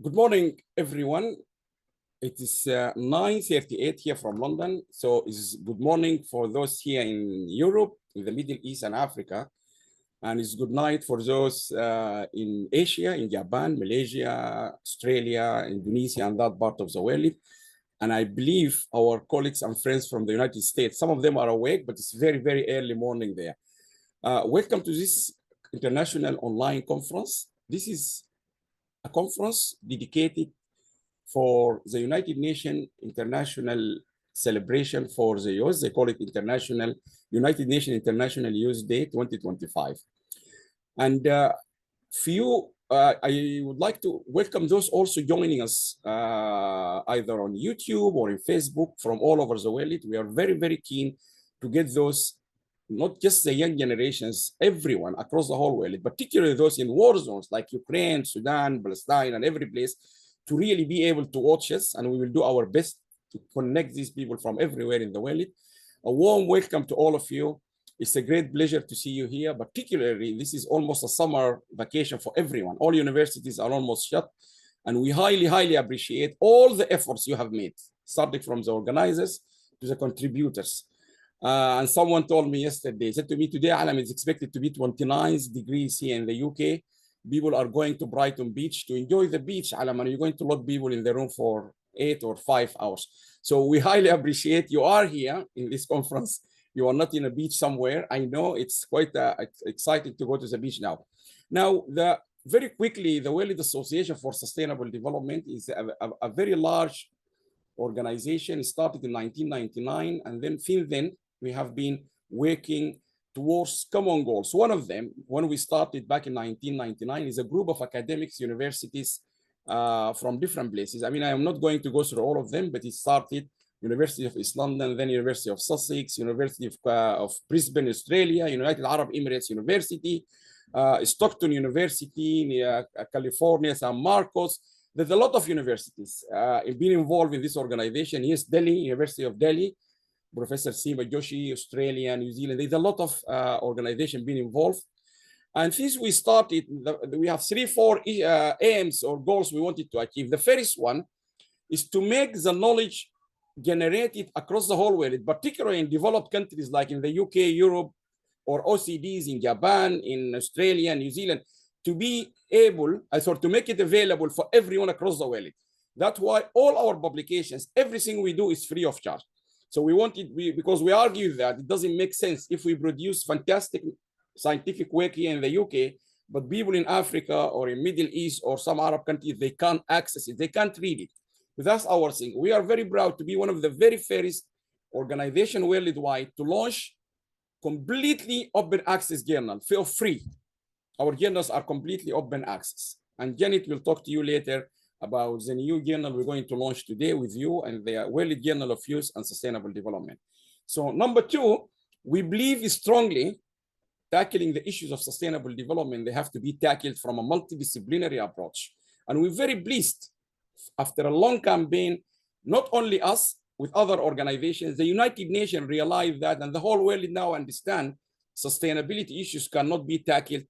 Good morning, everyone. It is 9:38 here from London. So it's good morning for those here in Europe, in the Middle East and Africa. And it's good night for those in Asia, in Japan, Malaysia, Australia, Indonesia, and that part of the world. And I believe our colleagues and friends from the United States, some of them are awake, but it's very, very early morning there. Welcome to this international online conference. This is a conference dedicated for the United Nations International Celebration for the Youth. They call it United Nations International Youth Day 2025. And I would like to welcome those also joining us either on YouTube or in Facebook from all over the world. We are very, very keen to get those, not just the young generations, everyone across the whole world, particularly those in war zones like Ukraine, Sudan, Palestine, and every place, to really be able to watch us. And we will do our best to connect these people from everywhere in the world. A warm welcome to all of you. It's a great pleasure to see you here. Particularly, this is almost a summer vacation for everyone. All universities are almost shut. And we highly, highly appreciate all the efforts you have made, starting from the organizers to the contributors. And someone told me yesterday, said to me, today, Alam, is expected to be 29 degrees here in the UK. People are going to Brighton Beach to enjoy the beach, Alam, and you're going to lock people in the room for 8 or 5 hours. So we highly appreciate you are here in this conference. You are not in a beach somewhere. I know it's quite exciting to go to the beach now. Now, very quickly, the World Association for Sustainable Development is a very large organization. It started in 1999, and then since then, we have been working towards common goals. One of them, when we started back in 1999, is a group of academics, universities from different places. I mean, I am not going to go through all of them, but it started University of East London, then University of Sussex, University of Brisbane, Australia, United Arab Emirates University, Stockton University, California, San Marcos. There's a lot of universities being involved in this organization. Yes, Delhi, University of Delhi, Professor Seema Joshi, Australia, New Zealand. There's a lot of organizations being involved. And since we started, we have 4 aims or goals we wanted to achieve. The first one is to make the knowledge generated across the whole world, particularly in developed countries like in the UK, Europe, or OCDs in Japan, in Australia, New Zealand, to be able, to make it available for everyone across the world. That's why all our publications, everything we do is free of charge. So we wanted, because we argue that it doesn't make sense if we produce fantastic scientific work here in the UK, but people in Africa or in Middle East or some Arab countries, they can't access it, they can't read it. But that's our thing. We are very proud to be one of the very first organizations worldwide to launch completely open access journal for free. Our journals are completely open access. And Janet will talk to you later about the new journal we're going to launch today with you, and the World Journal of Youth and Sustainable Development. So number 2, we believe strongly tackling the issues of sustainable development, they have to be tackled from a multidisciplinary approach. And we're very pleased after a long campaign, not only us, with other organizations, the United Nations realized that, and the whole world now understand sustainability issues cannot be tackled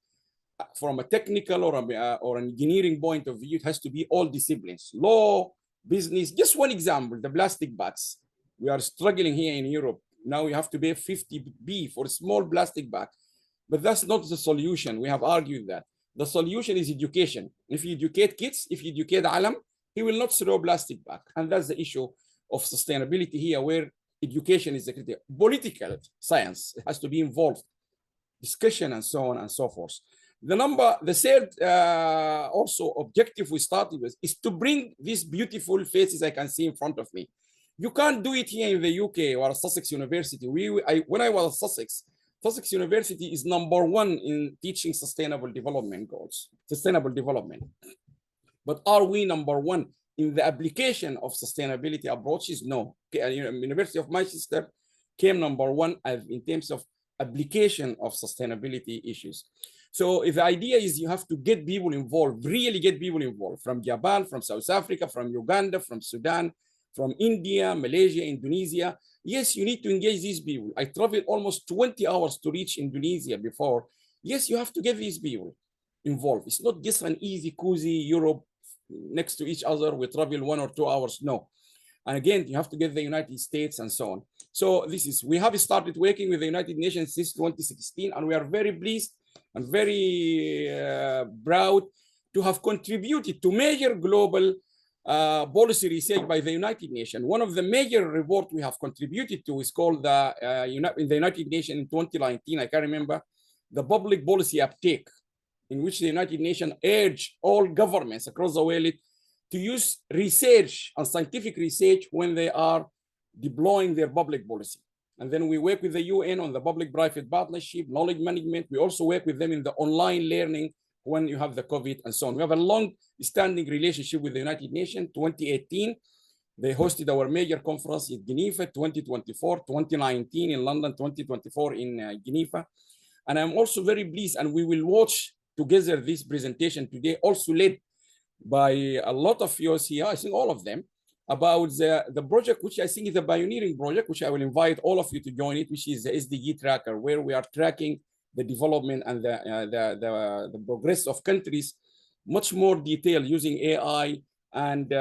from a technical or an engineering point of view. It has to be all disciplines, law, business. Just one example, the plastic bags. We are struggling here in Europe. Now we have to pay 50B for a small plastic bag. But that's not the solution. We have argued that. The solution is education. If you educate kids, if you educate Alam, he will not throw plastic back. And that's the issue of sustainability here, where education is the critical. Political science has to be involved, discussion and so on and so forth. The third also objective we started with is to bring these beautiful faces I can see in front of me. You can't do it here in the UK or Sussex University. When I was at Sussex University is #1 in teaching sustainable development goals, sustainable development. But are we #1 in the application of sustainability approaches? No. University of Manchester came #1 in terms of application of sustainability issues. So if the idea is you have to get people involved, really get people involved from Japan, from South Africa, from Uganda, from Sudan, from India, Malaysia, Indonesia. Yes, you need to engage these people. I traveled almost 20 hours to reach Indonesia before. Yes, you have to get these people involved. It's not just an easy, cozy Europe next to each other. We travel 1 or 2 hours. No. And again, you have to get the United States and so on. So we have started working with the United Nations since 2016, and we are very pleased and very proud to have contributed to major global policy research by the United Nations. One of the major reports we have contributed to is called in the United Nations in 2019, I can remember, the Public Policy Uptake, in which the United Nations urged all governments across the world to use research and scientific research when they are deploying their public policy. And then we work with the UN on the public-private partnership, knowledge management. We also work with them in the online learning when you have the COVID and so on. We have a long-standing relationship with the United Nations. 2018, they hosted our major conference in Geneva, 2024, 2019 in London, 2024 in Geneva. And I'm also very pleased, and we will watch together this presentation today, also led by a lot of yours here, I think all of them, about the project, which I think is a pioneering project, which I will invite all of you to join it, which is the SDG Tracker, where we are tracking the development and the progress of countries much more detailed using AI and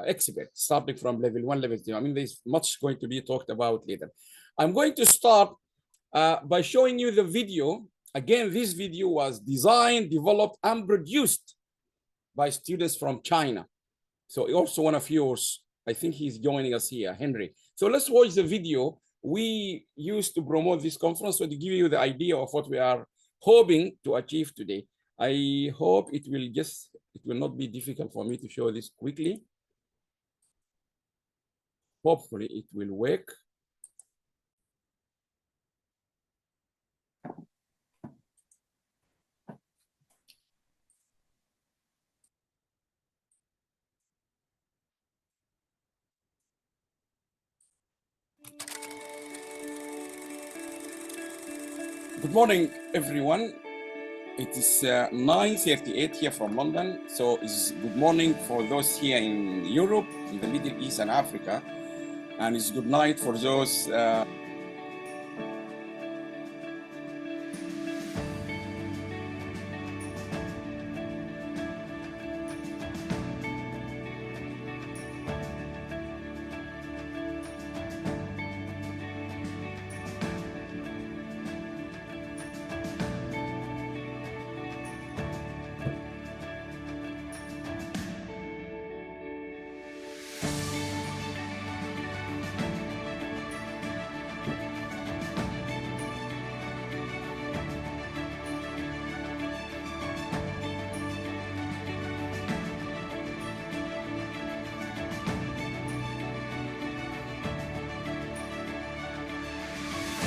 experts, starting from level 1, level 2. I mean, there's much going to be talked about later. I'm going to start by showing you the video. Again, this video was designed, developed, and produced by students from China. So also one of yours, I think he's joining us here, Henry. So let's watch the video. We used to promote this conference, so to give you the idea of what we are hoping to achieve today. I hope it will not be difficult for me to show this quickly. Hopefully it will work. Good morning, everyone. It is 9:38 here from London. So it's good morning for those here in Europe, in the Middle East and Africa. And it's good night for those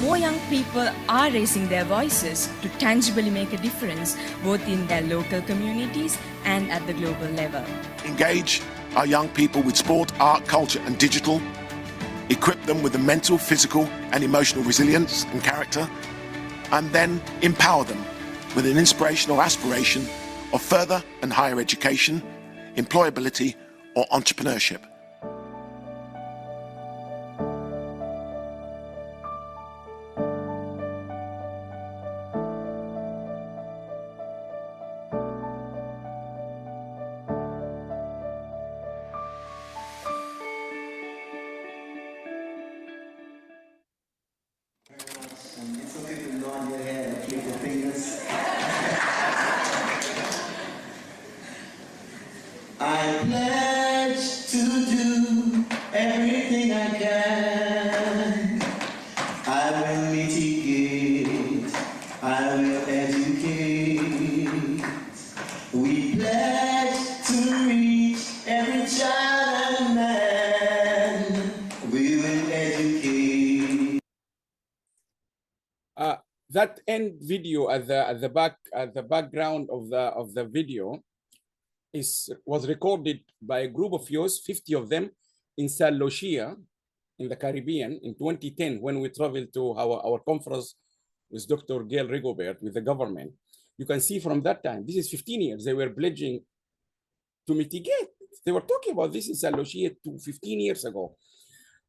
More young people are raising their voices to tangibly make a difference, both in their local communities and at the global level. Engage our young people with sport, art, culture and digital. Equip them with the mental, physical and emotional resilience and character. And then empower them with an inspirational aspiration of further and higher education, employability or entrepreneurship. It's okay to nod your head and click your fingers. I pledge to do everything I can. I will mitigate, I will educate. We pledge to reach every child and man. We will educate. That end video at the background of the video was recorded by a group of yours, 50 of them, in San Lucia, in the Caribbean, in 2010, when we traveled to our conference with Dr. Gail Rigobert with the government. You can see from that time, this is 15 years, they were pledging to mitigate. They were talking about this in San Lucia 15 years ago.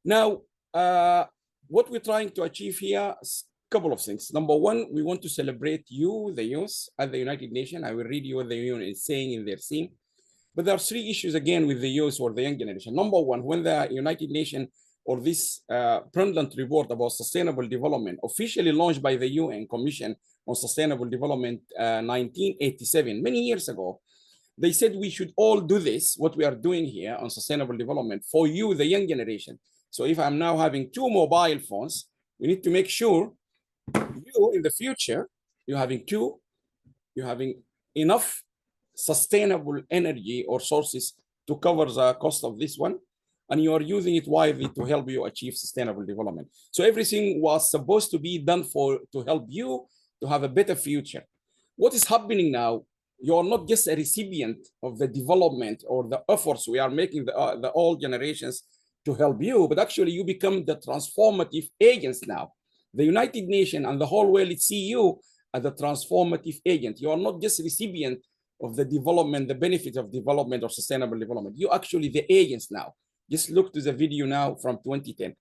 Now, what we're trying to achieve here is a couple of things. Number one, we want to celebrate you, the youth, at the United Nations. I will read you what the UN is saying in their theme. But there are three issues again with the youth or the young generation. Number one, when the United Nations or this Brundtland report about sustainable development, officially launched by the UN Commission on Sustainable Development 1987, many years ago, they said we should all do this, what we are doing here on sustainable development for you, the young generation. So if I'm now having 2 mobile phones, we need to make sure you in the future, you're having enough sustainable energy or sources to cover the cost of this one, and you are using it wisely to help you achieve sustainable development. So everything was supposed to be done to help you to have a better future. What is happening now, you are not just a recipient of the development or the efforts we are making the old generations to help you, but actually you become the transformative agents now. The United Nations and the whole world see you as a transformative agent. You are not just a recipient of the development, the benefits of development or sustainable development. You actually the agents now. Just look to the video now from 2010.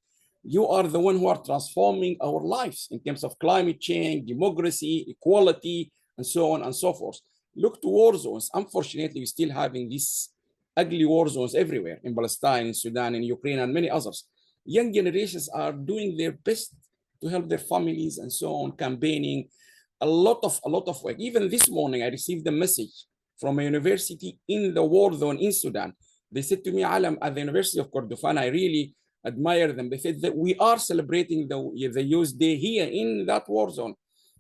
You are the one who are transforming our lives in terms of climate change, democracy, equality, and so on and so forth. Look to war zones. Unfortunately, we're still having these ugly war zones everywhere in Palestine, in Sudan, in Ukraine, and many others. Young generations are doing their best to help their families and so on, campaigning, a lot of work. Even this morning, I received a message from a university in the war zone in Sudan. They said to me, Alam, at the University of Kordofan, I really admire them. They said that we are celebrating the Youth Day here in that war zone,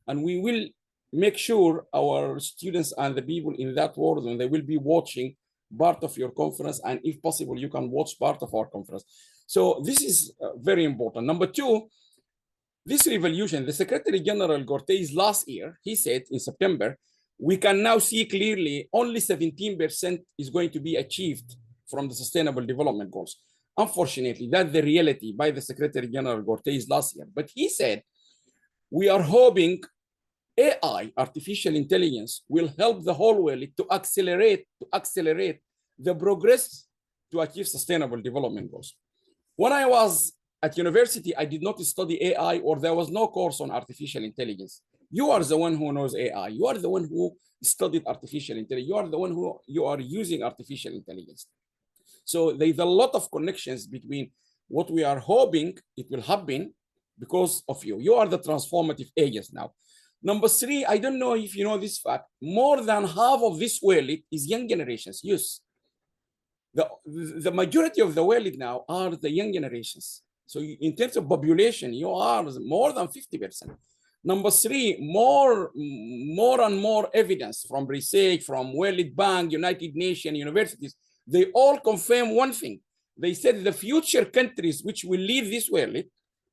and we will make sure our students and the people in that war zone, they will be watching part of your conference, and if possible, you can watch part of our conference. So this is very important. Number two, this revolution, the Secretary General Cortés last year, he said in September, we can now see clearly only 17% is going to be achieved from the Sustainable Development Goals. Unfortunately, that's the reality by the Secretary General Cortés last year. But he said, we are hoping AI, artificial intelligence, will help the whole world to accelerate the progress to achieve Sustainable Development Goals. When I was at university, I did not study AI, or there was no course on artificial intelligence. You are the one who knows AI. You are the one who studied artificial intelligence. You are the one who you are using artificial intelligence. So there's a lot of connections between what we are hoping it will happen because of you. You are the transformative agents now. Number three, I don't know if you know this fact, more than half of this world is young generations, youth. The majority of the world now are the young generations. So in terms of population, you are more than 50%. Number three, more and more evidence from research, from World Bank, United Nations, universities, they all confirm one thing. They said the future countries which will leave this world,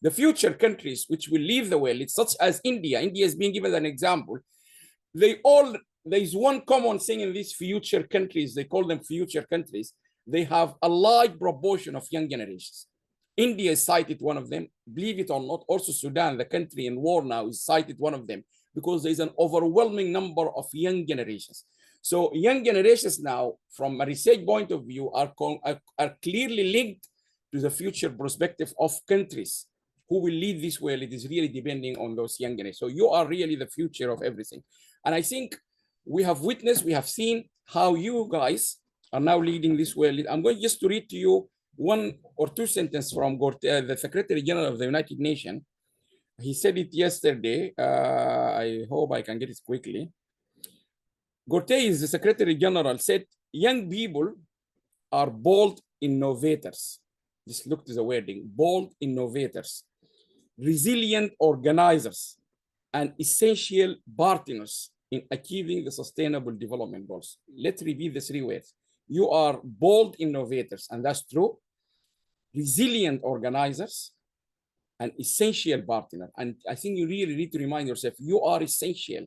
the future countries which will leave the world, such as India is being given an example, there's one common thing in these future countries, they call them future countries, they have a large proportion of young generations. India is cited one of them, believe it or not, also Sudan, the country in war now, is cited one of them, because there's an overwhelming number of young generations. So young generations now, from a research point of view, are clearly linked to the future perspective of countries who will lead this world. It is really depending on those young generations. So you are really the future of everything. And I think we have witnessed, we have seen how you guys are now leading this world. I'm going just to read to you one or two sentences from the Secretary General of the United Nations. He said it yesterday. I hope I can get it quickly. Cortés, the Secretary General, said, young people are bold innovators. Just look to the wording, bold innovators, resilient organizers, and essential partners in achieving the Sustainable Development Goals. Let's repeat the three words. You are bold innovators, and that's true. Resilient organizers, and essential partner. And I think you really need to remind yourself, you are essential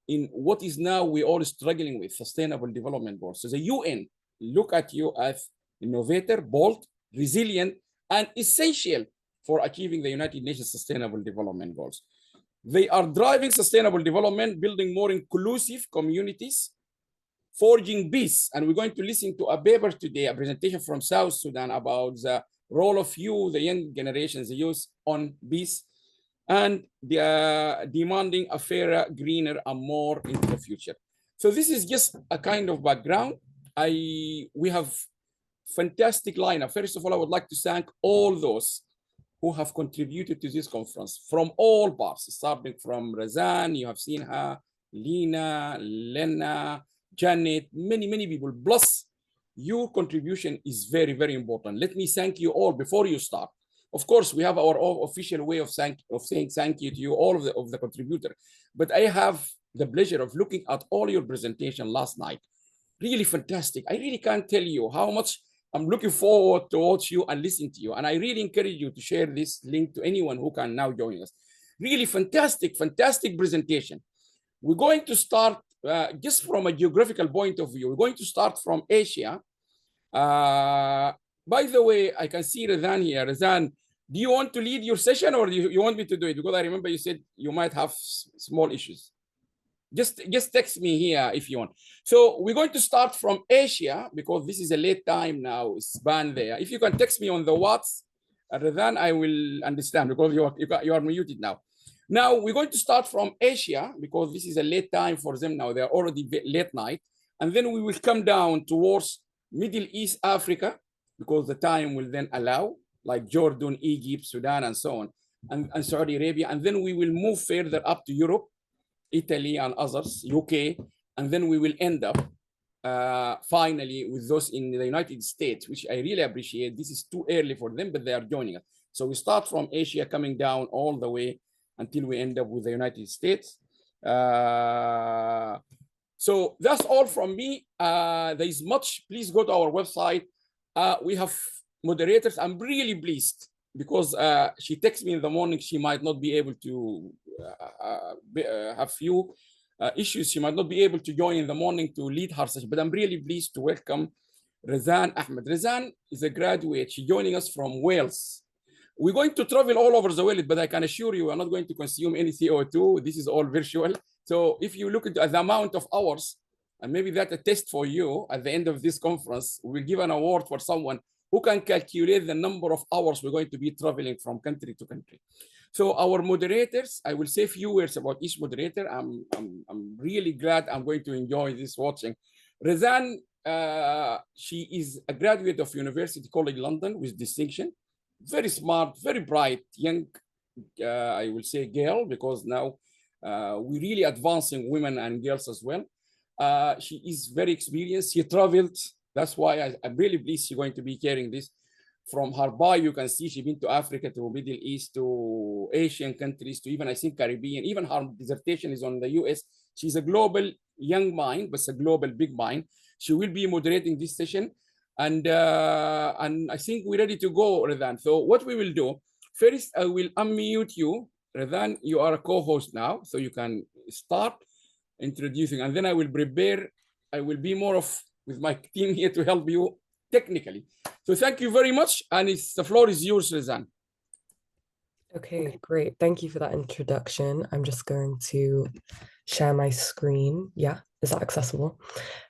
in what is now we're all struggling with, Sustainable Development Goals. So the UN look at you as innovator, bold, resilient, and essential for achieving the United Nations Sustainable Development Goals. They are driving sustainable development, building more inclusive communities, forging peace. And we're going to listen to a paper today, a presentation from South Sudan about the role of you, the young generations, the youth, on peace, and demanding a fairer, greener, and more into the future. So this is just a kind of background. we have fantastic lineup. First of all, I would like to thank all those who have contributed to this conference from all parts, starting from Razan, you have seen her, Lena, Lena, Janet, many people. Plus, your contribution is very, very important. Let me thank you all before you start. Of course, we have our own official way of saying thank you to you, all of the contributors. But I have the pleasure of looking at all your presentation last night. Really fantastic. I really can't tell you how much I'm looking forward to watch you and listen to you. And I really encourage you to share this link to anyone who can now join us. Really fantastic presentation. We're going to start just from a geographical point of view. We're going to start from Asia. By the way, I can see Razan here. Razan, do you want to lead your session or do you want me to do it? Because I remember you said you might have small issues. Just text me here if you want. So we're going to start from Asia because this is a late time now. It's banned there. If you can text me on the WhatsApp, Razan, I will understand because you are muted now. Now we're going to start from Asia because this is a late time for them now. They're already late night. And then we will come down towards Middle East Africa because the time will then allow, like Jordan, Egypt, Sudan, and so on, and Saudi Arabia. And then we will move further up to Europe, Italy and others, UK, and then we will end up finally with those in the United States, which I really appreciate. This is too early for them, but they are joining us. So we start from Asia, coming down all the way until we end up with the United States. So that's all from me. There is much. Please go to our website. We have moderators. I'm really pleased because she texts me in the morning. She might not be able to have few issues. She might not be able to join in the morning to lead her session, but I'm really pleased to welcome Razan Ahmed. Razan is a graduate. She's joining us from Wales. We're going to travel all over the world, but I can assure you we're not going to consume any CO2. This is all virtual. So if you look at the amount of hours, and maybe that's a test for you at the end of this conference, we'll give an award for someone who can calculate the number of hours we're going to be traveling from country to country. So our moderators, I will say a few words about each moderator. I'm really glad I'm going to enjoy this watching. Razan, she is a graduate of University College London with distinction. Very smart, very bright, young, I will say girl, because now we're really advancing women and girls as well. She is very experienced. She traveled. That's why I'm really pleased she's going to be carrying this. From her bio, you can see she's been to Africa, to Middle East, to Asian countries, to even, I think, Caribbean. Even her dissertation is on the US. She's a global young mind, but it's a global big mind. She will be moderating this session. And I think we're ready to go, Razan. So what we will do, first, I will unmute you. Razan, you are a co-host now, so you can start introducing, and then I will prepare. I will be more of with my team here to help you technically. So thank you very much, and the floor is yours, Razan. Okay, great. Thank you for that introduction. I'm just going to share my screen. Yeah, is that accessible?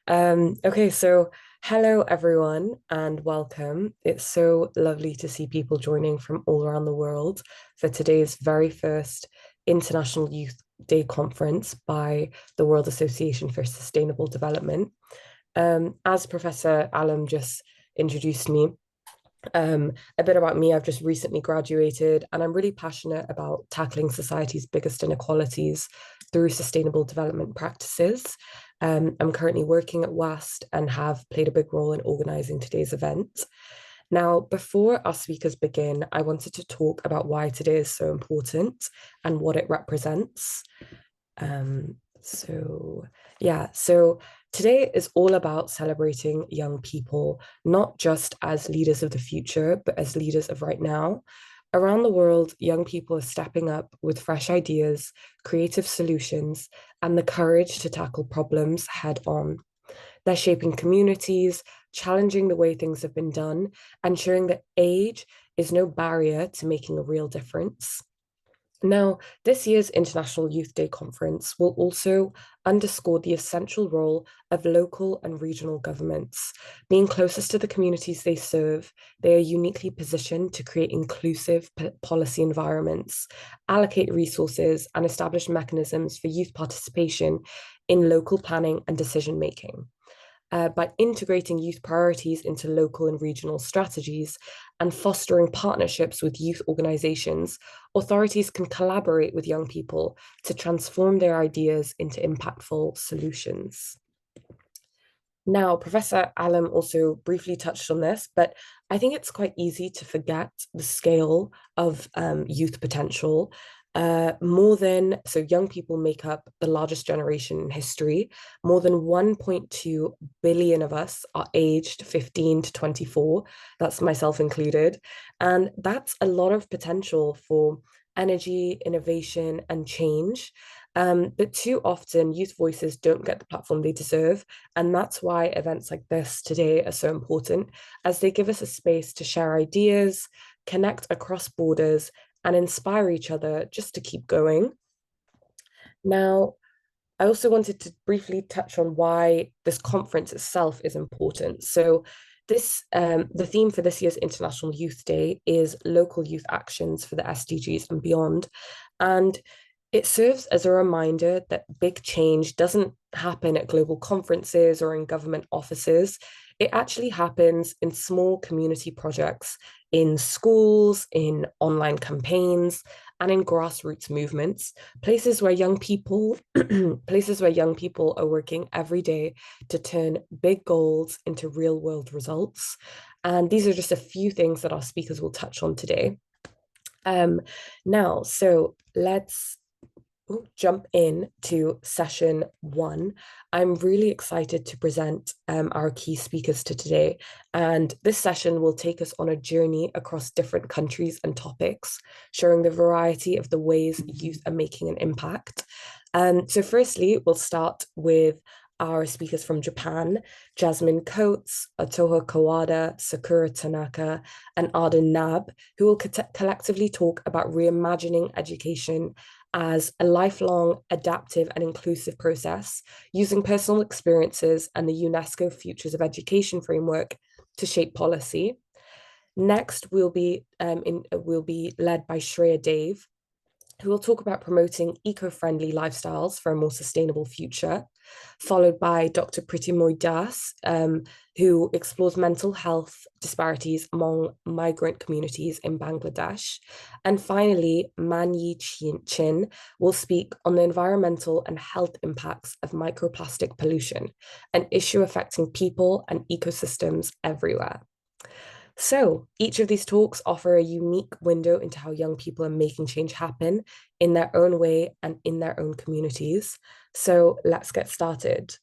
Okay, so hello everyone and welcome. It's so lovely to see people joining from all around the world for today's very first International Youth Day conference by the World Association for Sustainable Development. As Professor Alam just introduced me, a bit about me, I've just recently graduated and I'm really passionate about tackling society's biggest inequalities through sustainable development practices. I'm currently working at WAST and have played a big role in organising today's event. Now, before our speakers begin, I wanted to talk about why today is so important and what it represents. So today is all about celebrating young people, not just as leaders of the future, but as leaders of right now. Around the world, young people are stepping up with fresh ideas, creative solutions, and the courage to tackle problems head on. They're shaping communities, challenging the way things have been done, and showing that age is no barrier to making a real difference. Now, this year's International Youth Day conference will also underscore the essential role of local and regional governments. Being closest to the communities they serve, they are uniquely positioned to create inclusive policy environments, allocate resources, and establish mechanisms for youth participation in local planning and decision-making. by integrating youth priorities into local and regional strategies and fostering partnerships with youth organizations, authorities can collaborate with young people to transform their ideas into impactful solutions. Now, Professor Alam also briefly touched on this, but I think it's quite easy to forget the scale of youth potential. So young people make up the largest generation in history. More than 1.2 billion of us are aged 15 to 24. That's myself included. And that's a lot of potential for energy, innovation, and change. But too often, youth voices don't get the platform they deserve. And that's why events like this today are so important, as they give us a space to share ideas, connect across borders, and inspire each other just to keep going. Now, I also wanted to briefly touch on why this conference itself is important. So the theme for this year's International Youth Day is local youth actions for the SDGs and beyond. And it serves as a reminder that big change doesn't happen at global conferences or in government offices. It actually happens in small community projects, in schools, in online campaigns, and in grassroots movements, places where young people are working every day to turn big goals into real world results. And these are just a few things that our speakers will touch on today. Now, so let's jump in to session 1. I'm really excited to present our key speakers to today. And this session will take us on a journey across different countries and topics, showing the variety of the ways youth are making an impact. So firstly, we'll start with our speakers from Japan, Jasmine Coates, Otoha Kawada, Sakura Tanaka, and Arden Nab, who will collectively talk about reimagining education as a lifelong, adaptive, and inclusive process, using personal experiences and the UNESCO Futures of Education framework to shape policy. Next, we'll be led by Shreya Dave, who will talk about promoting eco-friendly lifestyles for a more sustainable future, followed by Dr. Pritimoy Das, who explores mental health disparities among migrant communities in Bangladesh. And finally, Manyi Chin will speak on the environmental and health impacts of microplastic pollution, an issue affecting people and ecosystems everywhere. So each of these talks offer a unique window into how young people are making change happen in their own way and in their own communities. So let's get started.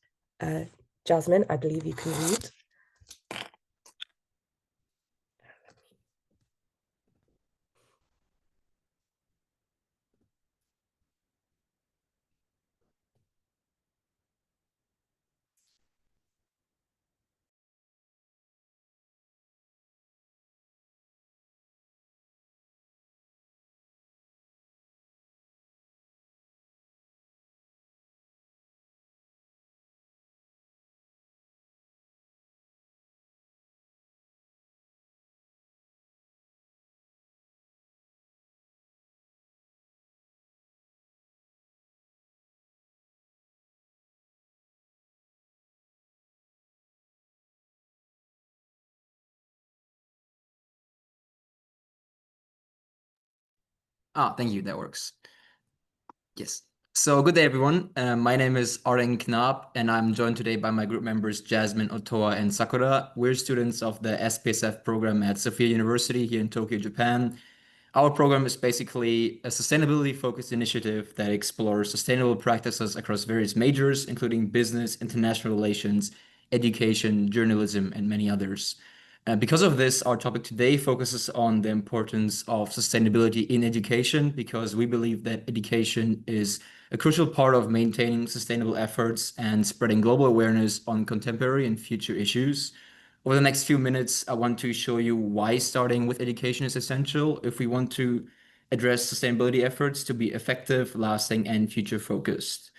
Jasmine, I believe you can read. Thank you. That works. Yes. So good day, everyone. My name is Arden Knab, and I'm joined today by my group members, Jasmine, Otoa, and Sakura. We're students of the SPSF program at Sophia University here in Tokyo, Japan. Our program is basically a sustainability-focused initiative that explores sustainable practices across various majors, including business, international relations, education, journalism, and many others. Because of this, our topic today focuses on the importance of sustainability in education, because we believe that education is a crucial part of maintaining sustainable efforts and spreading global awareness on contemporary and future issues. Over the next few minutes, I want to show you why starting with education is essential if we want to address sustainability efforts to be effective, lasting, and future-focused.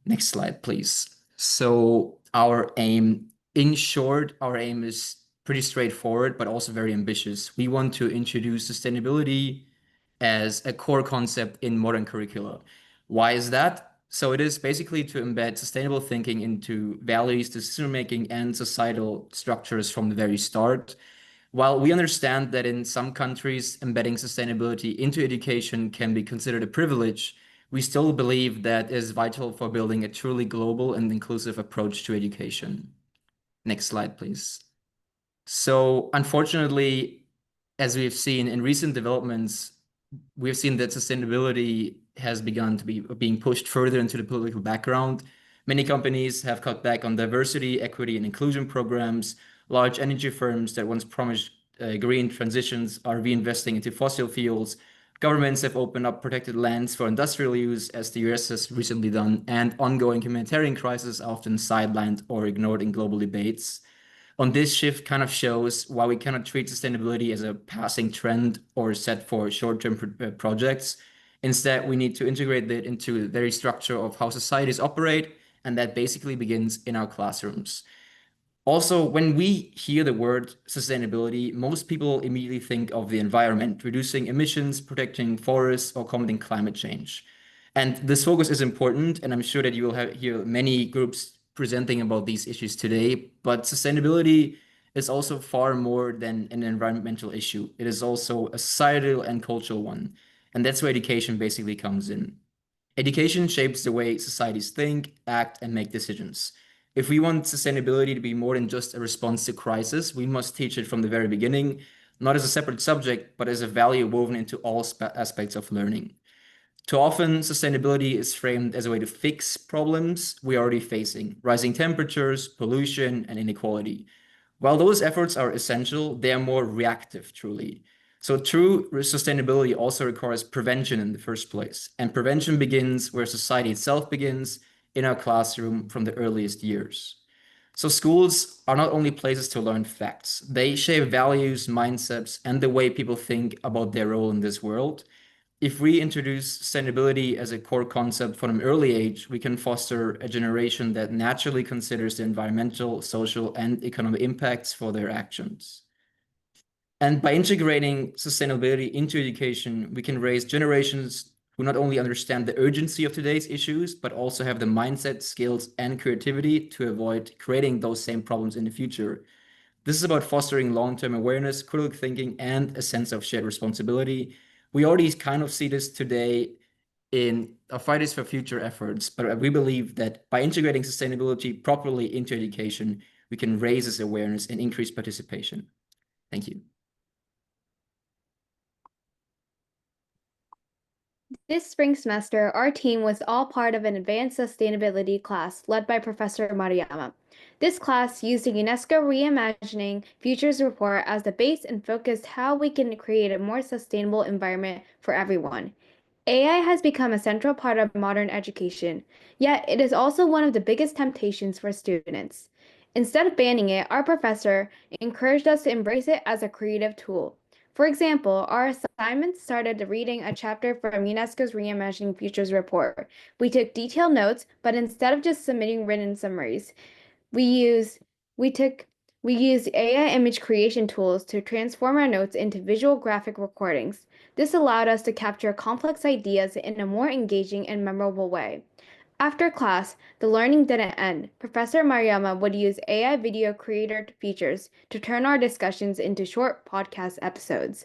Next slide, please. So in short, our aim is pretty straightforward, but also very ambitious. We want to introduce sustainability as a core concept in modern curricula. Why is that? So it is basically to embed sustainable thinking into values, decision-making, and societal structures from the very start. While we understand that in some countries, embedding sustainability into education can be considered a privilege, we still believe that is vital for building a truly global and inclusive approach to education. Next slide, please. So unfortunately, as we've seen in recent developments, we've seen that sustainability has begun to be being pushed further into the political background. Many companies have cut back on diversity, equity, and inclusion programs. Large energy firms that once promised green transitions are reinvesting into fossil fuels. Governments have opened up protected lands for industrial use, as the US has recently done, and ongoing humanitarian crises are often sidelined or ignored in global debates. On this shift kind of shows why we cannot treat sustainability as a passing trend or set for short-term projects. Instead, we need to integrate it into the very structure of how societies operate, and that basically begins in our classrooms. Also, when we hear the word sustainability, most people immediately think of the environment, reducing emissions, protecting forests, or combating climate change. And this focus is important, and I'm sure that you will hear many groups presenting about these issues today, but sustainability is also far more than an environmental issue. It is also a societal and cultural one. And that's where education basically comes in. Education shapes the way societies think, act, and make decisions. If we want sustainability to be more than just a response to crisis, we must teach it from the very beginning, not as a separate subject, but as a value woven into all aspects of learning. Too often, sustainability is framed as a way to fix problems we're already facing, rising temperatures, pollution, and inequality. While those efforts are essential, they are more reactive, truly. So true sustainability also requires prevention in the first place. And prevention begins where society itself begins, in our classroom from the earliest years. So schools are not only places to learn facts, they shape values, mindsets, and the way people think about their role in this world. If we introduce sustainability as a core concept from an early age, we can foster a generation that naturally considers the environmental, social, and economic impacts for their actions. And by integrating sustainability into education, we can raise generations who not only understand the urgency of today's issues, but also have the mindset, skills, and creativity to avoid creating those same problems in the future. This is about fostering long-term awareness, critical thinking, and a sense of shared responsibility. We already kind of see this today in our Fridays for Future efforts, but we believe that by integrating sustainability properly into education, we can raise this awareness and increase participation. Thank you. This spring semester, our team was all part of an advanced sustainability class led by Professor Maruyama. This class used the UNESCO Reimagining Futures report as the base and focused how we can create a more sustainable environment for everyone. AI has become a central part of modern education, yet it is also one of the biggest temptations for students. Instead of banning it, our professor encouraged us to embrace it as a creative tool. For example, our assignment started reading a chapter from UNESCO's Reimagining Futures report. We took detailed notes, but instead of just submitting written summaries, we used AI image creation tools to transform our notes into visual graphic recordings. This allowed us to capture complex ideas in a more engaging and memorable way. After class, the learning didn't end. Professor Maruyama would use AI video creator features to turn our discussions into short podcast episodes.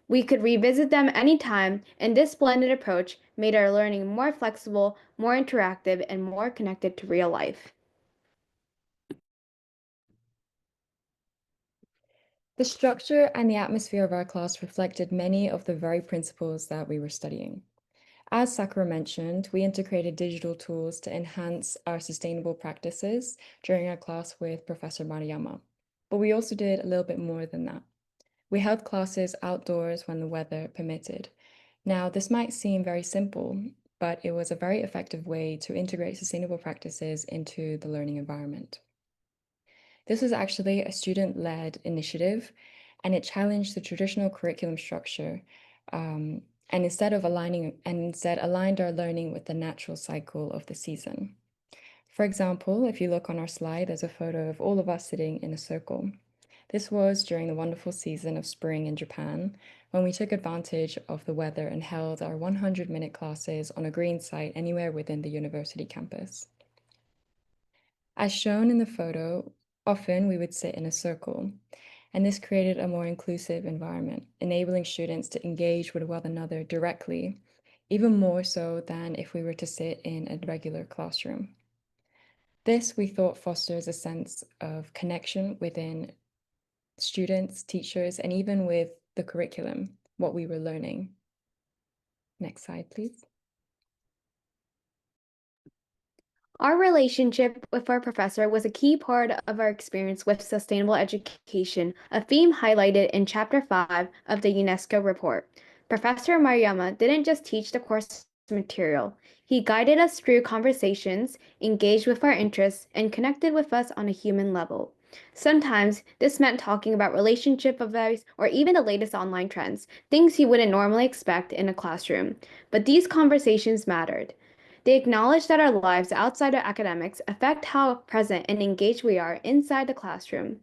We could revisit them anytime, and this blended approach made our learning more flexible, more interactive, and more connected to real life. The structure and the atmosphere of our class reflected many of the very principles that we were studying. As Sakura mentioned, we integrated digital tools to enhance our sustainable practices during our class with Professor Maruyama. But we also did a little bit more than that. We held classes outdoors when the weather permitted. Now, this might seem very simple, but it was a very effective way to integrate sustainable practices into the learning environment. This was actually a student-led initiative, and it challenged the traditional curriculum structure, and instead aligned our learning with the natural cycle of the season. For example, if you look on our slide, there's a photo of all of us sitting in a circle. This was during the wonderful season of spring in Japan, when we took advantage of the weather and held our 100-minute classes on a green site anywhere within the university campus. As shown in the photo, often we would sit in a circle, and this created a more inclusive environment, enabling students to engage with one another directly, even more so than if we were to sit in a regular classroom. This, we thought, fosters a sense of connection within students, teachers, and even with the curriculum, what we were learning. Next slide, please. Our relationship with our professor was a key part of our experience with sustainable education, a theme highlighted in Chapter 5 of the UNESCO report. Professor Maruyama didn't just teach the course material, he guided us through conversations, engaged with our interests, and connected with us on a human level. Sometimes this meant talking about relationship advice or even the latest online trends, things you wouldn't normally expect in a classroom. But these conversations mattered. They acknowledge that our lives outside of academics affect how present and engaged we are inside the classroom.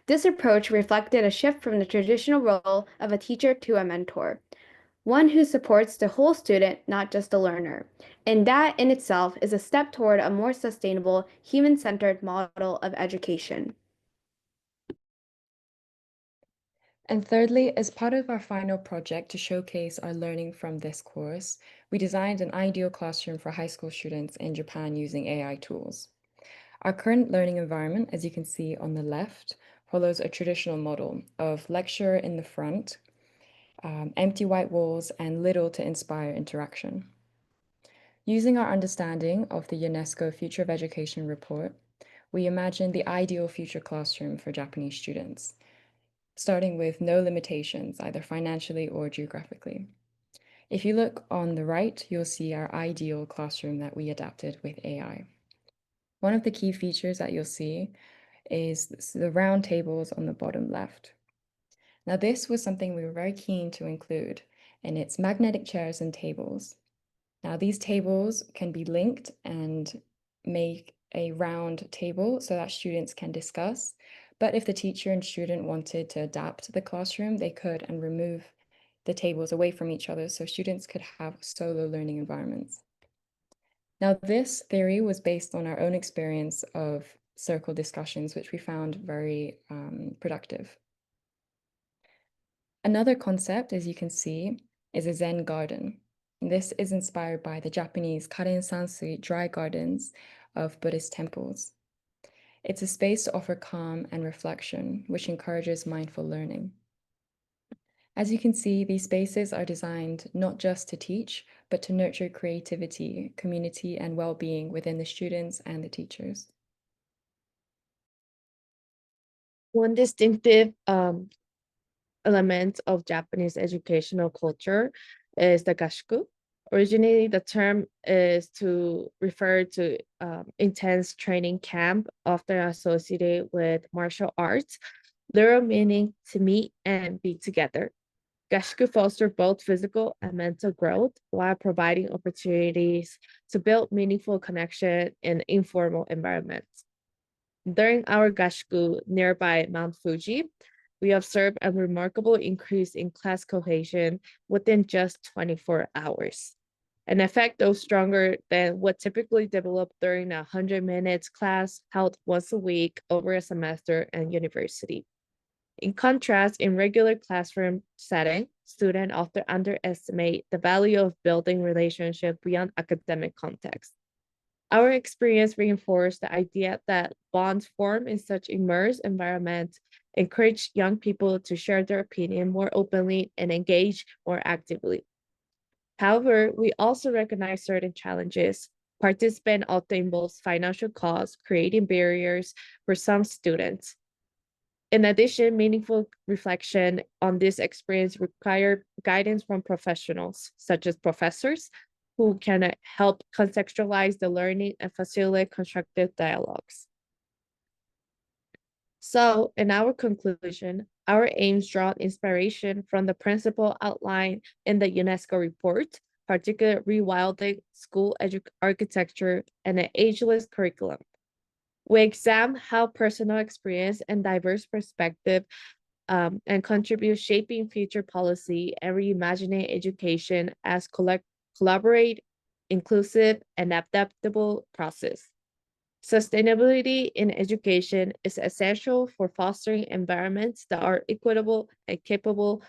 This approach reflected a shift from the traditional role of a teacher to a mentor, one who supports the whole student, not just the learner. And that in itself is a step toward a more sustainable, human-centered model of education. And thirdly, as part of our final project to showcase our learning from this course, we designed an ideal classroom for high school students in Japan using AI tools. Our current learning environment, as you can see on the left, follows a traditional model of lecture in the front, empty white walls, and little to inspire interaction. Using our understanding of the UNESCO Future of Education report, we imagined the ideal future classroom for Japanese students, starting with no limitations, either financially or geographically. If you look on the right, you'll see our ideal classroom that we adapted with AI. One of the key features that you'll see is the round tables on the bottom left. Now, this was something we were very keen to include, and it's magnetic chairs and tables. Now, these tables can be linked and make a round table so that students can discuss. But if the teacher and student wanted to adapt the classroom, they could and remove the tables away from each other so students could have solo learning environments. Now, this theory was based on our own experience of circle discussions, which we found very productive. Another concept, as you can see, is a Zen garden. This is inspired by the Japanese Karen Sansui dry gardens of Buddhist temples. It's a space to offer calm and reflection, which encourages mindful learning. As you can see, these spaces are designed not just to teach, but to nurture creativity, community, and well-being within the students and the teachers. One distinctive element of Japanese educational culture is the gashuku. Originally, the term is to refer to intense training camp, often associated with martial arts, literal meaning to meet and be together. Gashuku foster both physical and mental growth while providing opportunities to build meaningful connection in informal environments. During our gashuku nearby Mount Fuji, we observed a remarkable increase in class cohesion within just 24 hours. An effect though stronger than what typically developed during a 100 minutes class held once a week over a semester and university. In contrast, in regular classroom setting, students often underestimate the value of building relationships beyond academic context. Our experience reinforced the idea that bonds formed in such immersed environments encourage young people to share their opinion more openly and engage more actively. However, we also recognize certain challenges. Participation often involves financial costs, creating barriers for some students. In addition, meaningful reflection on this experience requires guidance from professionals, such as professors, who can help contextualize the learning and facilitate constructive dialogues. So, in our conclusion, our aims draw inspiration from the principle outlined in the UNESCO report, particularly rewilding school architecture and an ageless curriculum. We examine how personal experience and diverse perspective and contribute shaping future policy and reimagining education as collaborate, inclusive, and adaptable process. Sustainability in education is essential for fostering environments that are equitable and capable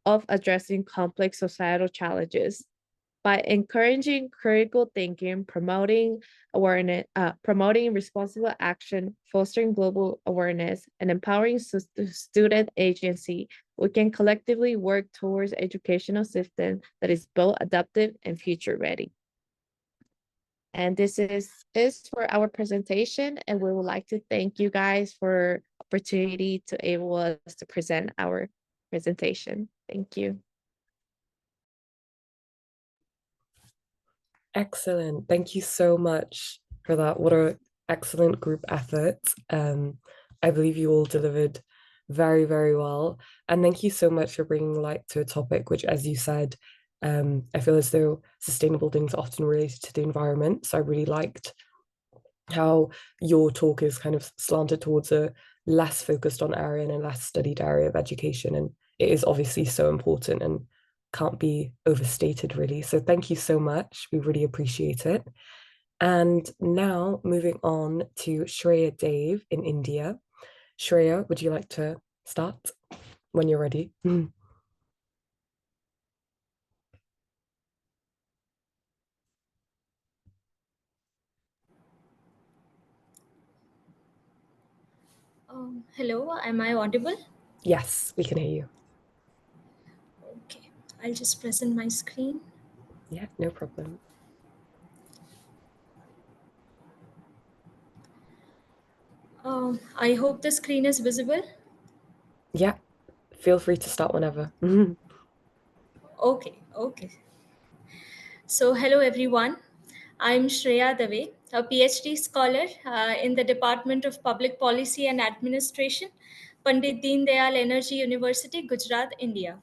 of addressing complex societal challenges. By encouraging critical thinking, promoting awareness, promoting responsible action, fostering global awareness, and empowering student agency, we can collectively work towards educational system that is both adaptive and future ready. And this is for our presentation, and we would like to thank you guys for opportunity to able us to present our presentation. Thank you. Excellent. Thank you so much for that. What an excellent group effort. I believe you all delivered very, very well. And thank you so much for bringing light to a topic which, as you said, I feel as though sustainable things are often related to the environment. So I really liked how your talk is kind of slanted towards a less focused on area and a less studied area of education. And it is obviously so important and can't be overstated, really. So thank you so much. We really appreciate it. And now moving on to Shreya Dave in India. Shreya, would you like to start when you're ready? Hello, am I audible? Yes, we can hear you. Okay, I'll just present my screen. Yeah, no problem. I hope the screen is visible. Yeah, feel free to start whenever. Okay. So, hello everyone. I'm Shreya Dave, a PhD scholar in the Department of Public Policy and Administration, Pandit Deen Dayal Energy University, Gujarat, India.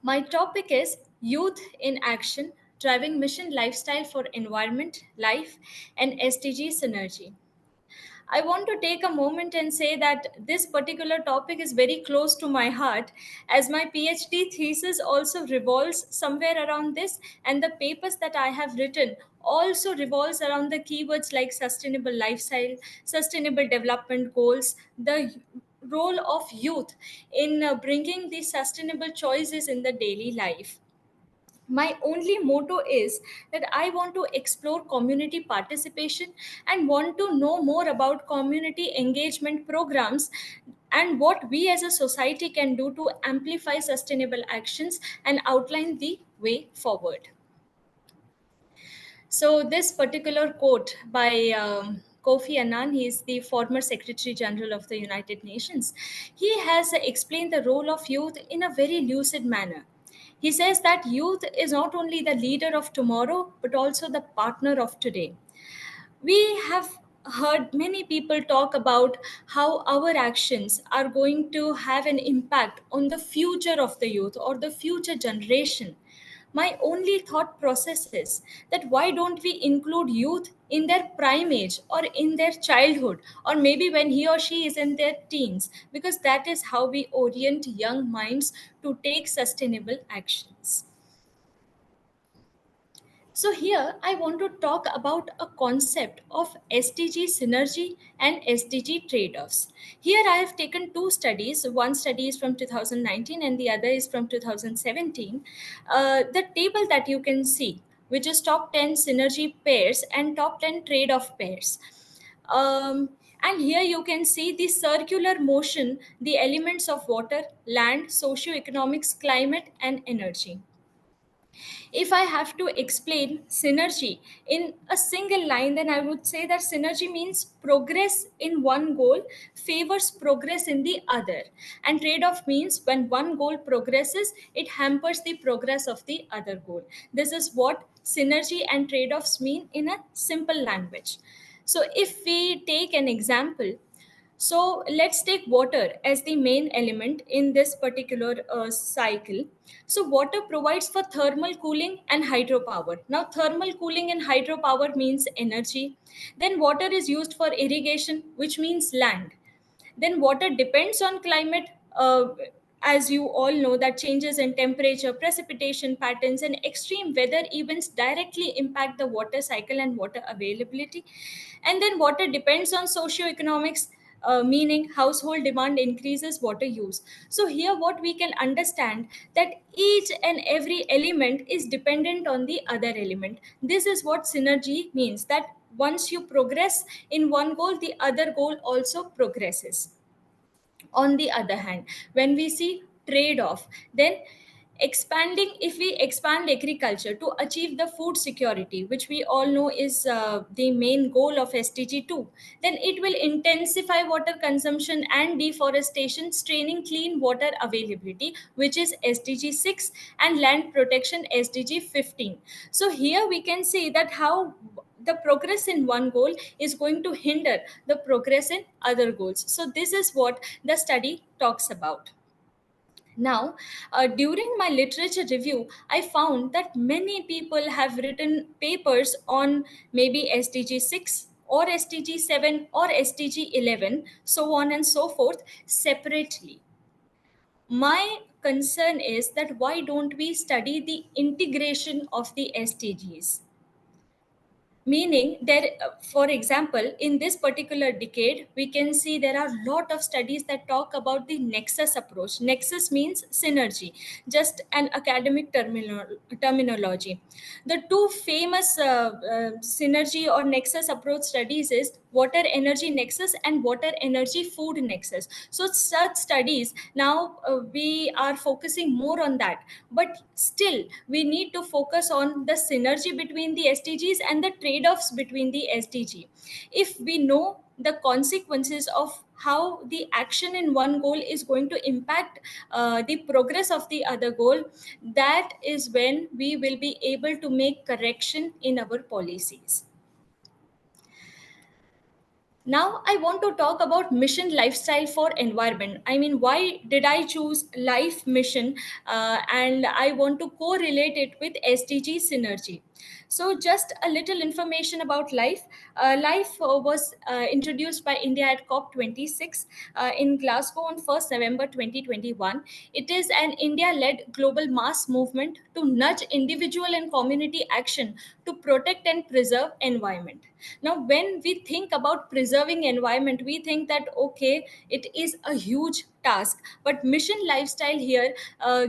My topic is Youth in Action, Driving Mission Lifestyle for Environment, Life, and SDG Synergy. I want to take a moment and say that this particular topic is very close to my heart, as my PhD thesis also revolves somewhere around this, and the papers that I have written also revolves around the keywords like sustainable lifestyle, sustainable development goals, the role of youth in bringing these sustainable choices in the daily life. My only motto is that I want to explore community participation and want to know more about community engagement programs and what we as a society can do to amplify sustainable actions and outline the way forward. So, this particular quote by Kofi Annan, he is the former Secretary General of the United Nations. He has explained the role of youth in a very lucid manner. He says that youth is not only the leader of tomorrow, but also the partner of today. We have heard many people talk about how our actions are going to have an impact on the future of the youth or the future generation. My only thought process is that why don't we include youth in their prime age or in their childhood or maybe when he or she is in their teens, because that is how we orient young minds to take sustainable actions. So, here I want to talk about a concept of SDG synergy and SDG trade offs. Here I have taken two studies. One study is from 2019 and the other is from 2017. The table that you can see, which is top 10 synergy pairs and top 10 trade off pairs. And here you can see the circular motion, the elements of water, land, socio-economics, climate, and energy. If I have to explain synergy in a single line, then I would say that synergy means progress in one goal favors progress in the other. And trade off means when one goal progresses, it hampers the progress of the other goal. This is what synergy and trade offs mean in a simple language. So, if we take an example, So let's take water as the main element in this particular cycle. So water provides for thermal cooling and hydropower. Now thermal cooling and hydropower means energy. Then water is used for irrigation, which means land. Then water depends on climate. As you all know, that changes in temperature, precipitation patterns, and extreme weather events directly impact the water cycle and water availability. And then water depends on socioeconomics, meaning household demand increases water use. So here what we can understand, that each and every element is dependent on the other element. This is what synergy means, that once you progress in one goal, the other goal also progresses. On the other hand, when we see trade off, then expanding, if we expand agriculture to achieve the food security, which we all know is the main goal of SDG 2, then it will intensify water consumption and deforestation, straining clean water availability, which is SDG 6, and land protection, SDG 15. So here we can see that how the progress in one goal is going to hinder the progress in other goals. So this is what the study talks about. Now, during my literature review, I found that many people have written papers on maybe SDG 6 or SDG 7 or SDG 11, so on and so forth, separately. My concern is that why don't we study the integration of the SDGs? Meaning there, for example, in this particular decade, we can see there are a lot of studies that talk about the nexus approach. Nexus means synergy, just an academic terminology. The two famous synergy or nexus approach studies is water energy nexus and water energy food nexus. So such studies, now we are focusing more on that, but still we need to focus on the synergy between the SDGs and the trade-offs between the SDG. If we know the consequences of how the action in one goal is going to impact the progress of the other goal, that is when we will be able to make correction in our policies. Now I want to talk about mission lifestyle for environment. I mean, why did I choose life mission? And I want to correlate it with SDG synergy. So just a little information about life. Life was introduced by India at COP26 in Glasgow on 1st November 2021. It is an India-led global mass movement to nudge individual and community action to protect and preserve environment. Now, when we think about preserving environment, we think that, okay, it is a huge task, but mission lifestyle here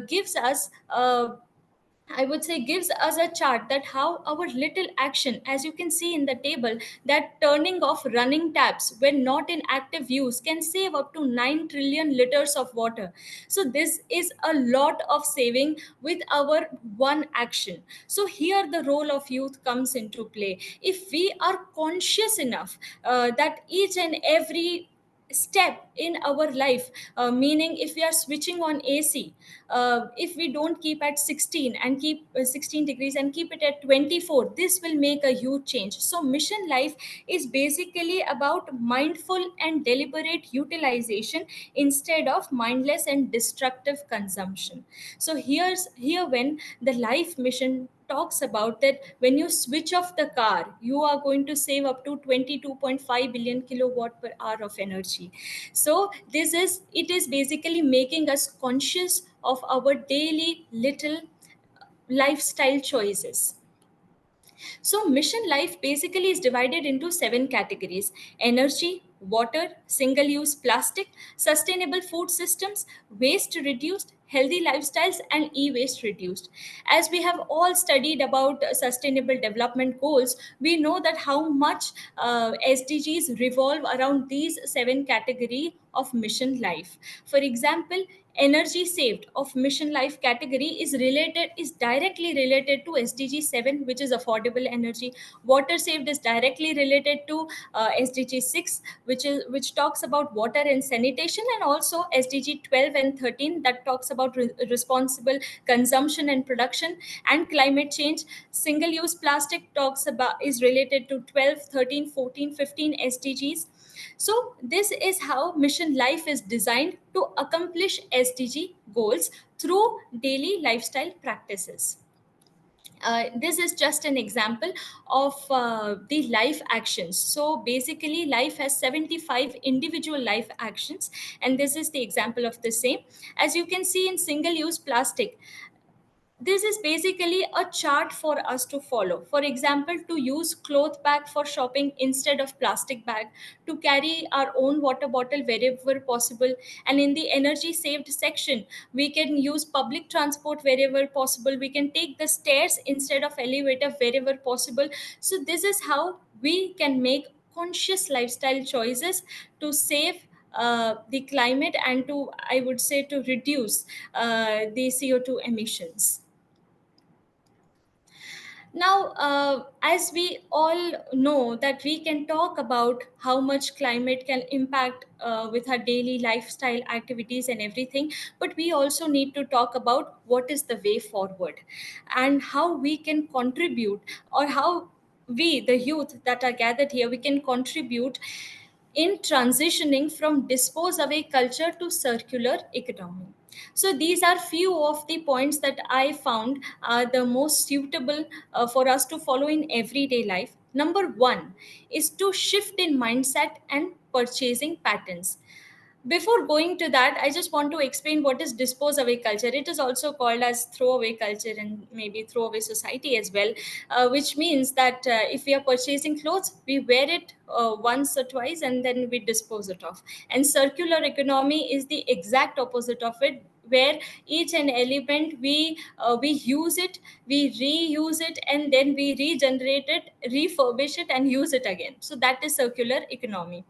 gives us I would say gives us a chart that how our little action, as you can see in the table, that turning off running taps when not in active use can save up to 9 trillion liters of water. So this is a lot of saving with our one action. So here the role of youth comes into play. If we are conscious enough that each and every step in our life, meaning if we are switching on AC, if we don't keep at 16 and keep 16 degrees and keep it at 24, this will make a huge change. So mission life is basically about mindful and deliberate utilization instead of mindless and destructive consumption. So here when the life mission talks about that, when you switch off the car, you are going to save up to 22.5 billion kilowatt per hour of energy. So it is basically making us conscious of our daily little lifestyle choices. So mission life basically is divided into 7 categories: energy, water, single-use plastic, sustainable food systems, waste reduced, healthy lifestyles, and e-waste reduced. As we have all studied about sustainable development goals, we know that how much SDGs revolve around these 7 categories of mission life. For example, energy saved of mission life category is directly related to SDG 7, which is affordable energy. Water saved is directly related to SDG 6, which talks about water and sanitation, and also SDG 12 and 13 that talks about responsible consumption and production and climate change. Single use plastic is related to 12, 13, 14, 15 SDGs. So this is how Mission Life is designed to accomplish SDG goals through daily lifestyle practices. This is just an example of the life actions. So basically, life has 75 individual life actions, and this is the example of the same. As you can see in single-use plastic, this is basically a chart for us to follow. For example, to use cloth bag for shopping instead of plastic bag, to carry our own water bottle wherever possible, and in the energy saved section, we can use public transport wherever possible. We can take the stairs instead of elevator wherever possible. So this is how we can make conscious lifestyle choices to save the climate and to, I would say, to reduce the CO2 emissions. Now, as we all know that we can talk about how much climate can impact with our daily lifestyle activities and everything, but we also need to talk about what is the way forward and how we can contribute, or how we, the youth that are gathered here, we can contribute in transitioning from dispose away culture to circular economy. So these are few of the points that I found are the most suitable for us to follow in everyday life. Number one is to shift in mindset and purchasing patterns. Before going to that, I just want to explain what is dispose away culture. It is also called as throwaway culture and maybe throwaway society as well, which means that if we are purchasing clothes, we wear it once or twice and then we dispose it off. And circular economy is the exact opposite of it, where each and element we use it, we reuse it, and then we regenerate it, refurbish it, and use it again. So that is circular economy.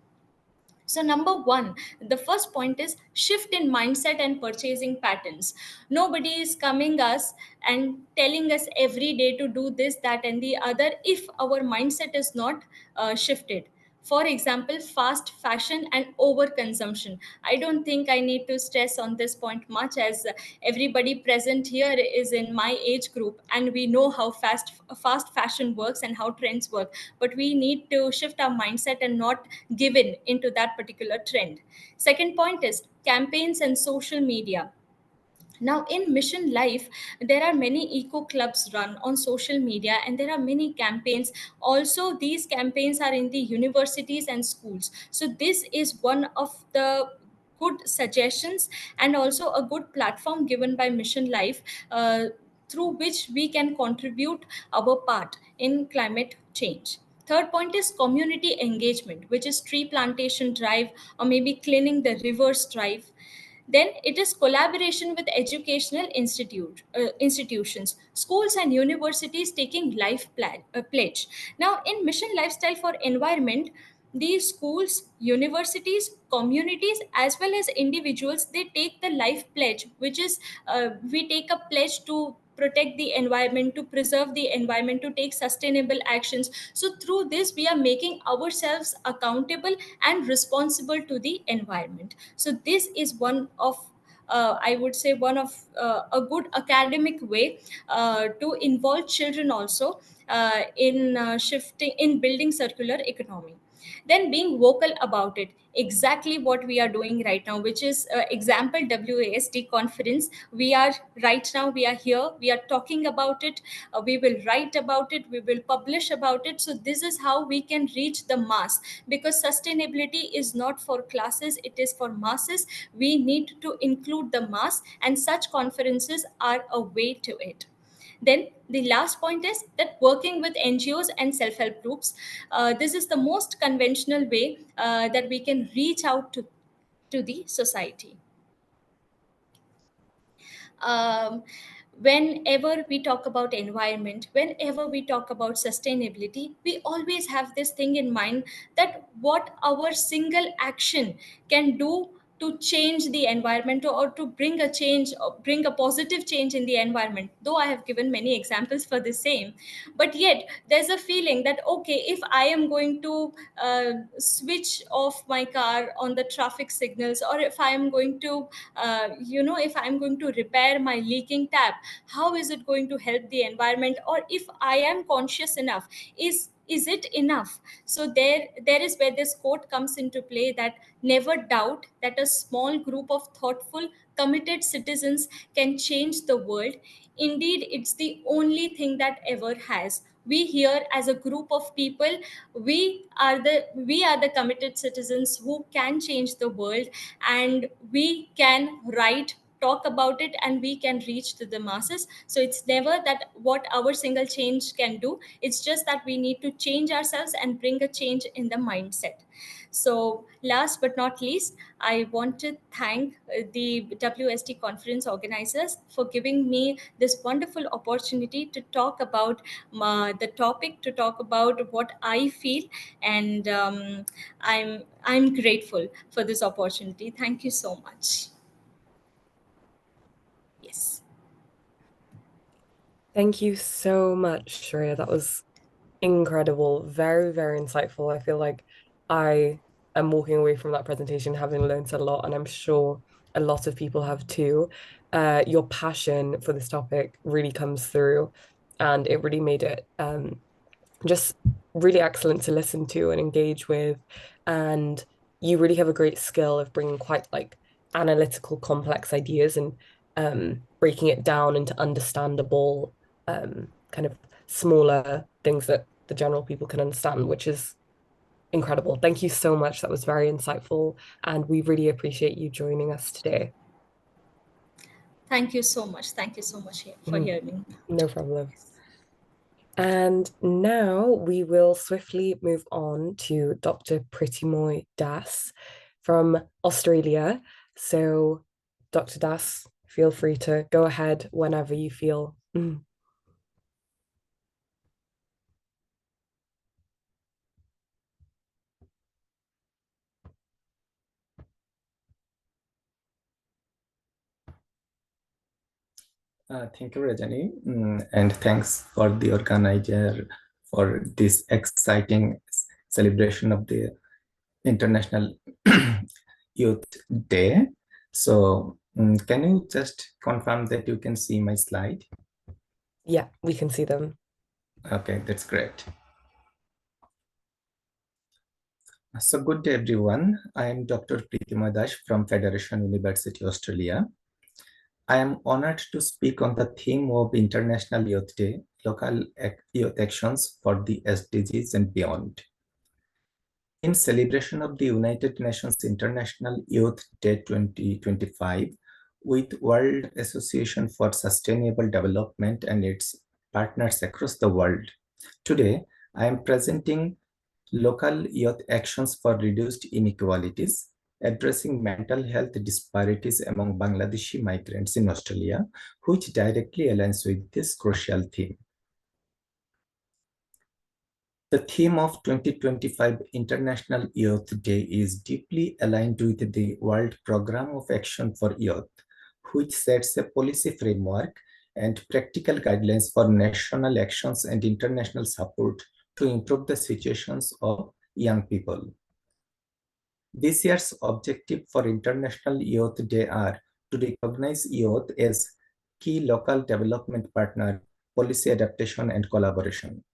So, number one, the first point is shift in mindset and purchasing patterns. Nobody is coming us and telling us every day to do this, that, and the other if our mindset is not shifted. For example, fast fashion and overconsumption. I don't think I need to stress on this point much, as everybody present here is in my age group, and we know how fast fashion works and how trends work. But we need to shift our mindset and not give in into that particular trend. Second point is campaigns and social media. Now, in Mission Life, there are many eco clubs run on social media, and there are many campaigns. Also, these campaigns are in the universities and schools. So, this is one of the good suggestions and also a good platform given by Mission Life, through which we can contribute our part in climate change. Third point is community engagement, which is tree plantation drive or maybe cleaning the rivers drive. Then it is collaboration with educational institutions, schools and universities taking pledge. Now, in Mission Lifestyle for Environment, these schools, universities, communities, as well as individuals, they take the life pledge, which is we take a pledge to protect the environment, to preserve the environment, to take sustainable actions. So through this, we are making ourselves accountable and responsible to the environment. So this is one of I would say one of a good academic way to involve children also in shifting, in building circular economy. Then being vocal about it, exactly what we are doing right now, which is example WASD conference. We are right now, we are here, we are talking about it, we will write about it, we will publish about it. So this is how we can reach the mass, because sustainability is not for classes, it is for masses. We need to include the mass, and such conferences are a way to it. Then the last point is that working with NGOs and self-help groups, this is the most conventional way that we can reach out to the society. Um, Whenever we talk about environment, whenever we talk about sustainability, we always have this thing in mind, that what our single action can do to change the environment, or to bring a change, or bring a positive change in the environment. Though I have given many examples for the same, but yet there's a feeling that, okay, if I am going to switch off my car on the traffic signals, or if I am going to if I'm going to repair my leaking tap, how is it going to help the environment? Or if I am conscious enough, is is it enough? So there is where this quote comes into play, that never doubt that a small group of thoughtful, committed citizens can change the world. Indeed, it's the only thing that ever has. We here as a group of people, we are the committed citizens who can change the world, and we can write, talk about it, and we can reach to the masses. So it's never that what our single change can do, it's just that we need to change ourselves and bring a change in the mindset. So last but not least, I want to thank the WST conference organizers for giving me this wonderful opportunity to talk about the topic, to talk about what I feel, and I'm grateful for this opportunity. Thank you so much. Yes. Thank you so much, Shreya. That was incredible. Very, very insightful. I feel like I am walking away from that presentation having learned a lot, and I'm sure a lot of people have too. Your passion for this topic really comes through, and it really made it just really excellent to listen to and engage with. And you really have a great skill of bringing quite like analytical, complex ideas and breaking it down into understandable kind of smaller things that the general people can understand, which is incredible. Thank you so much. That was very insightful, and we really appreciate you joining us today. Thank you so much. Thank you so much for hearing me. No problem. And now we will swiftly move on to Dr. Pritimoy Das from Australia. So, Dr. Das, feel free to go ahead whenever you feel. Thank you, Rajani, and thanks for the organizer for this exciting celebration of the International Youth Day. So, can you just confirm that you can see my slide? Yeah, we can see them. Okay, that's great. So, good day, everyone. I am Dr. Pritimoy Das from Federation University, Australia. I am honored to speak on the theme of International Youth Day, local youth actions for the SDGs and beyond. In celebration of the United Nations International Youth Day 2025, with World Association for Sustainable Development and its partners across the world, today I am presenting local youth actions for reduced inequalities, addressing mental health disparities among Bangladeshi migrants in Australia, which directly aligns with this crucial theme. The theme of 2025 International Youth Day is deeply aligned with the World Programme of Action for Youth, which sets a policy framework and practical guidelines for national actions and international support to improve the situations of young people. This year's objective for International Youth Day are to recognize youth as key local development partner, policy adaptation, and collaboration.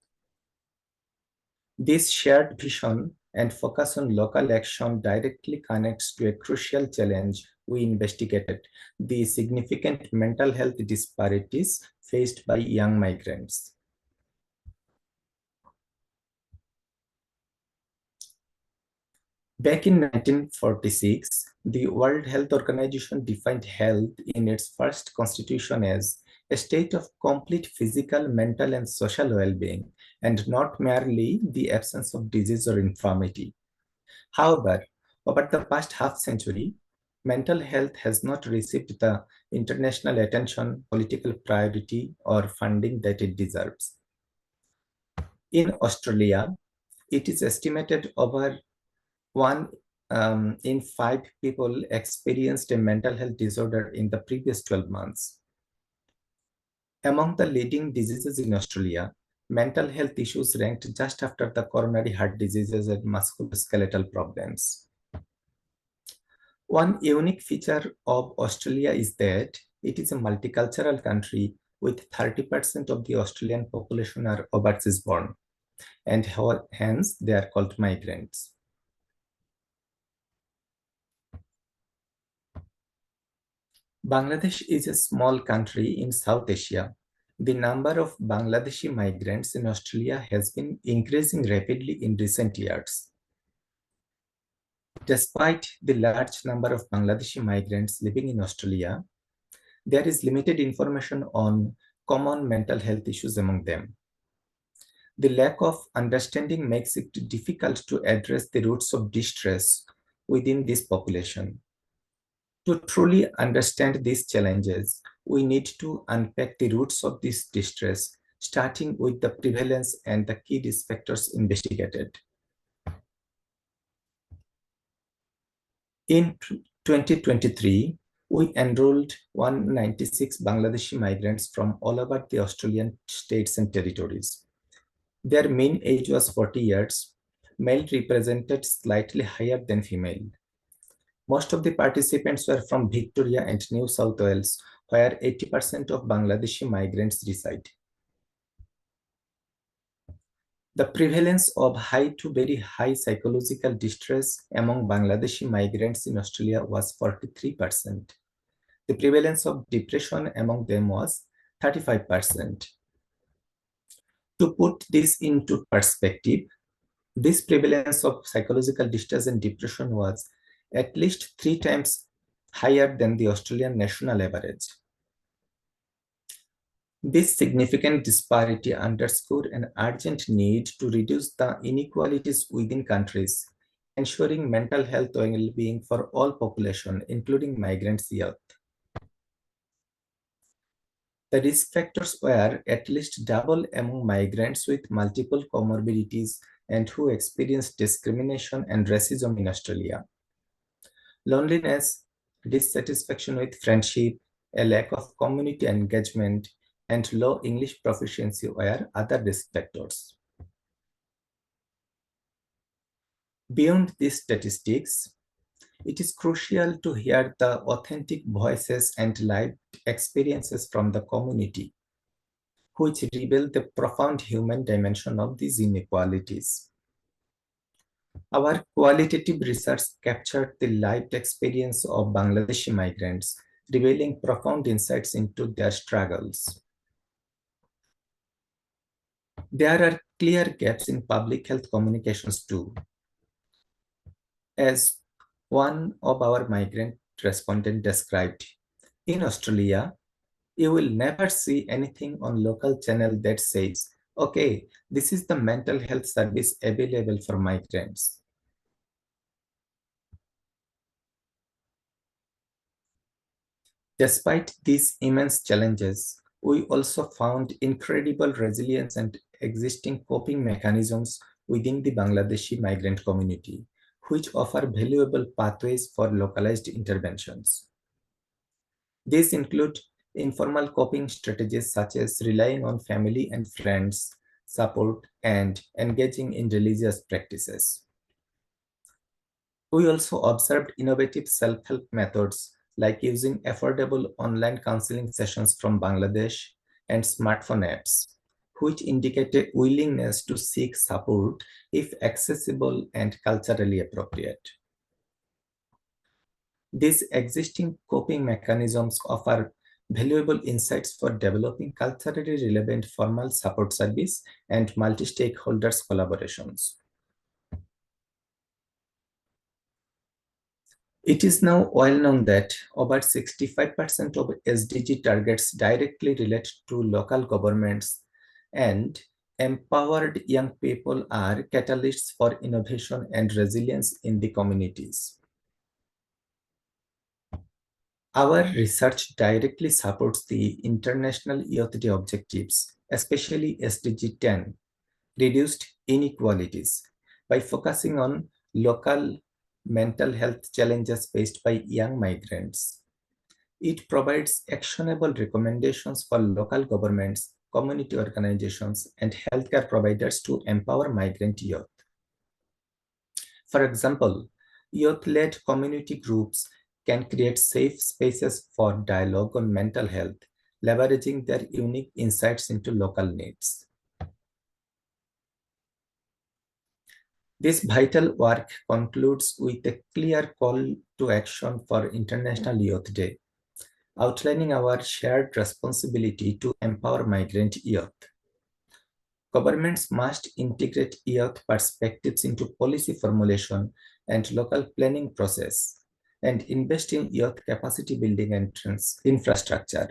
This shared vision and focus on local action directly connects to a crucial challenge we investigated: the significant mental health disparities faced by young migrants. Back in 1946, the World Health Organization defined health in its first constitution as a state of complete physical, mental, and social well-being, and not merely the absence of disease or infirmity. However, over the past half-century, mental health has not received the international attention, political priority, or funding that it deserves. In Australia, it is estimated over 1 in 5 people experienced a mental health disorder in the previous 12 months. Among the leading diseases in Australia, mental health issues ranked just after the coronary heart diseases and musculoskeletal problems. One unique feature of Australia is that it is a multicultural country with 30% of the Australian population are overseas born. and hence they are called migrants. Bangladesh is a small country in South Asia. The number of Bangladeshi migrants in Australia has been increasing rapidly in recent years. Despite the large number of Bangladeshi migrants living in Australia, there is limited information on common mental health issues among them. The lack of understanding makes it difficult to address the roots of distress within this population. To truly understand these challenges, we need to unpack the roots of this distress, starting with the prevalence and the key risk factors investigated. In 2023, we enrolled 196 Bangladeshi migrants from all over the Australian states and territories. Their mean age was 40 years. Male represented slightly higher than female. Most of the participants were from Victoria and New South Wales, where 80% of Bangladeshi migrants reside. The prevalence of high to very high psychological distress among Bangladeshi migrants in Australia was 43%. The prevalence of depression among them was 35%. To put this into perspective, this prevalence of psychological distress and depression was at least 3 times higher than the Australian national average. This significant disparity underscored an urgent need to reduce the inequalities within countries, ensuring mental health well-being for all population, including migrants' youth. The risk factors were at least double among migrants with multiple comorbidities and who experienced discrimination and racism in Australia. Loneliness, dissatisfaction with friendship, a lack of community engagement, and low English proficiency were other risk factors. Beyond these statistics, it is crucial to hear the authentic voices and lived experiences from the community, which reveal the profound human dimension of these inequalities. Our qualitative research captured the lived experience of Bangladeshi migrants, revealing profound insights into their struggles. There are clear gaps in public health communications too. As one of our migrant respondents described, in Australia, you will never see anything on local channel that says, okay, this is the mental health service available for migrants. Despite these immense challenges, we also found incredible resilience and existing coping mechanisms within the Bangladeshi migrant community, which offer valuable pathways for localized interventions. These include informal coping strategies such as relying on family and friends, support, and engaging in religious practices. We also observed innovative self-help methods like using affordable online counseling sessions from Bangladesh and smartphone apps, which indicated willingness to seek support if accessible and culturally appropriate. These existing coping mechanisms offer valuable insights for developing culturally relevant formal support service and multi-stakeholders collaborations. It is now well known that over 65% of SDG targets directly relate to local governments, and empowered young people are catalysts for innovation and resilience in the communities. Our research directly supports the International Youth Day objectives, especially SDG 10, reduced inequalities, by focusing on local mental health challenges faced by young migrants. It provides actionable recommendations for local governments, community organizations, and healthcare providers to empower migrant youth. For example, youth-led community groups can create safe spaces for dialogue on mental health, leveraging their unique insights into local needs. This vital work concludes with a clear call to action for International Youth Day, outlining our shared responsibility to empower migrant youth. Governments must integrate youth perspectives into policy formulation and local planning process, and invest in youth capacity building and infrastructure.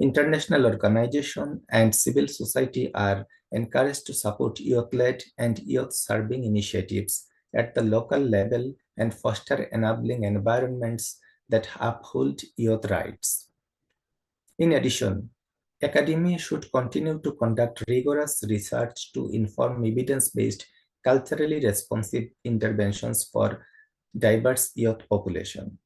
International organizations and civil society are encouraged to support youth-led and youth-serving initiatives at the local level and foster enabling environments that uphold youth rights. In addition, academia should continue to conduct rigorous research to inform evidence-based, culturally responsive interventions for diverse youth population.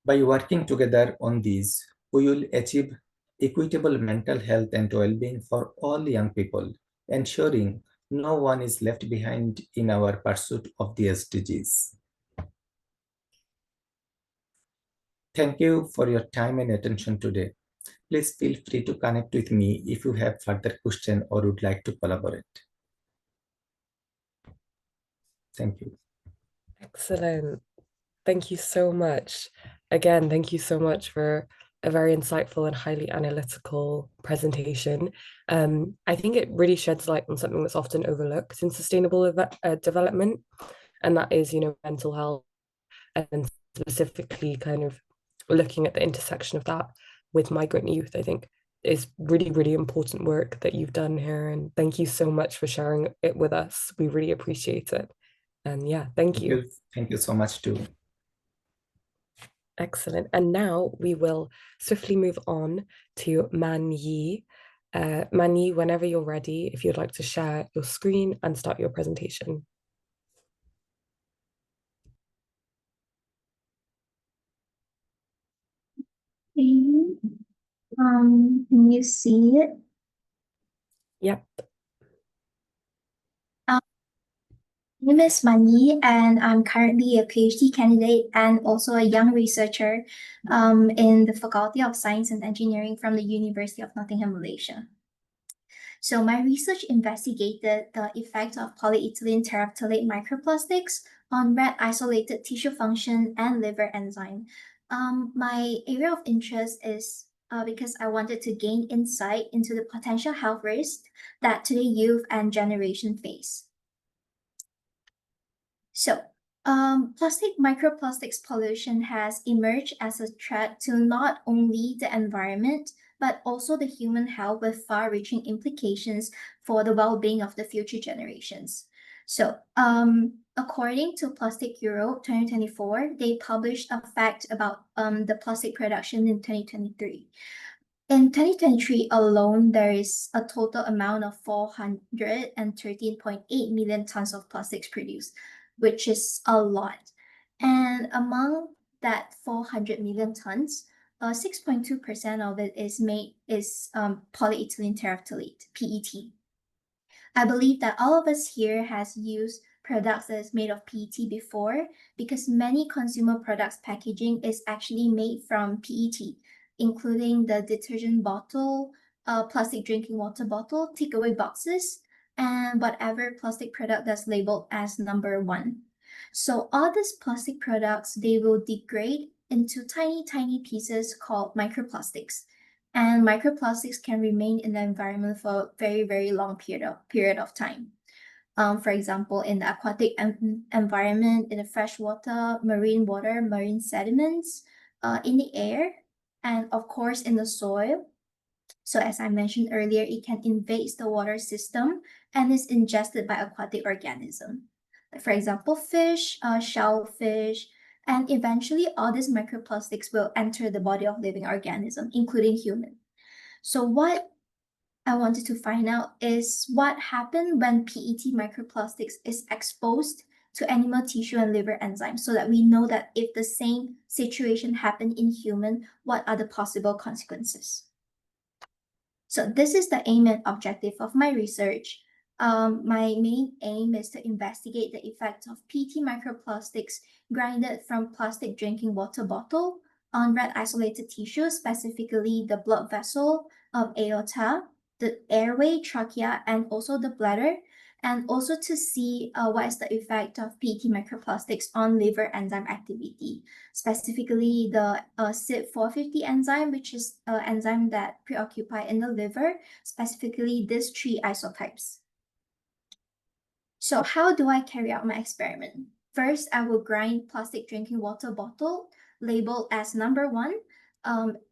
By working together on these, we will achieve equitable mental health and well-being for all young people, ensuring no one is left behind in our pursuit of the SDGs. Thank you for your time and attention today. Please feel free to connect with me if you have further questions or would like to collaborate. Thank you. Excellent. Thank you so much. Again, thank you so much for a very insightful and highly analytical presentation. I think it really sheds light on something that's often overlooked in sustainable development, and that is, mental health, and specifically kind of looking at the intersection of that with migrant youth. I think is really, really important work that you've done here, and thank you so much for sharing it with us. We really appreciate it. And yeah, thank you. Thank you so much too. Excellent. And now we will swiftly move on to Man Yi. Man Yi, whenever you're ready, if you'd like to share your screen and start your presentation. Can you see it? Yep. My name is Man Yi, and I'm currently a PhD candidate and also a young researcher in the Faculty of Science and Engineering from the University of Nottingham, Malaysia. So my research investigated the effect of polyethylene terephthalate microplastics on rat isolated tissue function and liver enzyme. My area of interest is because I wanted to gain insight into the potential health risks that today youth and generation face. So, plastic microplastics pollution has emerged as a threat to not only the environment, but also the human health with far-reaching implications for the well-being of the future generations. So, according to Plastic Europe 2024, they published a fact about the plastic production in 2023. In 2023 alone, there is a total amount of 413.8 million tons of plastics produced, which is a lot. And among that 400 million tons, 6.2% of it is polyethylene terephthalate, PET. I believe that all of us here has used products that is made of PET before, because many consumer products packaging is actually made from PET, including the detergent bottle, plastic drinking water bottle, takeaway boxes, and whatever plastic product that's labeled as number 1. So all these plastic products, they will degrade into tiny, tiny pieces called microplastics. And microplastics can remain in the environment for a very, very long period of time. For example, in the aquatic environment, in the freshwater, marine water, marine sediments, in the air, and of course in the soil. So as I mentioned earlier, it can invade the water system and is ingested by aquatic organisms. For example, fish, shellfish, and eventually all these microplastics will enter the body of living organisms, including human. So what I wanted to find out is what happened when PET microplastics is exposed to animal tissue and liver enzymes, so that we know that if the same situation happened in human, what are the possible consequences? So this is the aim and objective of my research. My main aim is to investigate the effects of PET microplastics grinded from plastic drinking water bottle on rat isolated tissue, specifically the blood vessel of aorta, the airway, trachea, and also the bladder, and also to see what is the effect of PET microplastics on liver enzyme activity, specifically the CYP450 enzyme, which is an enzyme that preoccupy in the liver, specifically these 3 isotypes. So how do I carry out my experiment? First, I will grind plastic drinking water bottle labeled as number 1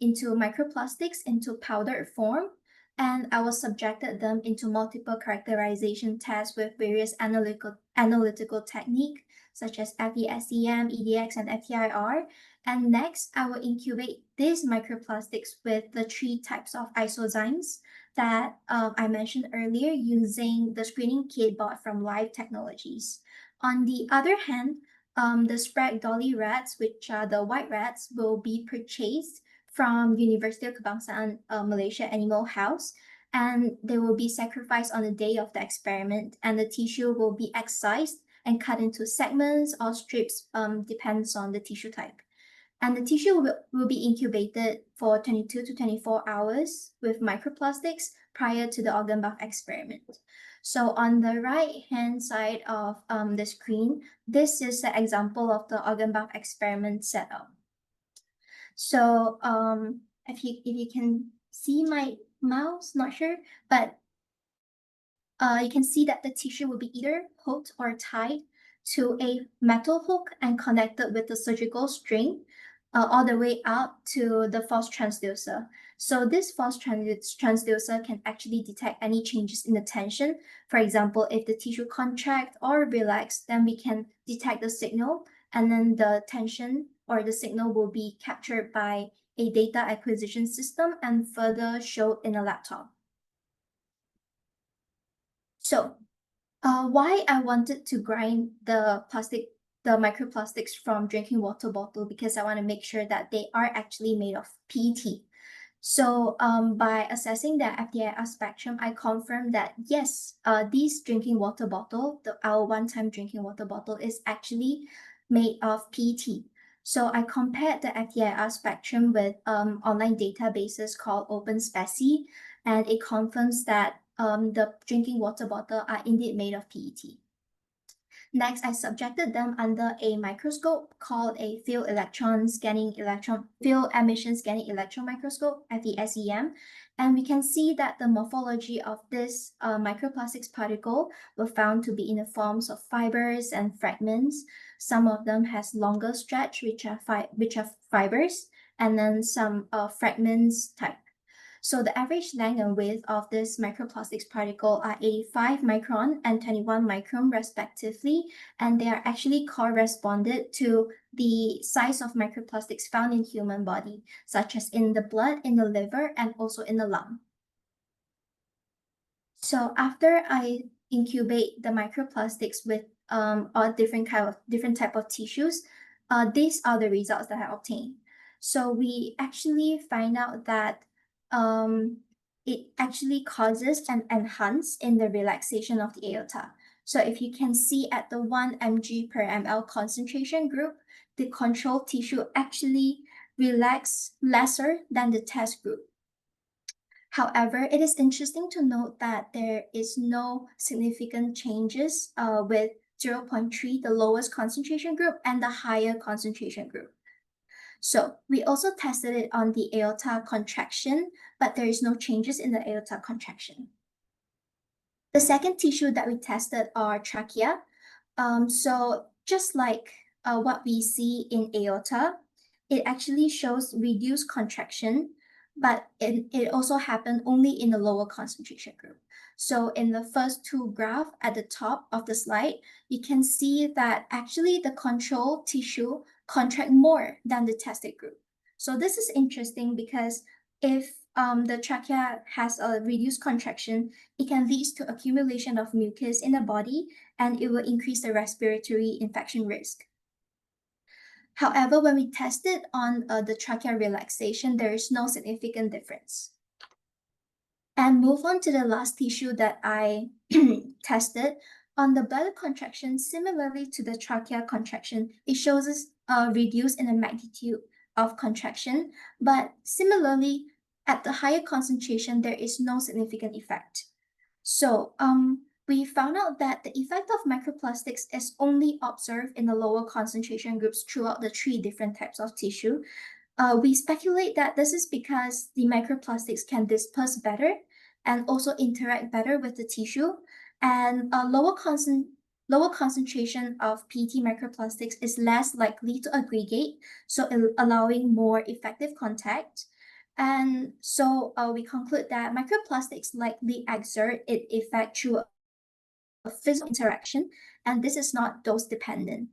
into microplastics into powdered form, and I was subjected them into multiple characterization tests with various analytical technique such as FESEM, EDX, and FTIR. And next, I will incubate these microplastics with the 3 types of isozymes that I mentioned earlier using the screening kit bought from Live Technologies. On the other hand, the Sprague Dolly rats, which are the white rats, will be purchased from University of Kebangsaan Malaysia Animal House, and they will be sacrificed on the day of the experiment, and the tissue will be excised and cut into segments or strips, depends on the tissue type. And the tissue will be incubated for 22 to 24 hours with microplastics prior to the organ buff experiment. So on the right-hand side of the screen, this is the example of the organ buff experiment setup. So if you can see my mouse, not sure, but you can see that the tissue will be either hooked or tied to a metal hook and connected with a surgical string all the way out to the force transducer. So this force transducer can actually detect any changes in the tension. For example, if the tissue contract or relax, then we can detect the signal, and then the tension or the signal will be captured by a data acquisition system and further showed in a laptop. So why I wanted to grind the microplastics from drinking water bottle, because I want to make sure that they are actually made of PET. So by assessing the FTIR spectrum, I confirmed that yes, this drinking water bottle, our one-time drinking water bottle, is actually made of PET. So I compared the FTIR spectrum with online databases called OpenSpeci, and it confirms that the drinking water bottle are indeed made of PET. Next, I subjected them under a microscope called a field emission scanning electron microscope, FESEM, and we can see that the morphology of this microplastics particle were found to be in the forms of fibers and fragments. Some of them has longer stretch, which are fibers, and then some fragments type. So the average length and width of this microplastics particle are 85 micron and 21 micron respectively, and they are actually corresponded to the size of microplastics found in human body, such as in the blood, in the liver, and also in the lung. So after I incubate the microplastics with all different type of tissues, these are the results that I obtained. So we actually find out that it actually causes an enhance in the relaxation of the aorta. So if you can see at the 1 mg per ml concentration group, the control tissue actually relax lesser than the test group. However, it is interesting to note that there is no significant changes with 0.3, the lowest concentration group, and the higher concentration group. So we also tested it on the aorta contraction, but there is no changes in the aorta contraction. The second tissue that we tested are trachea. So just like what we see in aorta, it actually shows reduced contraction, but it also happened only in the lower concentration group. So in the first 2 graphs at the top of the slide, you can see that actually the control tissue contract more than the tested group. So this is interesting because if the trachea has a reduced contraction, it can lead to accumulation of mucus in the body, and it will increase the respiratory infection risk. However, when we tested on the trachea relaxation, there is no significant difference. And move on to the last tissue that I tested. On the bladder contraction, similarly to the trachea contraction, it shows us reduced in the magnitude of contraction, but similarly, at the higher concentration, there is no significant effect. So we found out that the effect of microplastics is only observed in the lower concentration groups throughout the 3 different types of tissue. We speculate that this is because the microplastics can disperse better and also interact better with the tissue, and a lower concentration of PET microplastics is less likely to aggregate, so allowing more effective contact. And so we conclude that microplastics likely exert its effect through a physical interaction, and this is not dose dependent.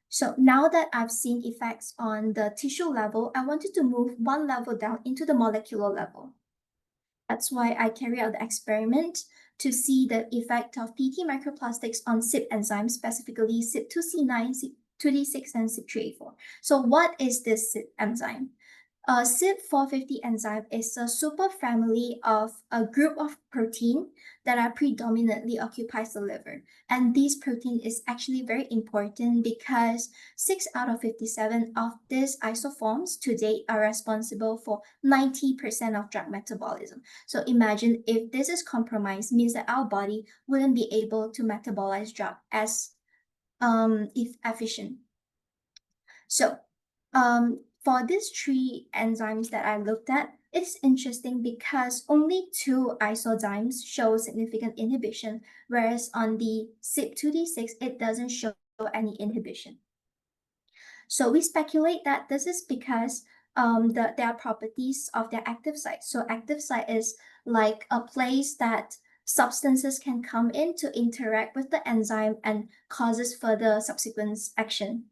So now that I've seen effects on the tissue level, I wanted to move one level down into the molecular level. That's why I carry out the experiment to see the effect of PET microplastics on CYP enzymes, specifically CYP2C9, CYP2D6, and CYP3A4. So what is this CYP enzyme? CYP450 enzyme is a superfamily of a group of protein that are predominantly occupies the liver. And this protein is actually very important because 6 out of 57 of these isoforms to date are responsible for 90% of drug metabolism. So imagine if this is compromised, means that our body wouldn't be able to metabolize drug as efficient. So for these 3 enzymes that I looked at, it's interesting because only 2 isozymes show significant inhibition, whereas on the CYP2D6, it doesn't show any inhibition. So we speculate that this is because there are properties of their active site. So active site is like a place that substances can come in to interact with the enzyme and causes further subsequent action.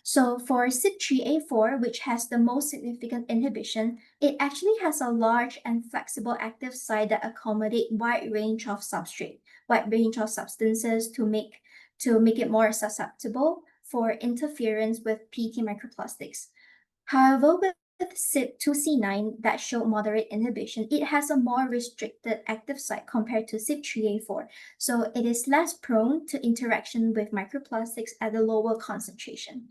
So for CYP3A4, which has the most significant inhibition, it actually has a large and flexible active site that accommodate wide range of substrate, wide range of substances to make it more susceptible for interference with PET microplastics. However, with CYP2C9 that show moderate inhibition, it has a more restricted active site compared to CYP3A4. So it is less prone to interaction with microplastics at a lower concentration.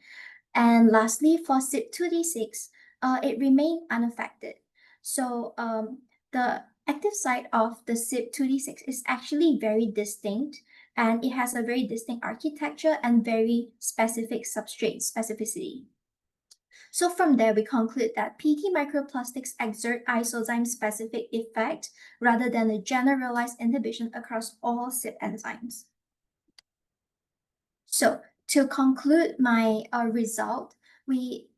And lastly, for CYP2D6, it remained unaffected. So the active site of the CYP2D6 is actually very distinct, and it has a very distinct architecture and very specific substrate specificity. So from there, we conclude that PET microplastics exert isozyme-specific effect rather than a generalized inhibition across all CYP enzymes. So to conclude my result, we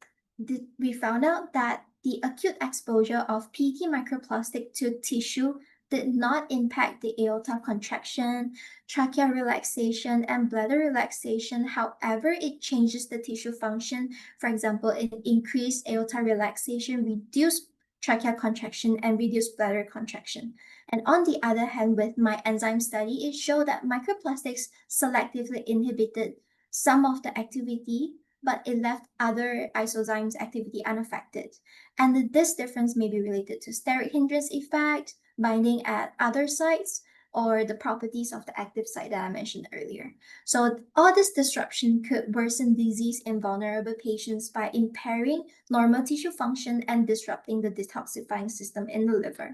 found out that the acute exposure of PET microplastic to tissue did not impact the aorta contraction, trachea relaxation, and bladder relaxation. However, it changes the tissue function. For example, it increased aorta relaxation, reduced trachea contraction, and reduced bladder contraction. And on the other hand, with my enzyme study, it showed that microplastics selectively inhibited some of the activity, but it left other isozymes activity unaffected. And this difference may be related to steric hindrance effect, binding at other sites, or the properties of the active site that I mentioned earlier. So all this disruption could worsen disease in vulnerable patients by impairing normal tissue function and disrupting the detoxifying system in the liver.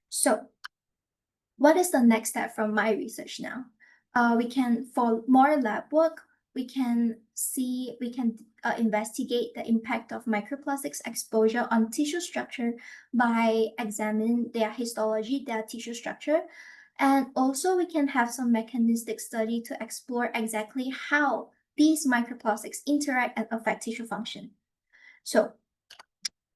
So what is the next step from my research now? For more lab work, we can investigate the impact of microplastics exposure on tissue structure by examining their histology, their tissue structure. And also we can have some mechanistic study to explore exactly how these microplastics interact and affect tissue function. So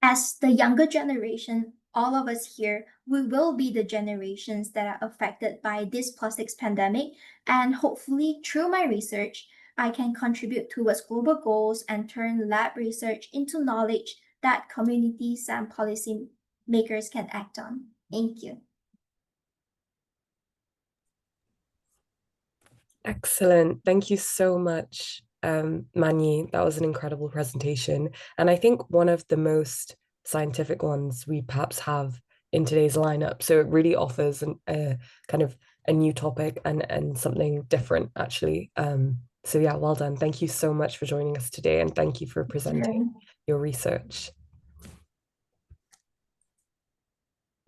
as the younger generation, all of us here, we will be the generations that are affected by this plastics pandemic. And hopefully through my research, I can contribute towards global goals and turn lab research into knowledge that communities and policy makers can act on. Thank you. Excellent. Thank you so much, Manyi. That was an incredible presentation. And I think one of the most scientific ones we perhaps have in today's lineup. So it really offers a kind of a new topic and something different, actually. So yeah, well done. Thank you so much for joining us today, and thank you for presenting your research.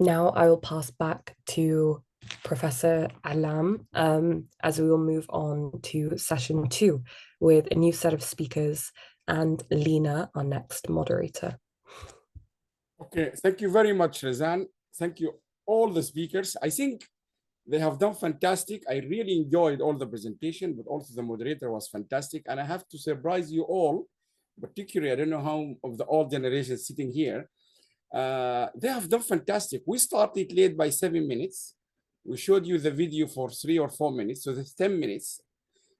Now I will pass back to Professor Alam as we will move on to session 2 with a new set of speakers and Lina, our next moderator. Okay, thank you very much, Razan. Thank you, all the speakers. I think they have done fantastic. I really enjoyed all the presentation, but also the moderator was fantastic. And I have to surprise you all, particularly, I don't know how of the old generation sitting here. They have done fantastic. We started late by 7 minutes. We showed you the video for 3 or 4 minutes, so that's 10 minutes.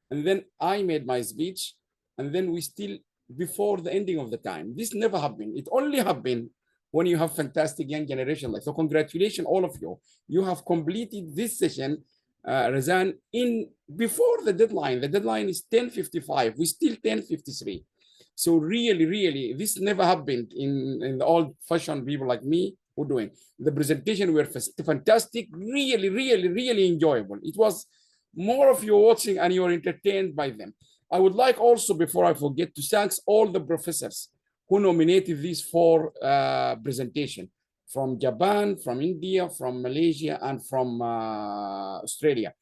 And then I made my speech, and then we still, before the ending of the time. This never happened. It only happened when you have fantastic young generation. So congratulations, all of you. You have completed this session, Razan, in before the deadline. The deadline is 10:55. We still 10:53. So really, really, this never happened in the old-fashioned people like me who doing. The presentation were fantastic, really, really, really enjoyable. It was more of you watching and you're entertained by them. I would like also, before I forget, to thank all the professors who nominated these 4 presentations from Japan, from India, from Malaysia, and from Australia.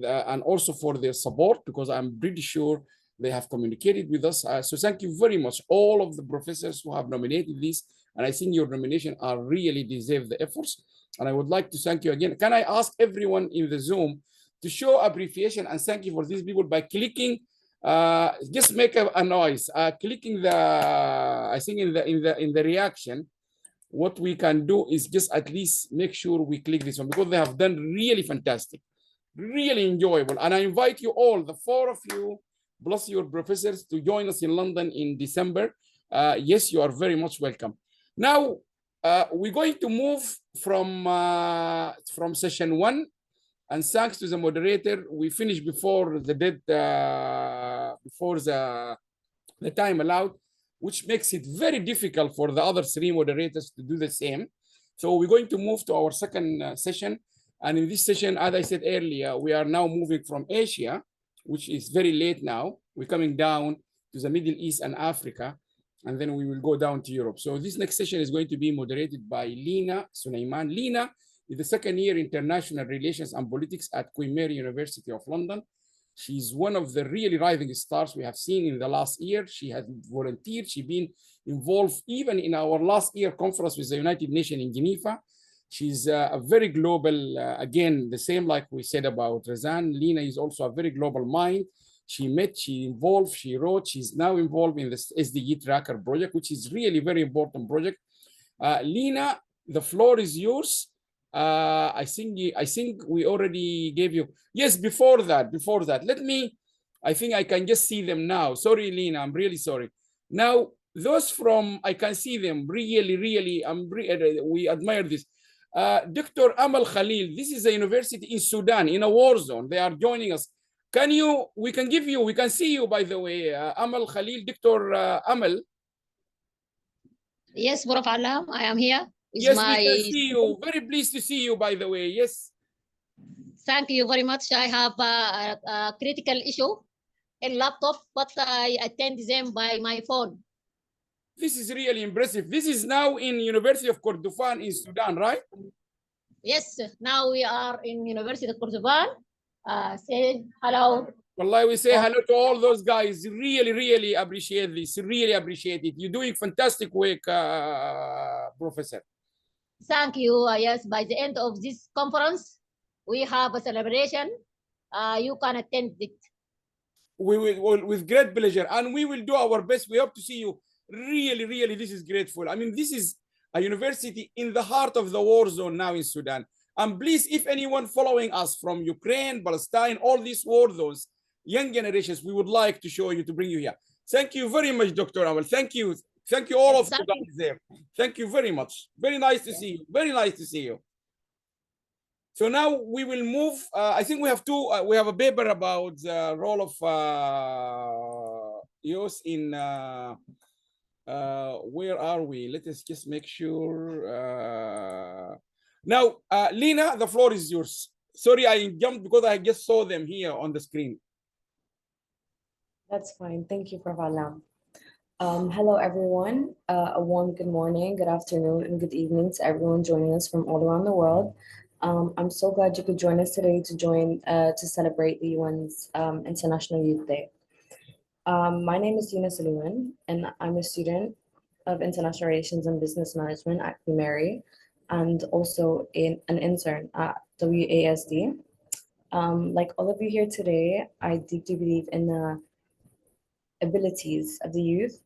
And also for their support, because I'm pretty sure they have communicated with us. So thank you very much, all of the professors who have nominated this. And I think your nomination are really deserve the efforts. And I would like to thank you again. Can I ask everyone in the Zoom to show appreciation and thank you for these people by clicking, just make a noise, clicking the, I think in the reaction, what we can do is just at least make sure we click this one, because they have done really fantastic, really enjoyable. And I invite you all, the 4 of you, plus your professors, to join us in London in December. Yes, you are very much welcome. Now, we're going to move from session 1, and thanks to the moderator, we finished before the time allowed, which makes it very difficult for the other 3 moderators to do the same. So we're going to move to our second session. And in this session, as I said earlier, we are now moving from Asia, which is very late now. We're coming down to the Middle East and Africa, and then we will go down to Europe. So this next session is going to be moderated by Lina Sulaiman. Lina is the second year International Relations and Politics at Queen Mary University of London. She's one of the really rising stars we have seen in the last year. She has volunteered. She's been involved even in our last year conference with the United Nations in Geneva. She's a very global, again, the same like we said about Razan. Lina is also a very global mind. She met, she involved, she wrote, she's now involved in the SDG Tracker project, which is really very important project. Lina, the floor is yours. I think we already gave you. Yes, before that, let me, I think I can just see them now. Sorry, Lina, I'm really sorry. Now, those from, I can see them really, really, we admire this. Dr. Amal Khalil, this is a university in Sudan, in a war zone. They are joining us. We can see you, by the way, Amal Khalil, Dr. Amal. Yes, Prof. Alam, I am here. Yes, we can see you. Very pleased to see you, by the way. Yes. Thank you very much. I have a critical issue, a laptop, but I attend them by my phone. This is really impressive. This is now in University of Kordofan in Sudan, right? Yes, now we are in University of Kordofan. Say hello. Wallahi, we say hello to all those guys. Really, really appreciate this. Really appreciate it. You're doing fantastic work, Professor. Thank you. Yes, by the end of this conference, we have a celebration. You can attend it. We will, with great pleasure, and we will do our best. We hope to see you. Really, really, this is grateful. I mean, this is a university in the heart of the war zone now in Sudan. And please, if anyone following us from Ukraine, Palestine, all these war zones, young generations, we would like to show you, to bring you here. Thank you very much, Dr. Amal. Thank you. Thank you all of you guys there. Thank you very much. Very nice to see you. Very nice to see you. So now we will move. I think we have we have a paper about the role of youth in, where are we? Let us just make sure. Now, Lina, the floor is yours. Sorry, I jumped because I just saw them here on the screen. That's fine. Thank you, Prof. Alam. Hello, everyone. A warm good morning, good afternoon, and good evening to everyone joining us from all around the world. I'm so glad you could join us today to celebrate the UN's International Youth Day. My name is Yuna Suleiman, and I'm a student of International Relations and Business Management at Queen Mary, and also an intern at WASD. Like all of you here today, I deeply believe in the abilities of the youth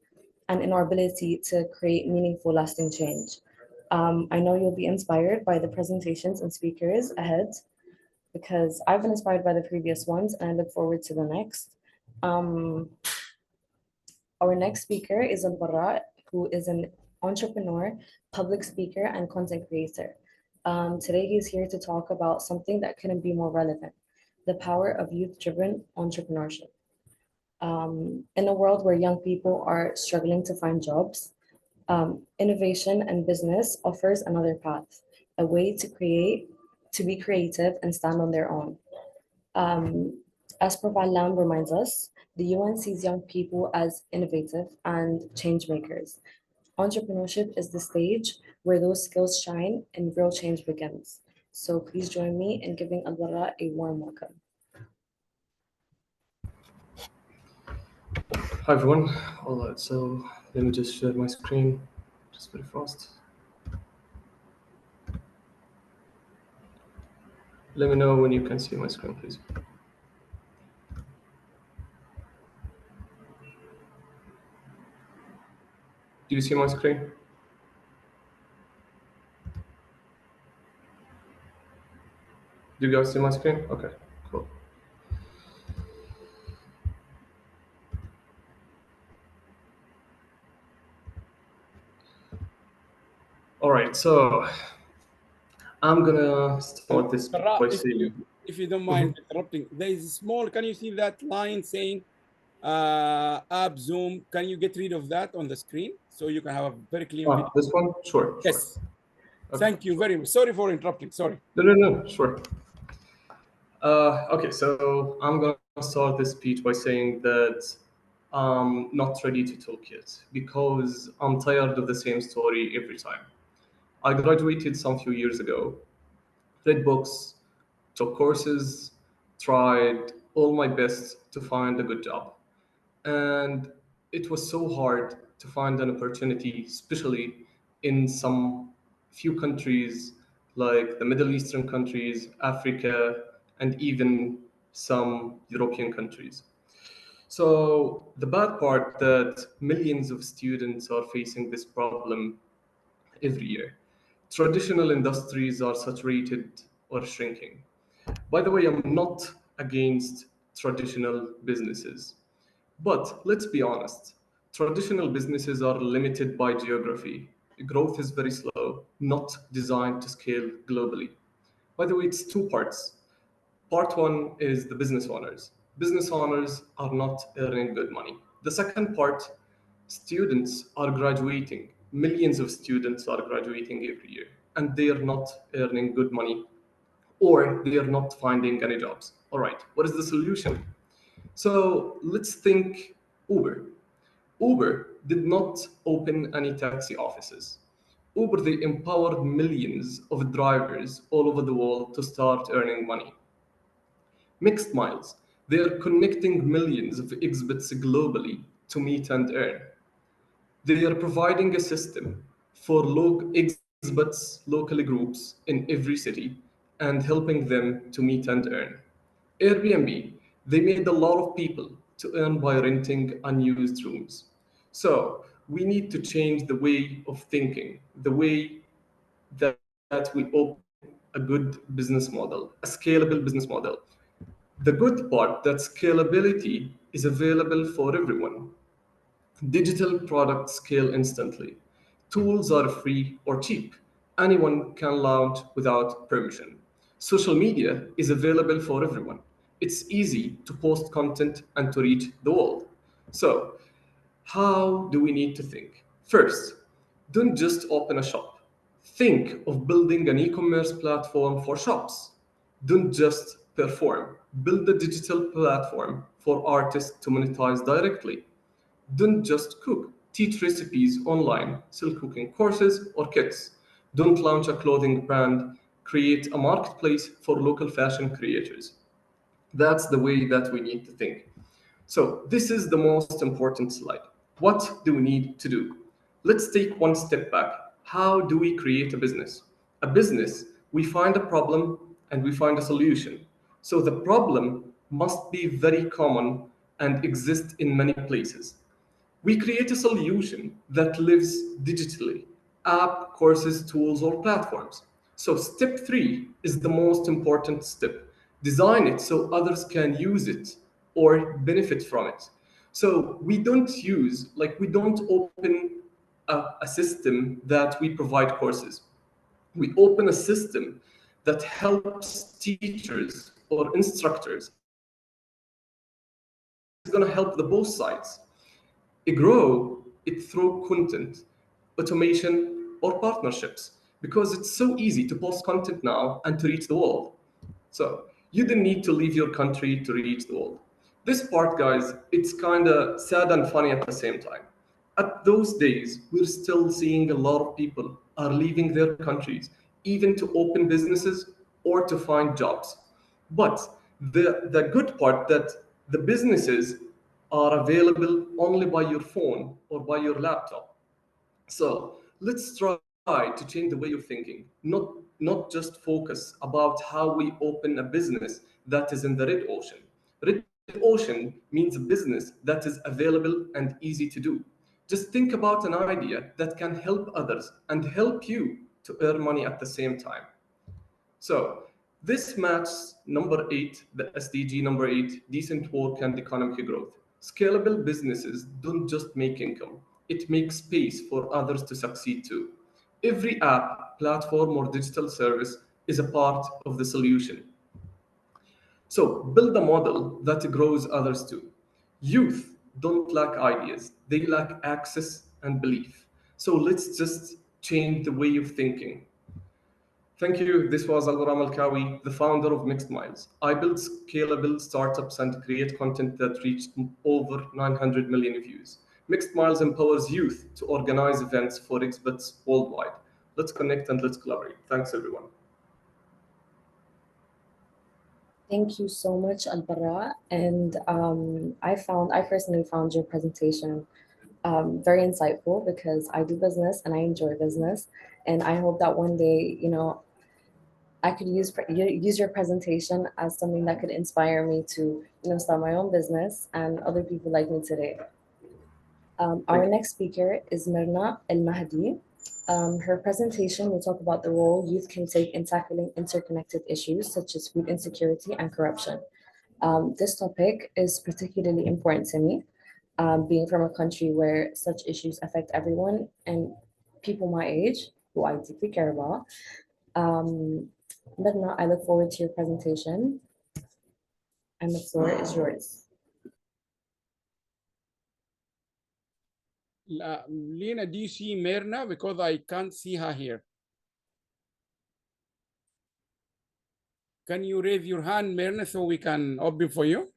and in our ability to create meaningful, lasting change. I know you'll be inspired by the presentations and speakers ahead because I've been inspired by the previous ones and I look forward to the next. Our next speaker is Al-Bara, who is an entrepreneur, public speaker, and content creator. Today he's here to talk about something that couldn't be more relevant, the power of youth-driven entrepreneurship. In a world where young people are struggling to find jobs, innovation and business offers another path, a way to be creative and stand on their own. As Profile Lam reminds us, the UN sees young people as innovative and change makers. Entrepreneurship is the stage where those skills shine and real change begins. So please join me in giving Al-Bara a warm welcome. Hi everyone. All right, so let me just share my screen just very fast. Let me know when you can see my screen, please. Do you see my screen? Do you guys see my screen? Okay, cool. All right, so I'm gonna start this by saying, if you don't mind interrupting, there is a small, can you see that line saying app Zoom? Can you get rid of that on the screen so you can have a very clean video? This one? Sure. Yes. Sure. Okay. Thank you very much. Sorry for interrupting. Sorry. No, sure. Okay, so I'm gonna start this speech by saying that I'm not ready to talk yet because I'm tired of the same story every time. I graduated some few years ago, read books, took courses, tried all my best to find a good job. And it was so hard to find an opportunity, especially in some few countries like the Middle Eastern countries, Africa, and even some European countries. So the bad part that millions of students are facing this problem every year. Traditional industries are saturated or shrinking. By the way, I'm not against traditional businesses, but let's be honest, traditional businesses are limited by geography. Growth is very slow, not designed to scale globally. By the way, it's two parts. Part one is the business owners. Business owners are not earning good money. The second part, students are graduating. Millions of students are graduating every year, and they are not earning good money, or they are not finding any jobs. All right, what is the solution? So let's think Uber. Uber did not open any taxi offices. Uber, they empowered millions of drivers all over the world to start earning money. Mixed Miles, they are connecting millions of exhibits globally to meet and earn. They are providing a system for exhibits, local groups in every city, and helping them to meet and earn. Airbnb, they made a lot of people to earn by renting unused rooms. So we need to change the way of thinking, the way that we open a good business model, a scalable business model. The good part that scalability is available for everyone. Digital products scale instantly. Tools are free or cheap. Anyone can launch without permission. Social media is available for everyone. It's easy to post content and to reach the world. So, how do we need to think? First, don't just open a shop. Think of building an e-commerce platform for shops. Don't just perform. Build a digital platform for artists to monetize directly. Don't just cook. Teach recipes online, sell cooking courses or kits. Don't launch a clothing brand, create a marketplace for local fashion creators. That's the way that we need to think. So this is the most important slide. What do we need to do? Let's take one step back. How do we create a business? A business, we find a problem and we find a solution. So the problem must be very common and exist in many places. We create a solution that lives digitally, app, courses, tools, or platforms. So step 3 is the most important step. Design it so others can use it or benefit from it. So we don't open a system that we provide courses. We open a system that helps teachers or instructors. It's going to help the both sides. Grow it through content, automation, or partnerships, because it's so easy to post content now and to reach the world. So you don't need to leave your country to reach the world. This part, guys, it's kind of sad and funny at the same time. At those days, we're still seeing a lot of people are leaving their countries, even to open businesses or to find jobs. But the good part that the businesses are available only by your phone or by your laptop. So let's try to change the way of thinking, not just focus about how we open a business that is in the red ocean. Red ocean means a business that is available and easy to do. Just think about an idea that can help others and help you to earn money at the same time. So this matches number 8, the SDG number 8, decent work and economic growth. Scalable businesses don't just make income, it makes space for others to succeed too. Every app, platform, or digital service is a part of the solution. So build a model that grows others too. Youth don't lack ideas, they lack access and belief. So let's just change the way of thinking. Thank you. This was Al-Ghuram Al-Kawi, the founder of Mixed Miles. I build scalable startups and create content that reached over 900 million views. Mixed Miles empowers youth to organize events for expats worldwide. Let's connect and let's collaborate. Thanks, everyone. Thank you so much, Al-Bara. And I personally found your presentation very insightful because I do business and I enjoy business. And I hope that one day, I could use your presentation as something that could inspire me to, start my own business and other people like me today. Our next speaker is Mirna El Mahdi. Her presentation will talk about the role youth can take in tackling interconnected issues such as food insecurity and corruption. This topic is particularly important to me, being from a country where such issues affect everyone and people my age, who I deeply care about. Mirna, I look forward to your presentation, and the floor is yours. Lena, do you see Mirna? Because I can't see her here. Can you raise your hand, Mirna, so we can open for you?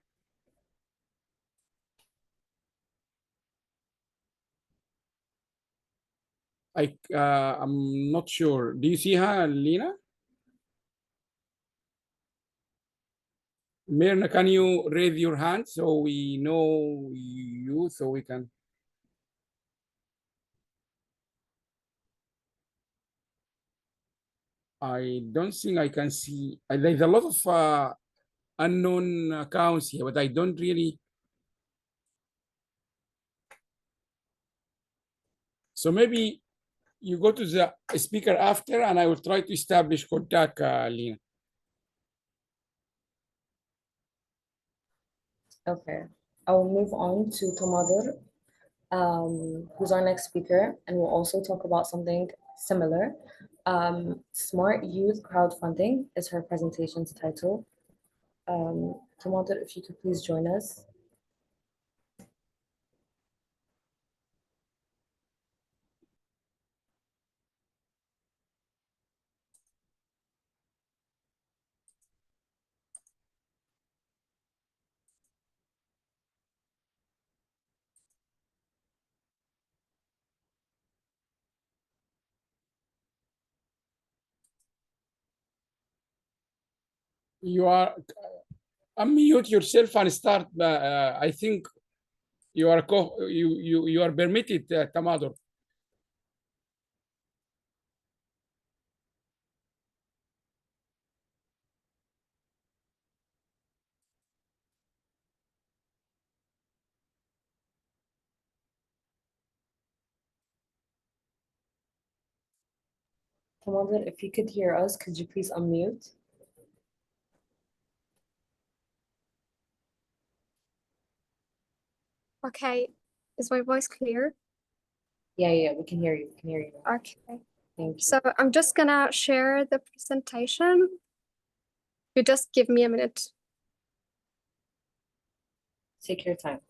I'm not sure. Do you see her, Lena? Mirna, can you raise your hand so we know you, so we can? I don't think I can see. There's a lot of unknown accounts here, but I don't really. So maybe you go to the speaker after, and I will try to establish contact, Lena. Okay, I will move on to Tomadur, who's our next speaker, and we'll also talk about something similar. Smart Youth Crowdfunding is her presentation's title. Tomadur, if you could please join us. You are unmute yourself and start. I think you are you are permitted, Tamador. Tamadar, if you could hear us, could you please unmute? Okay, is my voice clear? Yeah, we can hear you. We can hear you. Okay, Thank you. so I'm just gonna share the presentation. You just give me a minute. Take your time.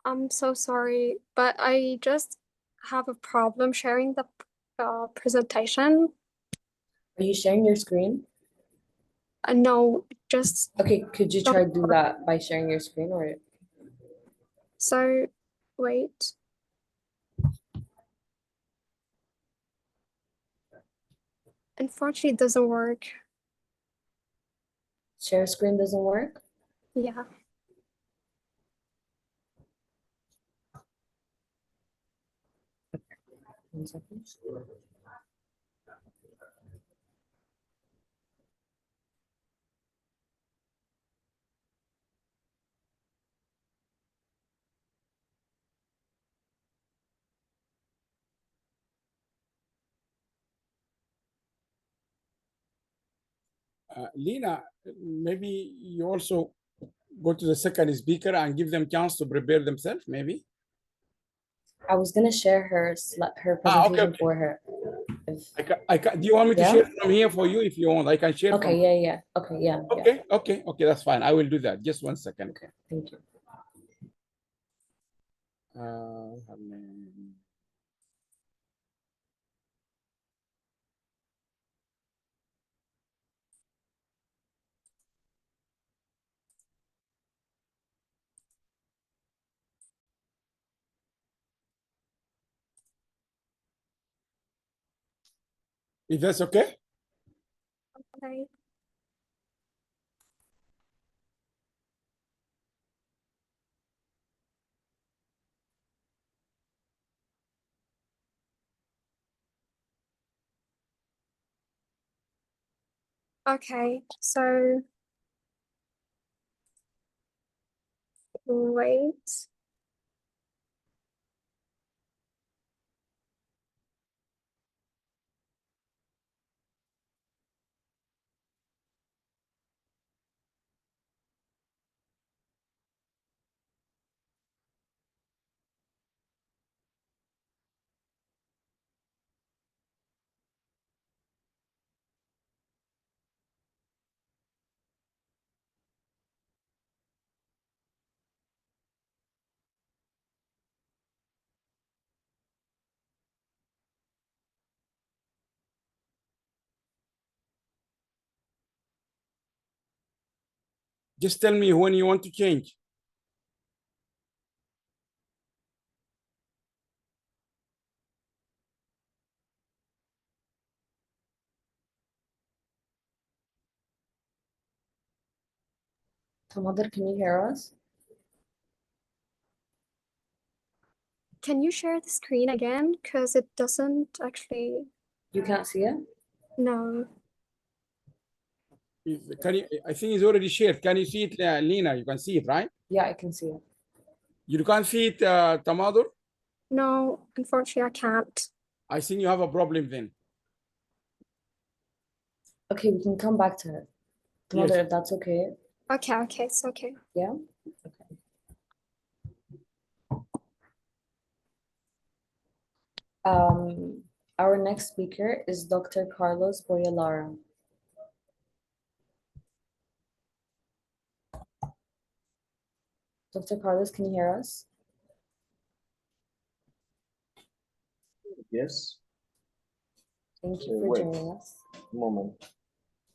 I'm so sorry, but I just have a problem sharing the presentation. Are you sharing your screen? No, just Okay, could you try to do that by sharing your screen or? so wait. Unfortunately, it doesn't work. Share screen doesn't work? Yeah. One second. Lina, maybe you also go to the second speaker and give them chance to prepare themselves, maybe? I was gonna share her Okay, presentation okay. for her. Do you want me to Yeah? share from here for you? If you want, I can share Okay, from. yeah. Okay, yeah. Okay, that's fine. I will do that. Just 1 second. Okay, thank you. Is that okay? Okay. Okay, so wait. Just tell me when you want to change. Tamadar, can you hear us? Can you share the screen again? Because it doesn't actually. You can't see it? No. Can you? I think it's already shared. Can you see it, Lena? You can see it, right? Yeah, I can see it. You can't see it, Tamadur? No, unfortunately, I can't. I think you have a problem then. Okay, we can come back to it. Yes. Mother, if that's okay. Okay, it's okay. Yeah. Our next speaker is Dr. Carlos Boyalara. Dr. Carlos, can you hear us? Yes. Thank you for Wait, joining us. a moment.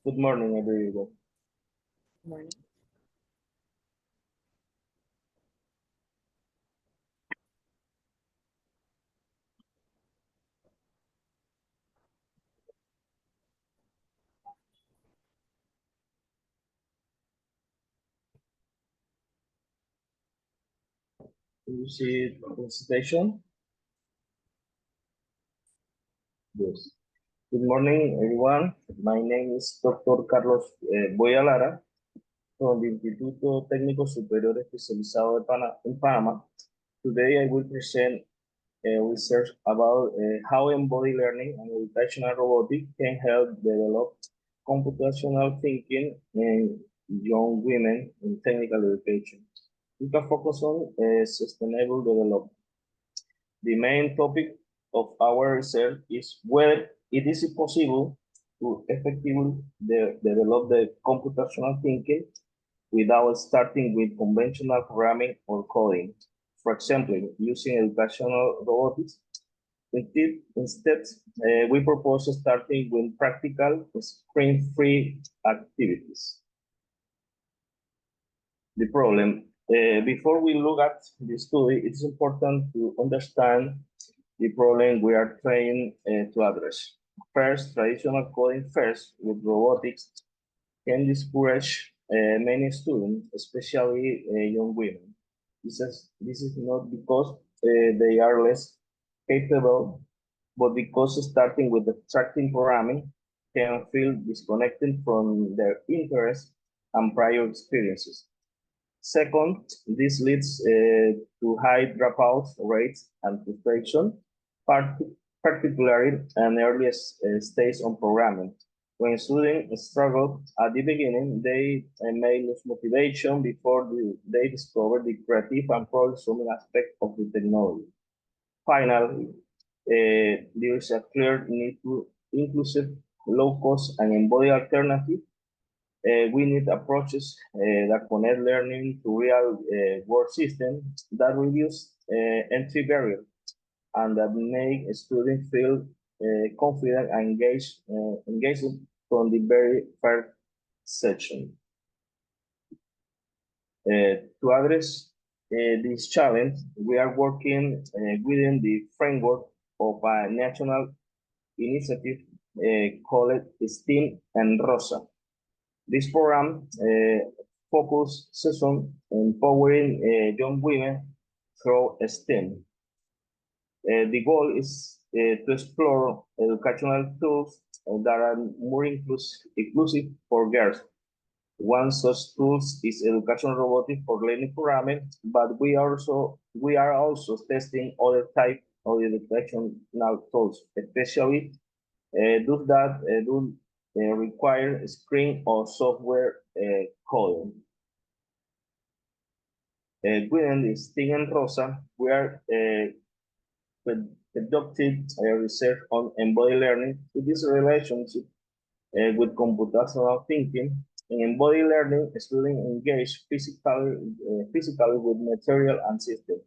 Good morning, everyone. Good morning. Do you see the presentation? Yes. Good morning, everyone. My name is Dr. Carlos Boyalara from the Instituto Técnico Superior Especializado en Panama. Today, I will present research about how embodied learning and educational robotics can help develop computational thinking in young women in technical education. We can focus on sustainable development. The main topic of our research is whether it is possible to effectively develop the computational thinking without starting with conventional programming or coding. For example, using educational robotics. Instead, we propose starting with practical screen-free activities. The problem. Before we look at the study, it's important to understand the problem we are trying to address. First, traditional coding first with robotics can discourage many students, especially young women. This is not because they are less capable, but because starting with abstracting programming can feel disconnected from their interests and prior experiences. Second, this leads to high dropout rates and frustration, particularly in earliest stage on programming. When students struggle at the beginning, they may lose motivation before they discover the creative and problem-solving aspect of the technology. Finally, there is a clear need to inclusive, low-cost, and embodied alternative. We need approaches that connect learning to real world systems that reduce entry barriers and that make students feel confident and engaged from the very first session. To address this challenge, we are working within the framework of a national initiative called STEAM and ROSA. This program focuses on empowering young women through STEM. The goal is to explore educational tools that are more inclusive for girls. One such tools is educational robotics for learning programming, but we are also testing other type of educational tools, especially those that do require screen or software coding. Within the STEAM and ROSA, we are conducted research on embodied learning with this relationship with computational thinking. In embodied learning, students engage physically with material and system.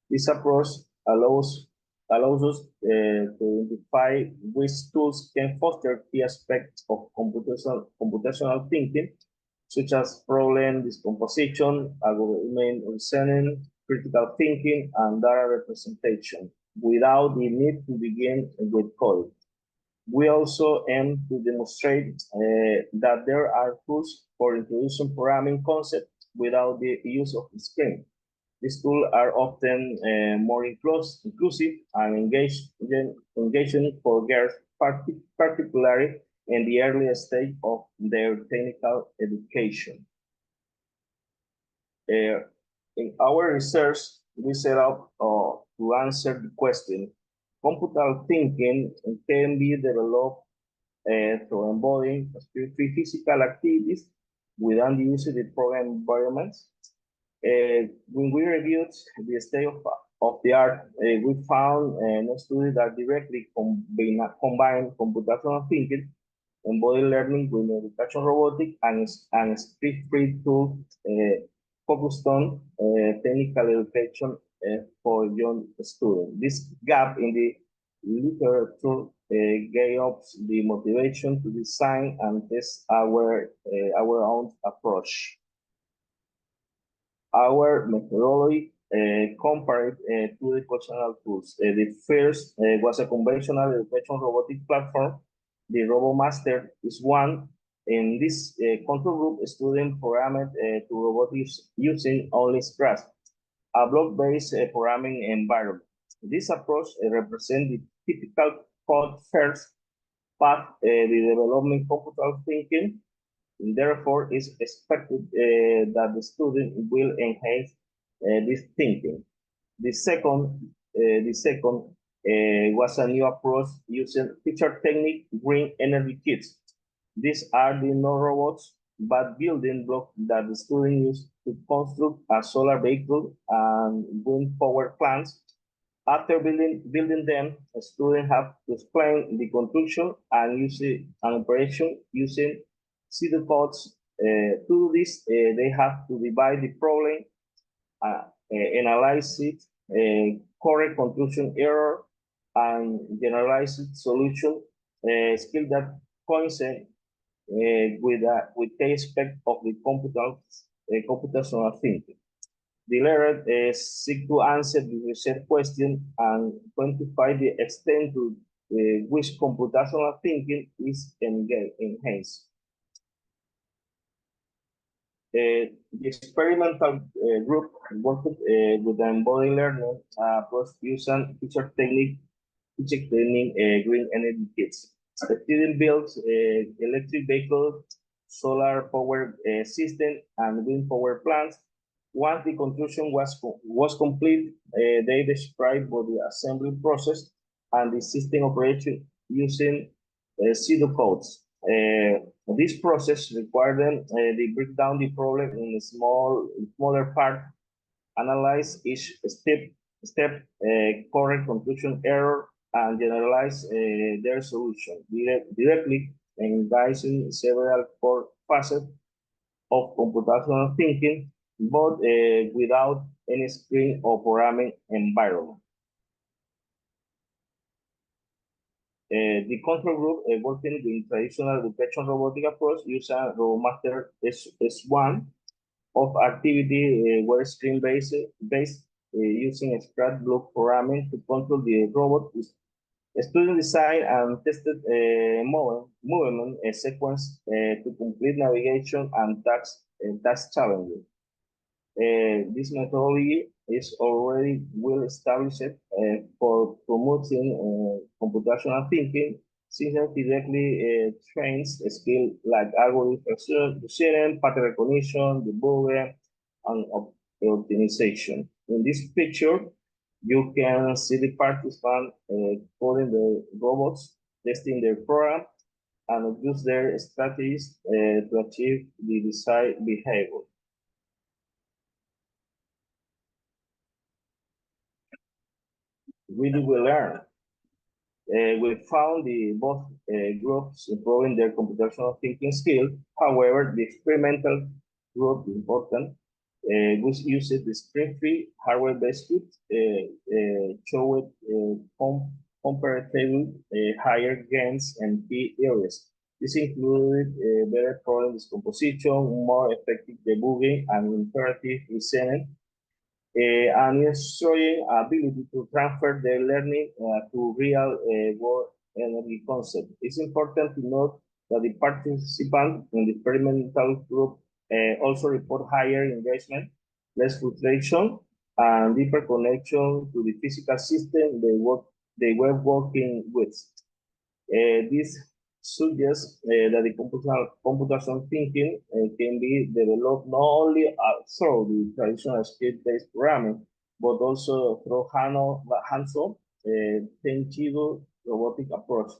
This approach allows us to identify which tools can foster key aspects of computational thinking, such as problem decomposition, algorithm reasoning, critical thinking, and data representation, without the need to begin with code. We also aim to demonstrate that there are tools for introducing programming concepts without the use of the screen. These tools are often more inclusive and engaging for girls, particularly in the earliest stage of their technical education. In our research, we set out to answer the question, computational thinking can be developed through embodying physical activities without the use of the program environments. When we reviewed the state of the art, we found a study that directly combined computational thinking, embodied learning with education robotics, and street-free tools focused on technical education for young students. This gap in the literature gave us the motivation to design and test our own approach. Our methodology compared two educational tools. The first was a conventional education robotic platform. The RoboMaster is one. In this control group, students programmed to robotics using only Scratch, a block-based programming environment. This approach represents the typical code first path, the development computational thinking. Therefore, it's expected that the student will enhance this thinking. The second was a new approach using feature technique, green energy kits. These are the non-robots, but building blocks that the student use to construct a solar vehicle and wind power plants. After building them, a student have to explain the construction and use an operation using pseudocodes. To do this, they have to divide the problem, analyze it, correct construction error, and generalize solution skill that coincide with the aspect of the computational thinking. The learner seek to answer the research question and quantify the extent to which computational thinking is enhanced. The experimental group worked with the embodied learning approach using feature technique, green energy kits. The student builds electric vehicles, solar power system, and wind power plants. Once the construction was complete, they described both the assembly process and the system operation using pseudocodes. This process required them to break down the problem in smaller part, analyze each step, correct construction error, and generalize their solution directly, engaging several core facets of computational thinking, but without any screen or programming environment. The control group working with traditional education robotic approach using RoboMaster S1 of activity were screen-based using Scratch block programming to control the robot. Student design and tested movement sequence to complete navigation and task challenges. This methodology is already well established for promoting computational thinking, since it directly trains skills like algorithm precision, pattern recognition, debugging, and optimization. In this picture, you can see the participants coding the robots, testing their program, and use their strategies to achieve the desired behavior. Really we learn. We found both groups improving their computational thinking skills. However, the experimental group is important. We used the screen-free hardware-based script, showed comparatively higher gains and key areas. This included better problem decomposition, more effective debugging, and imperative reasoning. And is showing ability to transfer their learning to real world energy concept. It's important to note that the participants in the experimental group also report higher engagement, less frustration, and deeper connection to the physical system they were working with. This suggests that the computational thinking can be developed not only through the traditional skill-based programming, but also through hands-on, tangible robotic approach.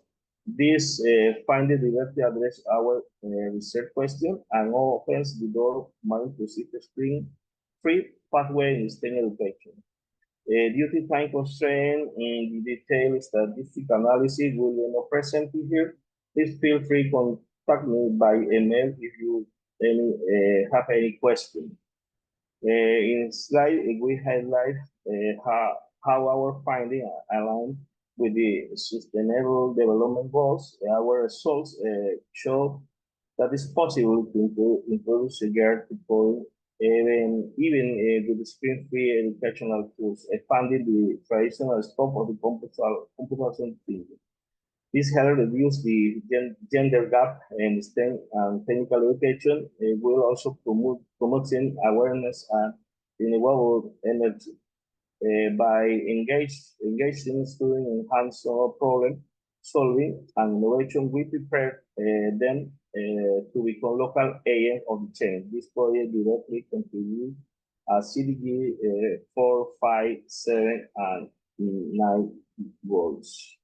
This finding directly address our research question and opens the door more inclusive free pathway in STEM education. Due to time constraint in the detailed statistical analysis will be not present here. Please feel free to contact me by email if you have any question. In slide, we highlight how our findings align with the Sustainable Development Goals. Our results show that it's possible to introduce regard to coding even with the screen-free educational tools, expanding the traditional scope of the computational thinking. This helps reduce the gender gap in STEM and technical education. It will also promoting awareness and renewable energy. By engaging students in hands-on problem solving and innovation, we prepare them to become local agents of the change. This project directly contributes CDG 4, 5, 7, and 9 goals.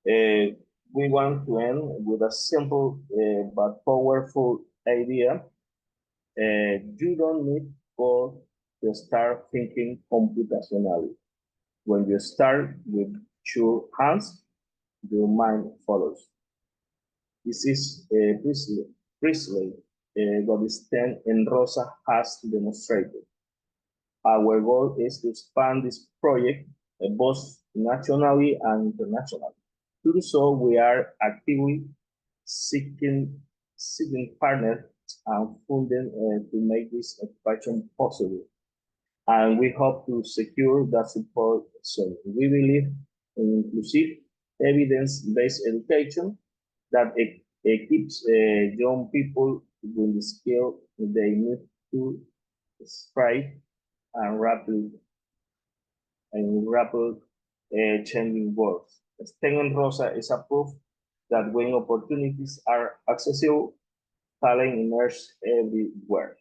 We want to end with a simple but powerful idea. You don't need code to start thinking computationally. When you start with your hands, your mind follows. This is precisely what STEM and Rosa has demonstrated. Our goal is to expand this project both nationally and internationally. To do so, we are actively seeking partners and funding to make this expansion possible. And we hope to secure that support soon. We believe in inclusive, evidence-based education that equips young people with the skill they need to thrive and rapid changing world. STEM and Rosa is a proof that when opportunities are accessible, talent emerges everywhere.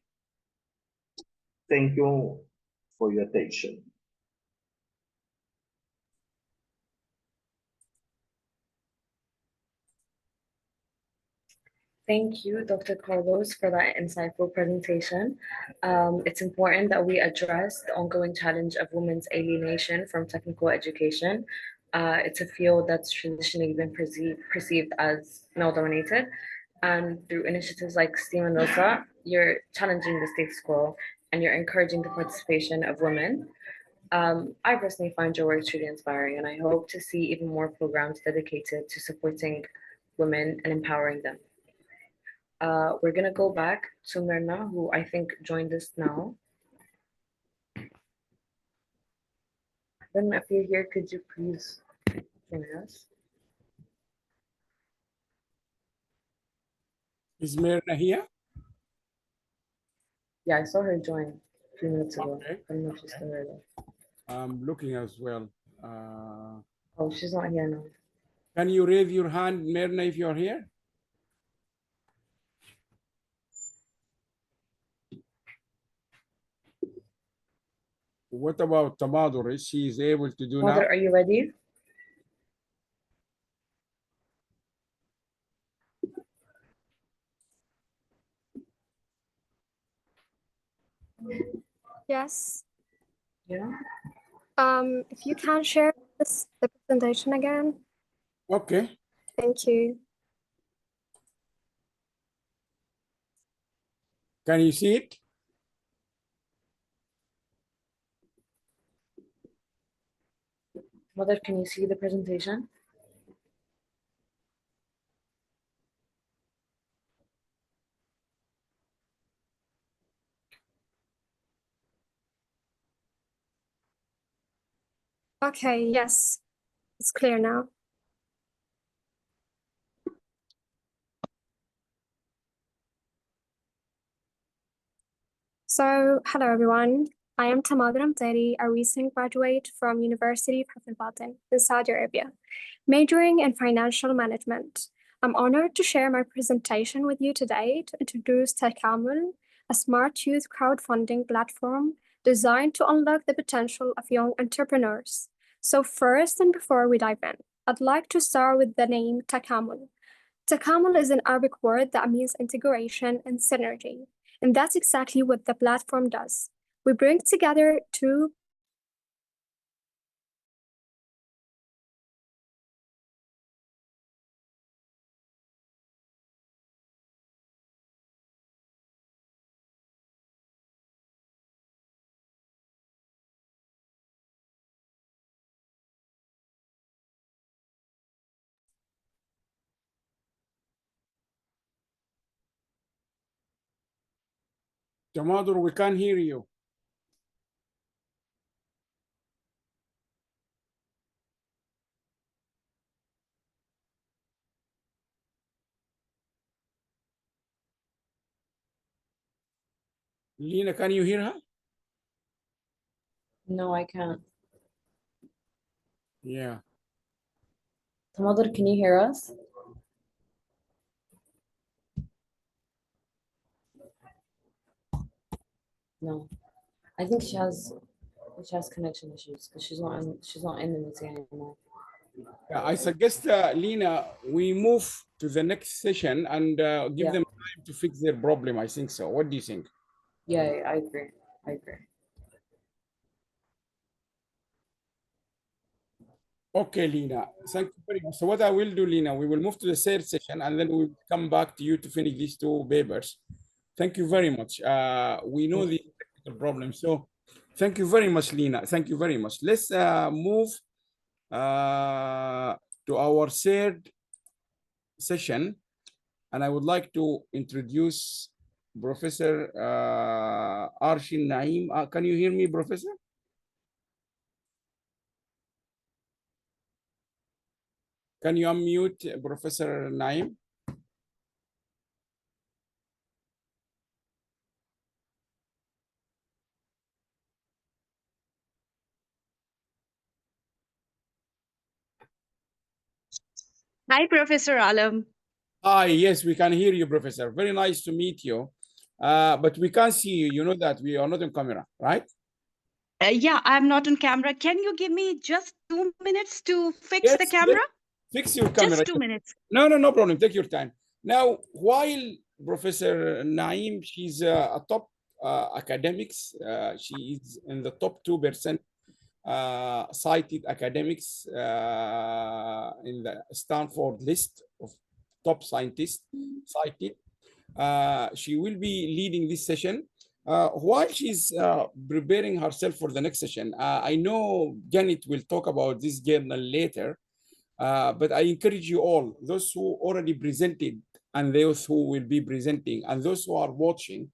Thank you for your attention. Thank you, Dr. Carlos, for that insightful presentation. It's important that we address the ongoing challenge of women's alienation from technical education. It's a field that's traditionally been perceived as male-dominated. And through initiatives like STEM and Rosa, you're challenging the status quo and you're encouraging the participation of women. I personally find your work truly inspiring, and I hope to see even more programs dedicated to supporting women and empowering them. We're gonna go back to Myrna, who I think joined us now. Then if you're here, could you please join us? Is Myrna here? Yeah, I saw her join a few minutes ago. Okay. I don't know if she's still there. I'm looking as well. Oh, she's not here now. Can you raise your hand, Myrna, if you're here? What about Tamadur? Is she able to do Mother, now? are you ready? Yes. Yeah. If you can share the presentation again. Okay. Thank you. Can you see it? Mother, can you see the presentation? Okay, yes, it's clear now. So, hello everyone. I am Tamadram Teri, a recent graduate from University of Al in Saudi Arabia, majoring in financial management. I'm honored to share my presentation with you today to introduce Takamul, a smart youth crowdfunding platform designed to unlock the potential of young entrepreneurs. So first and before we dive in, I'd like to start with the name Takamul. Takamul is an Arabic word that means integration and synergy, and that's exactly what the platform does. We bring together two Jamadur, we can't hear you. Lena, can you hear her? No, I can't. Yeah. Tamadr, can you hear us? No. I think she has connection issues because she's not in the meeting anymore. Yeah, I suggest, Lena, we move to the next session and give them time to fix their problem. I think so. What do you think? Yeah, I agree. I agree. Okay, Lena, thank you very much. So what I will do, Lena, we will move to the third session and then we'll come back to you to finish these two papers. Thank you very much. We know the technical problem. So thank you very much, Lena. Thank you very much. Let's move to our third session. And I would like to introduce Professor Arshin Naim. Can you hear me, Professor? Can you unmute Professor Naim? Hi, Professor Alam. Hi, yes, we can hear you, Professor. Very nice to meet you. But we can't see you. You know that we are not on camera, right? Yeah, I'm not on camera. Can you give me just 2 minutes to fix the camera? Fix your camera. Just 2 minutes. No problem. Take your time. Now, while Professor Naim, she's a top academics. She is in the top 2% cited academics in the Stanford list of top scientists cited. She will be leading this session. While she's preparing herself for the next session, I know Janet will talk about this journal later, but I encourage you all, those who already presented and those who will be presenting and those who are watching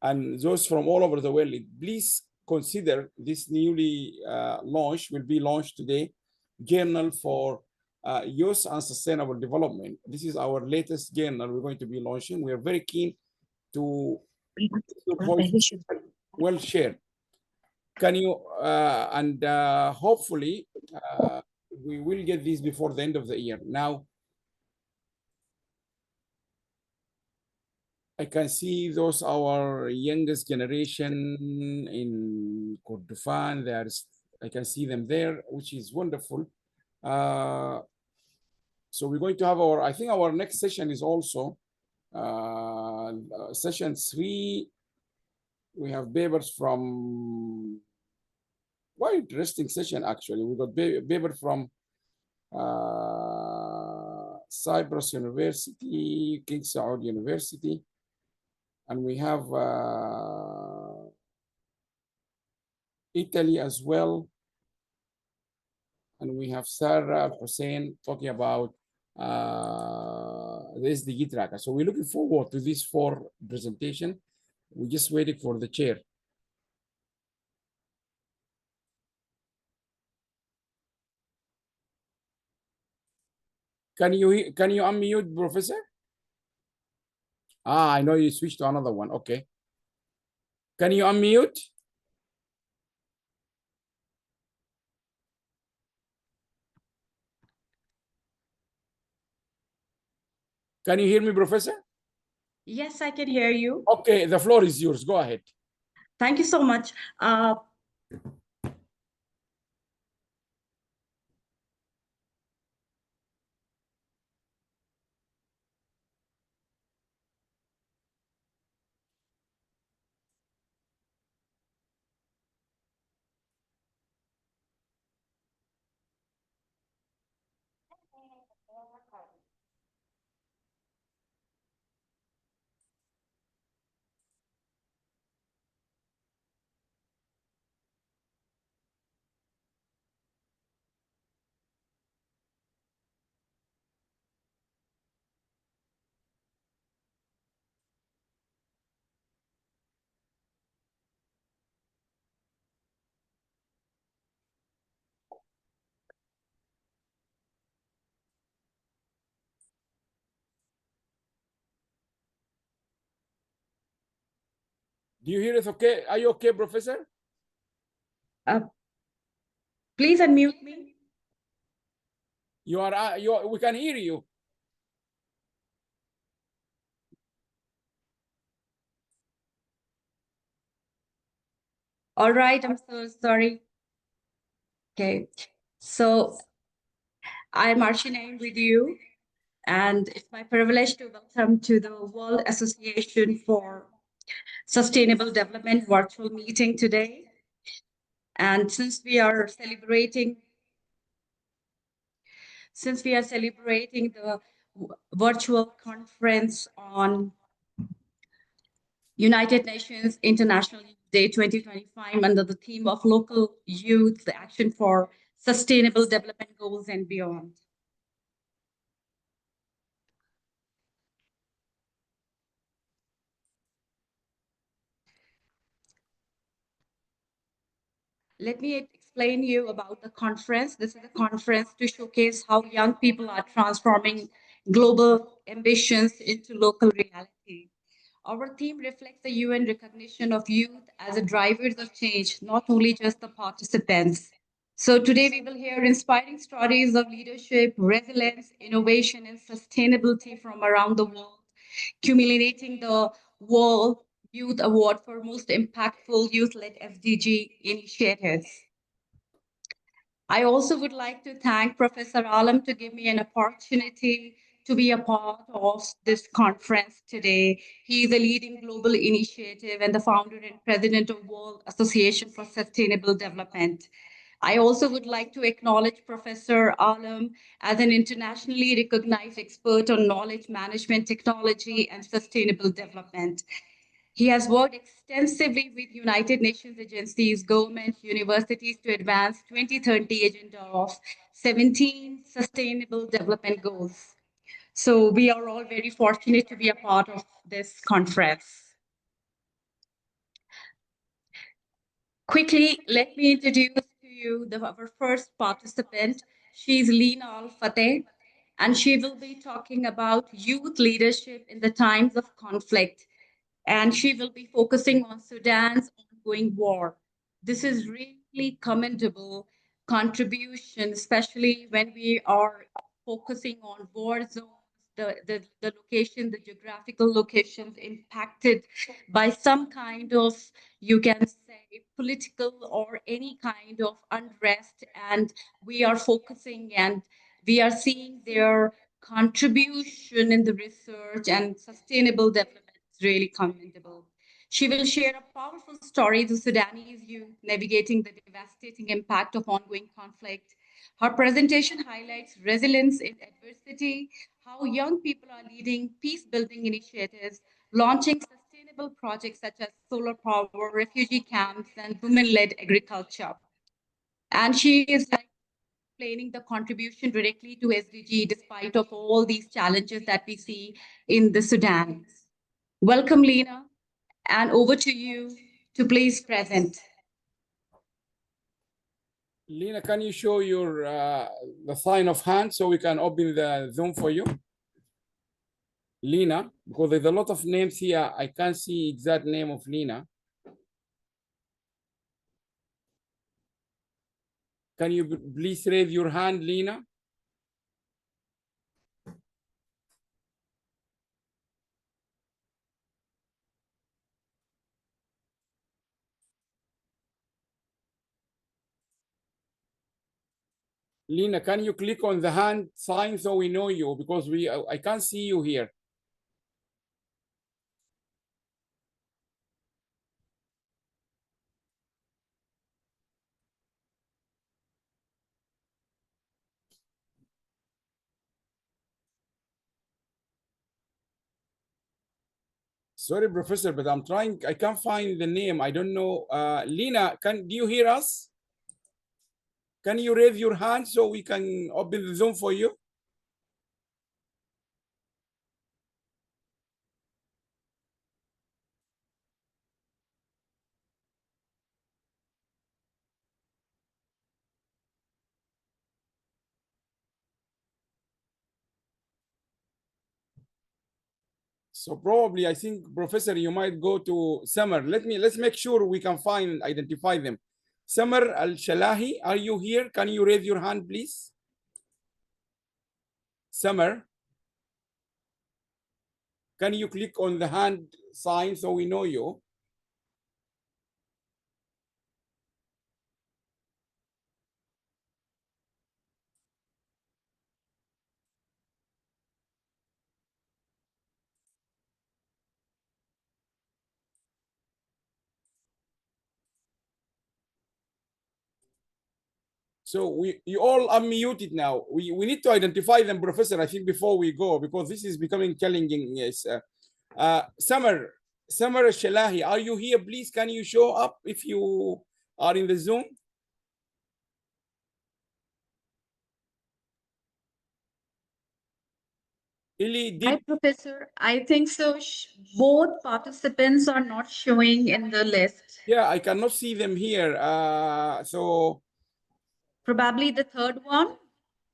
and those from all over the world, please consider this newly launched, will be launched today, Journal for Youth and Sustainable Development. This is our latest journal we're going to be launching. We are very keen to well shared. Can you, hopefully, we will get this before the end of the year. Now, I can see those our youngest generation in Kordofan. I can see them there, which is wonderful. So we're going to have I think our next session is also session 3. We have papers from quite interesting session actually. We got paper from Cyprus University, King Saud University, and we have Italy as well, and we have Sarah Hussein talking about the SDG tracker. So we're looking forward to this 4 presentation. We're just waiting for the chair. Can you unmute, Professor? I know you switched to another one. Okay. Can you unmute? Can you hear me, Professor? Yes, I can hear you. Okay, the floor is yours. Go ahead. Thank you so much. Do you hear us okay? Are you okay, Professor? Please unmute me. You are, we can hear you. All right, I'm so sorry. Okay, so I'm Arshinain with you, and it's my privilege to welcome to the World Association for Sustainable Development virtual meeting today. And since we are celebrating the virtual conference on United Nations International Youth Day 2025 under the theme of local youth, the action for sustainable development goals and beyond. Let me explain you about the conference. This is a conference to showcase how young people are transforming global ambitions into local reality. Our theme reflects the UN recognition of youth as the drivers of change, not only just the participants. So today we will hear inspiring stories of leadership, resilience, innovation, and sustainability from around the world, culminating the World Youth Award for most impactful youth-led SDG initiatives. I also would like to thank Professor Alam to give me an opportunity to be a part of this conference today. He is a leading global initiative and the founder and president of World Association for Sustainable Development. I also would like to acknowledge Professor Alam as an internationally recognized expert on knowledge management technology and sustainable development. He has worked extensively with United Nations agencies, governments, universities to advance 2030 agenda of 17 sustainable development goals. So we are all very fortunate to be a part of this conference. Quickly, let me introduce to you our first participant. She's Lina Al-Fateh, and she will be talking about youth leadership in the times of conflict. And she will be focusing on Sudan's ongoing war. This is really commendable contribution, especially when we are focusing on war zones, the location, the geographical locations impacted by some kind of, you can say, political or any kind of unrest. And we are focusing and we are seeing their contribution in the research and sustainable development is really commendable. She will share a powerful story of Sudanese youth navigating the devastating impact of ongoing conflict. Her presentation highlights resilience in adversity, how young people are leading peace-building initiatives, launching sustainable projects such as solar power, refugee camps, and women-led agriculture. And she is explaining the contribution directly to SDG despite of all these challenges that we see in the Sudan. Welcome, Lina, and over to you to please present. Lina, can you show your the sign of hand so we can open the Zoom for you? Lina, because there's a lot of names here. I can't see exact name of Lina. Can you please raise your hand, Lina? Lina, can you click on the hand sign so we know you, because I can't see you here. Sorry, Professor, but I'm trying, I can't find the name. I don't know. Lina, do you hear us? Can you raise your hand so we can open the Zoom for you? So probably, I think, Professor, you might go to Samar. Let's make sure we can identify them. Samar Al-Shalahi, are you here? Can you raise your hand, please? Samar, can you click on the hand sign so we know you? So you all unmuted now. We need to identify them, Professor, I think, before we go, because this is becoming challenging. Yes. Samar Shalahi, are you here? Please, can you show up if you are in the Zoom? Hi, Professor. I think so. Both participants are not showing in the list. Yeah, I cannot see them here. So probably the third one.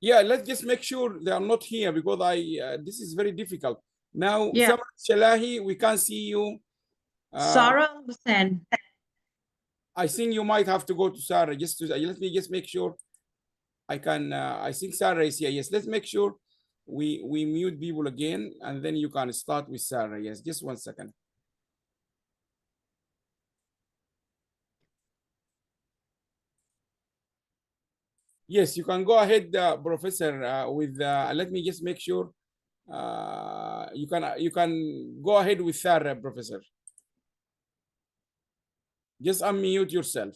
Yeah, let's just make sure they are not here, because this is very difficult. Now, Yeah. Samar Shalahi, we can't see you. Sarah Hussain. I think you might have to go to Sarah. Let me just make sure I can. I think Sarah is here. Yes, let's make sure we mute people again, and then you can start with Sarah. Yes, just 1 second. Yes, you can go ahead, Professor. Let me just make sure you can go ahead with Sarah, Professor. Just unmute yourself.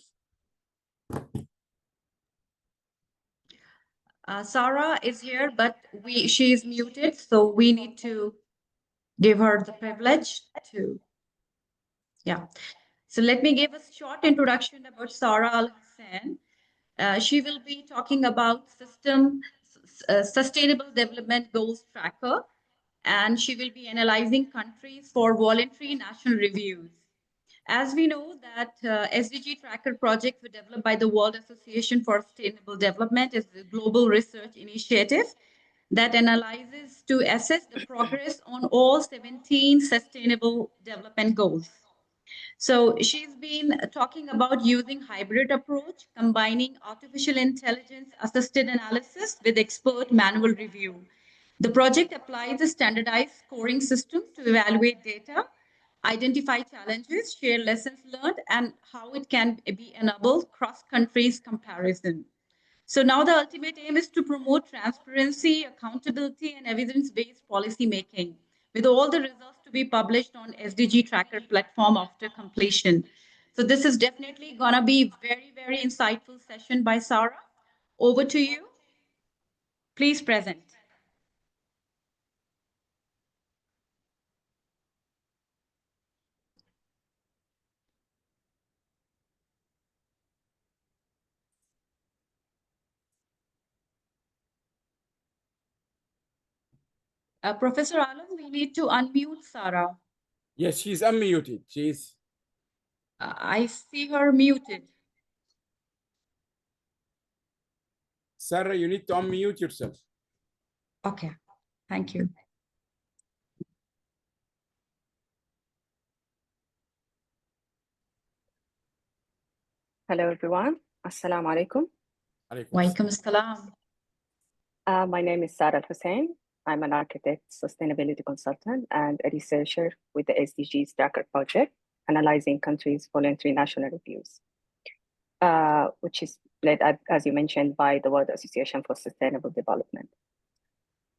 Sarah is here, but she is muted, so we need to give her the privilege to. Yeah. So let me give a short introduction about Sarah Al-Hussain. She will be talking about Sustainable Development Goals Tracker, and she will be analyzing countries for voluntary national reviews. As we know that SDG Tracker project was developed by the World Association for Sustainable Development is a global research initiative that analyzes to assess the progress on all 17 Sustainable Development Goals. So she's been talking about using hybrid approach, combining artificial intelligence assisted analysis with expert manual review. The project applies a standardized scoring system to evaluate data, identify challenges, share lessons learned, and how it can be enabled cross-countries comparison. So now the ultimate aim is to promote transparency, accountability, and evidence-based policy making, with all the results to be published on SDG Tracker platform after completion. So this is definitely gonna be very, very insightful session by Sarah. Over to you. Please present. Professor Alam, we need to unmute Sarah. Yes, she's unmuted. She's. I see her muted. Sarah, you need to unmute yourself. Okay, thank you. Hello, everyone. Assalamu alaikum. Walaikum assalam. My name is Sarah Hussain. I'm an architect, sustainability consultant, and a researcher with the SDGs Tracker project, analyzing countries' voluntary national reviews, which is led, as you mentioned, by the World Association for Sustainable Development.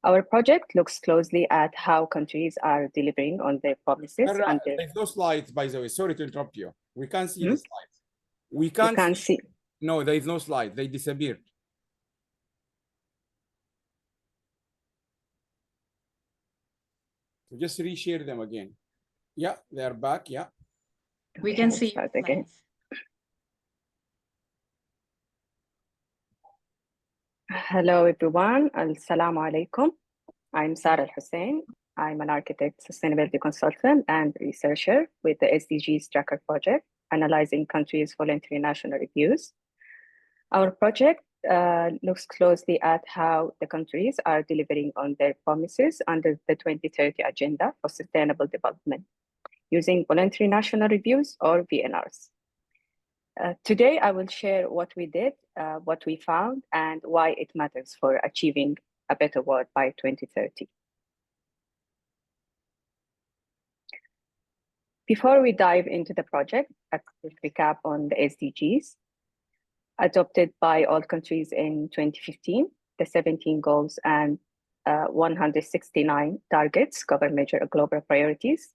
Our project looks closely at how countries are delivering on their promises. There's no slides, by the way. Sorry to interrupt you. We can't see the slides. We can't see. No, there is no slide. They disappeared. So just reshare them again. Yeah, they are back. Yeah. We can see start again. Hello, everyone. Assalamu alaikum. I'm Sara Al-Hussein. I'm an architect, sustainability consultant, and researcher with the SDGs Tracker project, analyzing countries' voluntary national reviews. Our project looks closely at how the countries are delivering on their promises under the 2030 Agenda for Sustainable Development, using voluntary national reviews or VNRs. Today, I will share what we did, what we found, and why it matters for achieving a better world by 2030. Before we dive into the project, a quick recap on the SDGs. Adopted by all countries in 2015, the 17 goals and 169 targets cover major global priorities.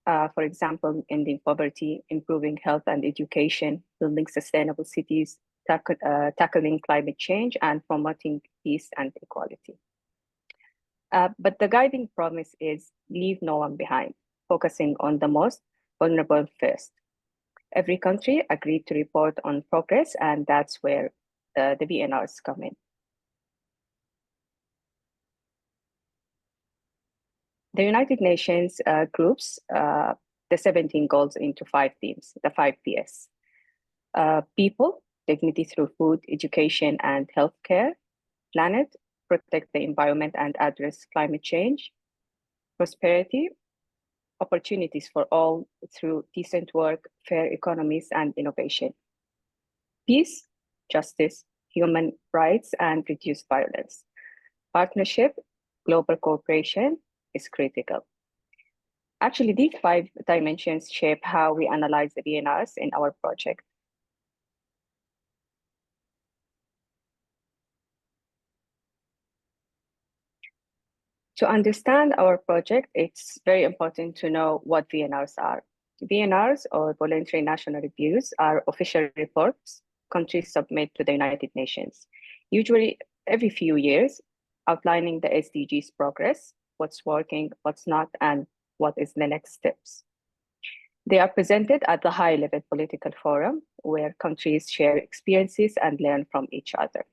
For example, ending poverty, improving health and education, building sustainable cities, tackling climate change, and promoting peace and equality. But the guiding promise is leave no one behind, focusing on the most vulnerable first. Every country agreed to report on progress, and that's where the VNRs come in. The United Nations groups the 17 goals into 5 themes, the 5 Ps. People, dignity through food, education, and healthcare. Planet, protect the environment and address climate change. Prosperity, opportunities for all through decent work, fair economies, and innovation. Peace, justice, human rights, and reduced violence. Partnership, global cooperation is critical. Actually, these 5 dimensions shape how we analyze the VNRs in our project. To understand our project, it's very important to know what VNRs are. VNRs, or voluntary national reviews, are official reports countries submit to the United Nations, usually every few years, outlining the SDGs progress, what's working, what's not, and what is the next steps. They are presented at the high-level political forum, where countries share experiences and learn from each other.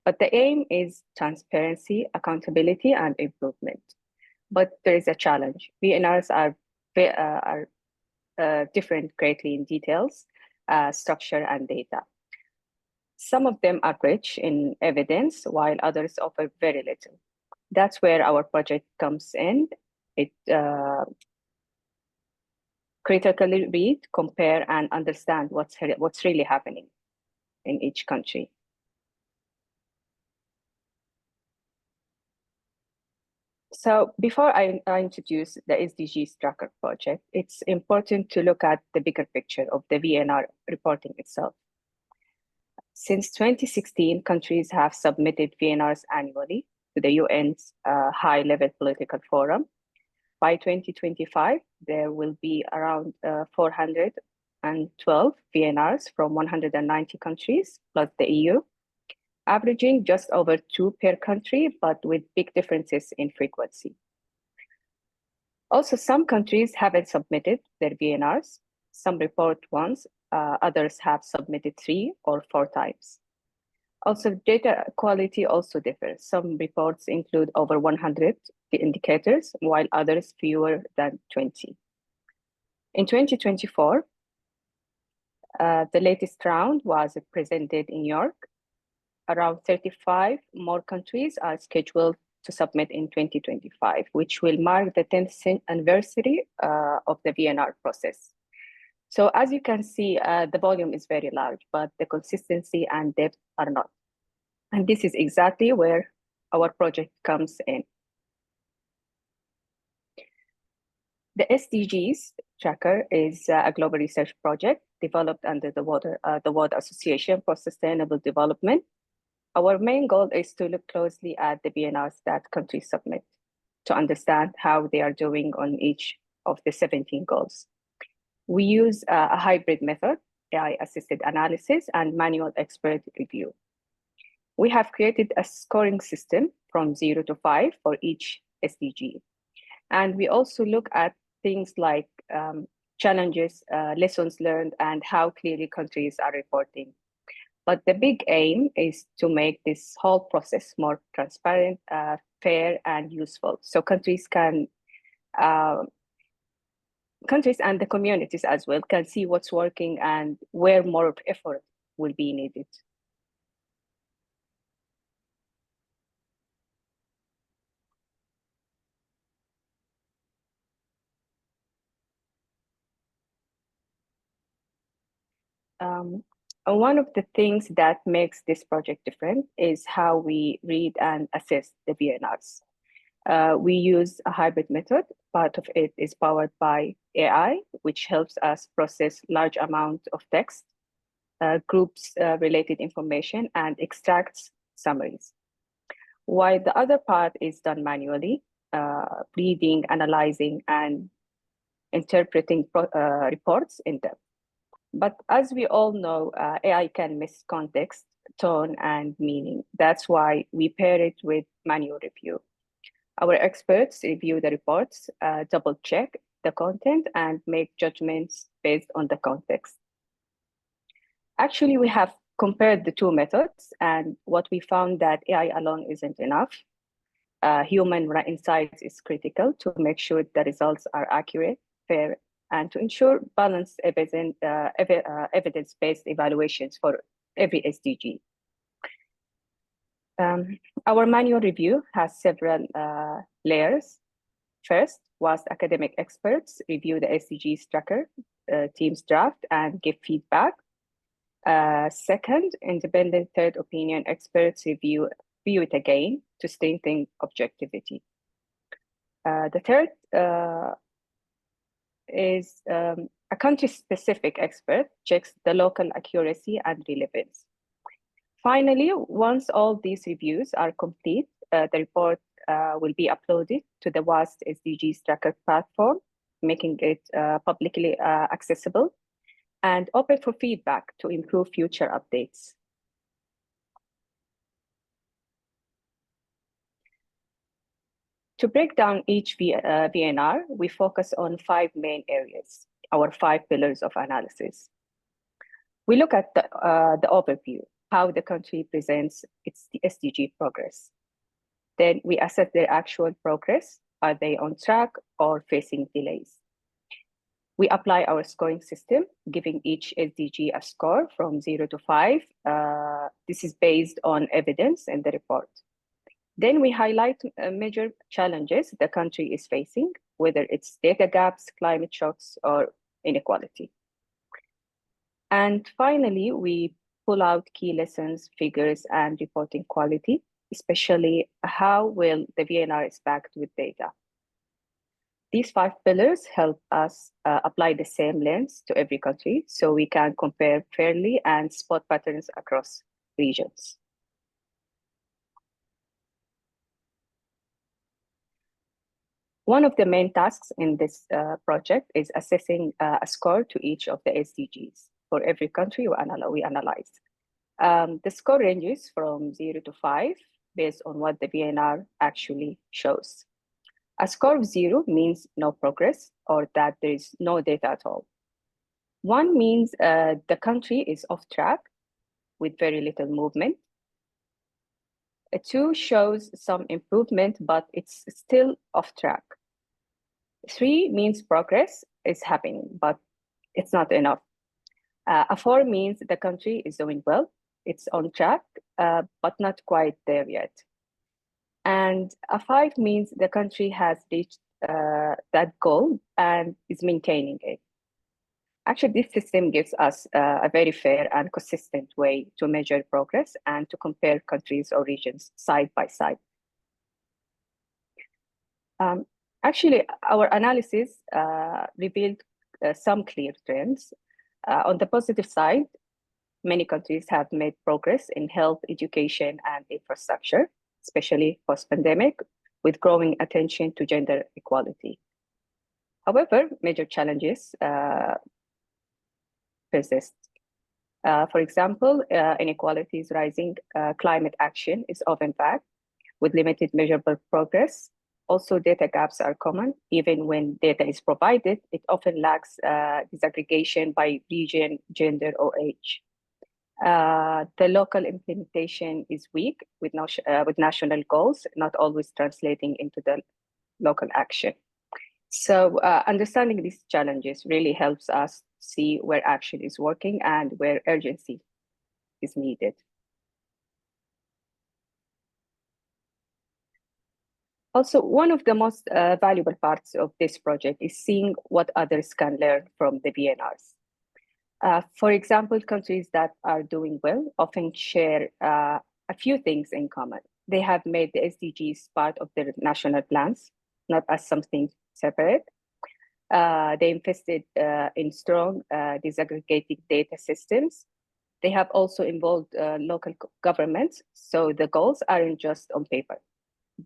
But the aim is transparency, accountability, and improvement. But there is a challenge. VNRs are different greatly in details, structure, and data. Some of them are rich in evidence, while others offer very little. That's where our project comes in. It critically read, compare, and understand what's really happening in each country. So before I introduce the SDGs Tracker project, it's important to look at the bigger picture of the VNR reporting itself. Since 2016, countries have submitted VNRs annually to the UN's high-level political forum. By 2025, there will be around 412 VNRs from 190 countries, plus the EU, averaging just over 2 per country, but with big differences in frequency. Also, some countries haven't submitted their VNRs. Some report once, others have submitted 3 or 4 times. Also, data quality also differs. Some reports include over 100 indicators, while others fewer than 20. In 2024, the latest round was presented in New York. Around 35 more countries are scheduled to submit in 2025, which will mark the 10th anniversary of the VNR process. So as you can see, the volume is very large, but the consistency and depth are not. And this is exactly where our project comes in. The SDGs tracker is a global research project developed under the World Association for Sustainable Development. Our main goal is to look closely at the BNRs that countries submit to understand how they are doing on each of the 17 goals. We use a hybrid method, AI-assisted analysis, and manual expert review. We have created a scoring system from 0 to 5 for each SDG. And we also look at things like challenges, lessons learned, and how clearly countries are reporting. But the big aim is to make this whole process more transparent, fair, and useful. So countries and the communities as well can see what's working and where more effort will be needed. One of the things that makes this project different is how we read and assess the BNRs. We use a hybrid method. Part of it is powered by AI, which helps us process large amounts of text, groups related information, and extracts summaries. While the other part is done manually, reading, analyzing, and interpreting reports in depth. But as we all know, AI can miss context, tone, and meaning. That's why we pair it with manual review. Our experts review the reports, double check the content, and make judgments based on the context. Actually, we have compared the two methods, and what we found that AI alone isn't enough. Human insights is critical to make sure the results are accurate, fair, and to ensure balanced evidence-based evaluations for every SDG. Our manual review has several layers. First, was academic experts review the SDGs tracker team's draft and give feedback. Second, independent third opinion experts review it again to strengthen objectivity. The third is a country-specific expert checks the local accuracy and relevance. Finally, once all these reviews are complete, the report will be uploaded to the WAST SDGs tracker platform, making it publicly accessible and open for feedback to improve future updates. To break down each BNR, we focus on 5 main areas, our 5 pillars of analysis. We look at the overview, how the country presents its SDG progress. Then we assess their actual progress. Are they on track or facing delays? We apply our scoring system, giving each SDG a score from 0 to 5. This is based on evidence in the report. Then we highlight major challenges the country is facing, whether it's data gaps, climate shocks, or inequality. And finally, we pull out key lessons, figures, and reporting quality, especially how well the VNR is backed with data. These 5 pillars help us apply the same lens to every country so we can compare fairly and spot patterns across regions. One of the main tasks in this project is assessing a score to each of the SDGs for every country we analyze. The score ranges from 0 to 5 based on what the VNR actually shows. A score of 0 means no progress or that there is no data at all. 1 means the country is off track with very little movement. A 2 shows some improvement, but it's still off track. 3 means progress is happening, but it's not enough. A 4 means the country is doing well, it's on track, but not quite there yet. And a 5 means the country has reached that goal and is maintaining it. Actually, this system gives us a very fair and consistent way to measure progress and to compare countries or regions side by side. Actually, our analysis revealed some clear trends. On the positive side, many countries have made progress in health, education, and infrastructure, especially post-pandemic, with growing attention to gender equality. However, major challenges persist. For example, inequality is rising, climate action is often vague, with limited measurable progress. Also, data gaps are common. Even when data is provided, it often lacks disaggregation by region, gender, or age. The local implementation is weak, with national goals not always translating into the local action. So understanding these challenges really helps us see where action is working and where urgency is needed. Also, one of the most valuable parts of this project is seeing what others can learn from the BNRs. For example, countries that are doing well often share a few things in common. They have made the SDGs part of their national plans, not as something separate. They invested in strong disaggregated data systems. They have also involved local governments, so the goals aren't just on paper.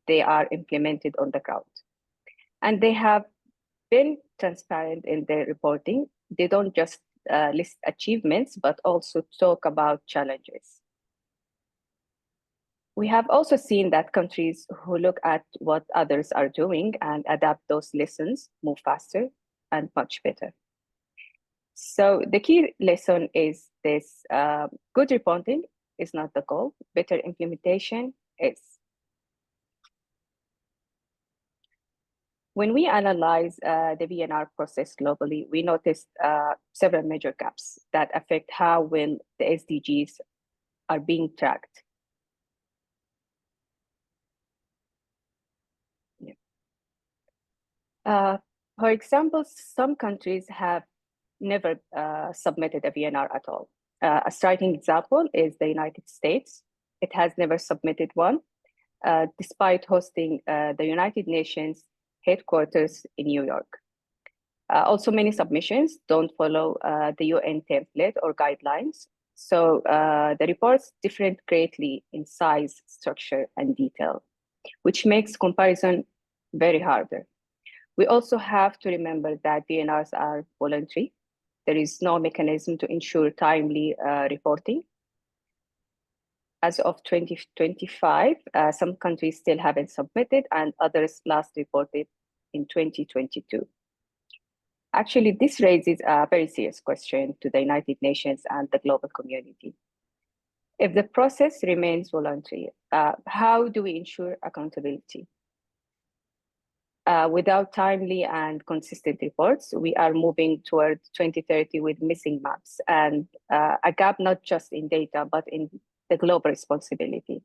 They are implemented on the ground. And they have been transparent in their reporting. They don't just list achievements, but also talk about challenges. We have also seen that countries who look at what others are doing and adapt those lessons move faster and much better. So the key lesson is this: good reporting is not the goal, better implementation is. When we analyze the BNR process globally, we noticed several major gaps that affect how well the SDGs are being tracked. For example, some countries have never submitted a BNR at all. A striking example is the United States. It has never submitted one, despite hosting the United Nations headquarters in New York. Also, many submissions don't follow the UN template or guidelines. So the reports differ greatly in size, structure, and detail, which makes comparison very harder. We also have to remember that BNRs are voluntary. There is no mechanism to ensure timely reporting. As of 2025, some countries still haven't submitted and others last reported in 2022. Actually, this raises a very serious question to the United Nations and the global community. If the process remains voluntary, how do we ensure accountability? Without timely and consistent reports, we are moving toward 2030 with missing maps and a gap not just in data, but in the global responsibility.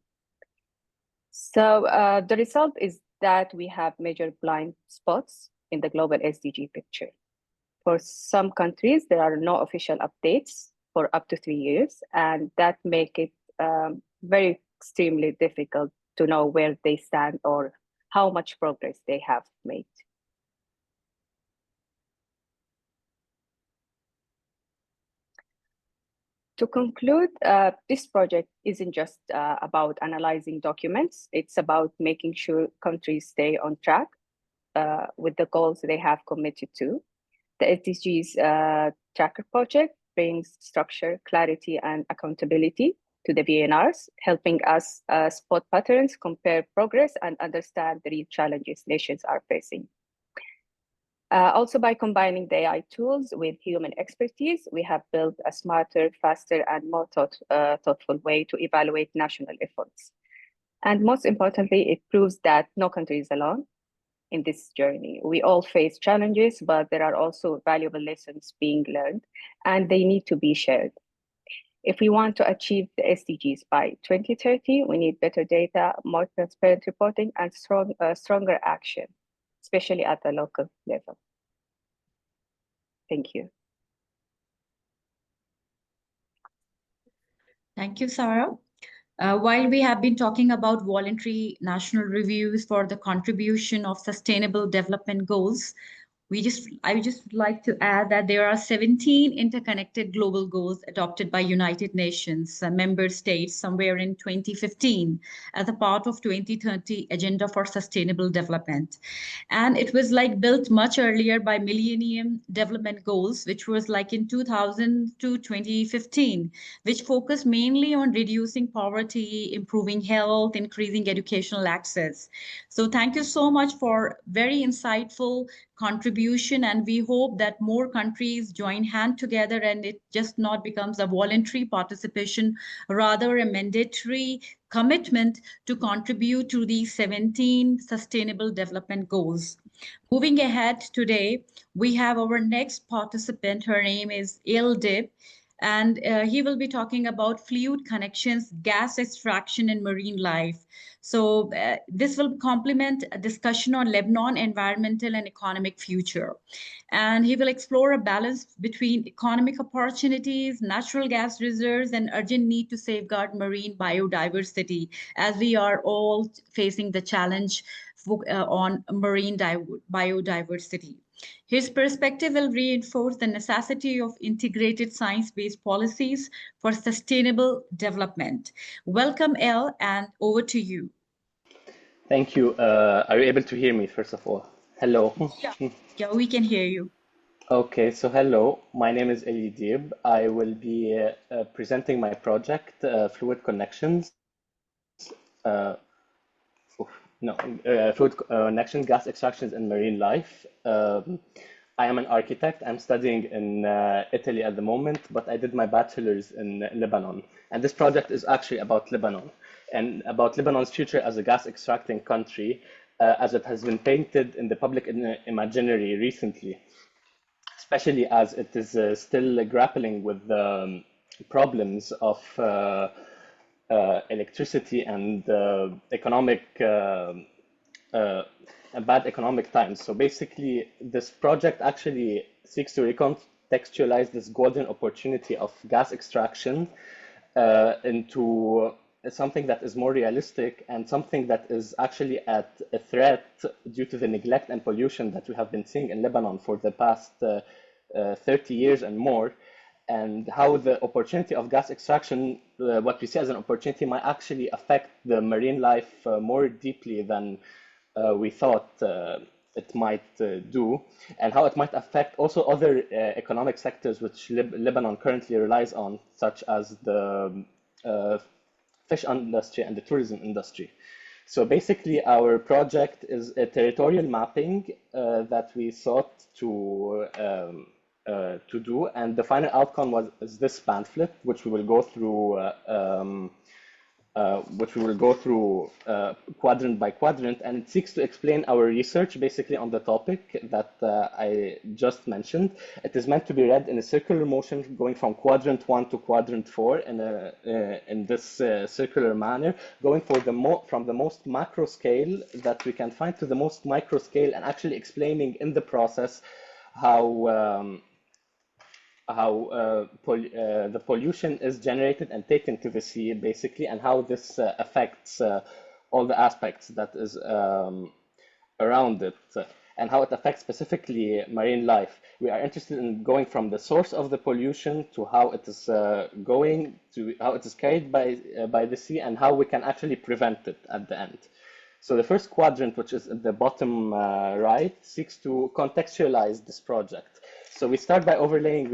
So the result is that we have major blind spots in the global SDG picture. For some countries, there are no official updates for up to 3 years, and that make it very extremely difficult to know where they stand or how much progress they have made. To conclude, this project isn't just about analyzing documents, it's about making sure countries stay on track with the goals they have committed to. The SDGs Tracker project brings structure, clarity, and accountability to the BNRs, helping us spot patterns, compare progress, and understand the real challenges nations are facing. Also, by combining the AI tools with human expertise, we have built a smarter, faster, and more thoughtful way to evaluate national efforts. And most importantly, it proves that no country is alone in this journey. We all face challenges, but there are also valuable lessons being learned, and they need to be shared. If we want to achieve the SDGs by 2030, we need better data, more transparent reporting, and stronger action, especially at the local level. Thank you. Thank you, Sarah. While we have been talking about voluntary national reviews for the contribution of sustainable development goals, I would just like to add that there are 17 interconnected global goals adopted by United Nations member states somewhere in 2015 as a part of 2030 Agenda for Sustainable Development. And it was like built much earlier by Millennium Development Goals, which was like in 2000 to 2015, which focused mainly on reducing poverty, improving health, increasing educational access. So thank you so much for very insightful contribution, and we hope that more countries join hand together and it just not becomes a voluntary participation, rather a mandatory commitment to contribute to these 17 sustainable development goals. Moving ahead today, we have our next participant. Her name is Dib, and he will be talking about fluid connections, gas extraction, and marine life. So this will complement a discussion on Lebanon environmental and economic future. And he will explore a balance between economic opportunities, natural gas reserves, and urgent need to safeguard marine biodiversity, as we are all facing the challenge on marine biodiversity. His perspective will reinforce the necessity of integrated science-based policies for sustainable development. Welcome, El, and over to you. Thank you. Are you able to hear me, first of all? Hello. Yeah, we can hear you. Okay, so hello. My name is Eli Dib. I will be presenting my project, Fluid Connections. Fluid Connections, Gas Extractions, and Marine Life. I am an architect. I'm studying in Italy at the moment, but I did my bachelor's in Lebanon. And this project is actually about Lebanon and about Lebanon's future as a gas extracting country, as it has been painted in the public imaginary recently, especially as it is still grappling with the problems of electricity and economic bad economic times. So basically, this project actually seeks to recontextualize this golden opportunity of gas extraction into something that is more realistic and something that is actually at a threat due to the neglect and pollution that we have been seeing in Lebanon for the past 30 years and more, and how the opportunity of gas extraction, what we see as an opportunity, might actually affect the marine life more deeply than we thought it might do, and how it might affect also other economic sectors which Lebanon currently relies on, such as the fish industry and the tourism industry. So basically, our project is a territorial mapping that we sought to do, and the final outcome is this pamphlet, which we will go through. Quadrant by quadrant, and it seeks to explain our research basically on the topic that I just mentioned. It is meant to be read in a circular motion, going from quadrant 1 to quadrant 4 in this circular manner, going from the most macro scale that we can find to the most micro scale, and actually explaining in the process how the pollution is generated and taken to the sea, basically, and how this affects all the aspects that is around it, and how it affects specifically marine life. We are interested in going from the source of the pollution to how it is going to how it is carried by the sea, and how we can actually prevent it at the end. So the first quadrant, which is at the bottom right, seeks to contextualize this project. So we started by overlaying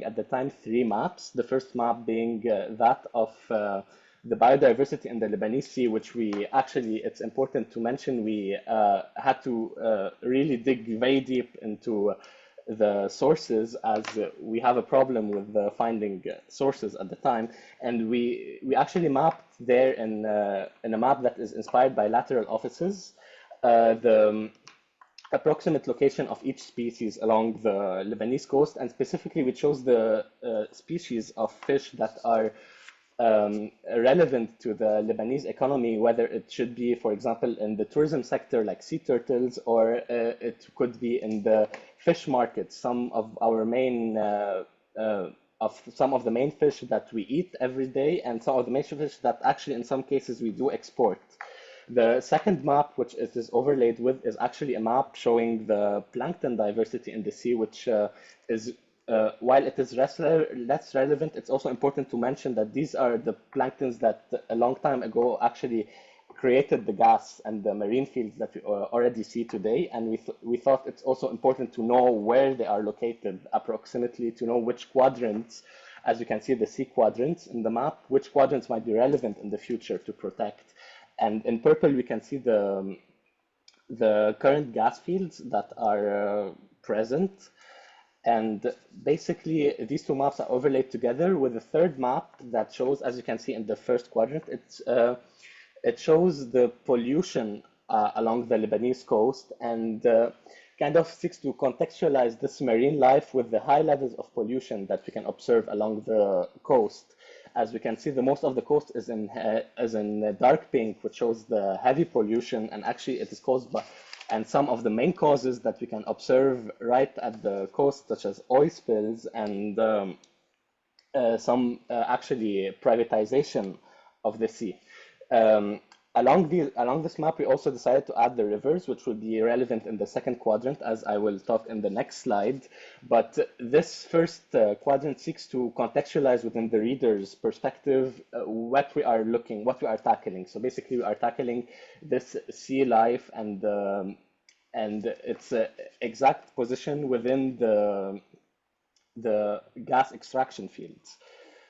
at the time 3 maps. The first map being that of the biodiversity in the Lebanese Sea, which we actually, it's important to mention, we had to really dig very deep into the sources, as we have a problem with finding sources at the time. And we actually mapped there in a map that is inspired by lateral offices, the approximate location of each species along the Lebanese coast, and specifically we chose the species of fish that are relevant to the Lebanese economy, whether it should be, for example, in the tourism sector like sea turtles, or it could be in the fish market. Some of our main some of the main fish that we eat every day, and some of the main fish that actually in some cases we do export. The second map, which it is overlaid with, is actually a map showing the plankton diversity in the sea, which is, while it is less relevant, it's also important to mention that these are the planktons that a long time ago actually created the gas and the marine fields that we already see today. And we thought it's also important to know where they are located approximately, to know which quadrants, as you can see the sea quadrants in the map, which quadrants might be relevant in the future to protect. And in purple, we can see the current gas fields that are present. And basically, these two maps are overlaid together with a third map that shows, as you can see in the first quadrant, it shows the pollution along the Lebanese coast, and kind of seeks to contextualize this marine life with the high levels of pollution that we can observe along the coast. As we can see, the most of the coast is in dark pink, which shows the heavy pollution, and actually it is caused by, and some of the main causes that we can observe right at the coast, such as oil spills and some actually privatization of the sea. Along this map, we also decided to add the rivers, which will be relevant in the second quadrant, as I will talk in the next slide. But this first quadrant seeks to contextualize within the reader's perspective what we are tackling. So basically, we are tackling this sea life and its exact position within the gas extraction fields.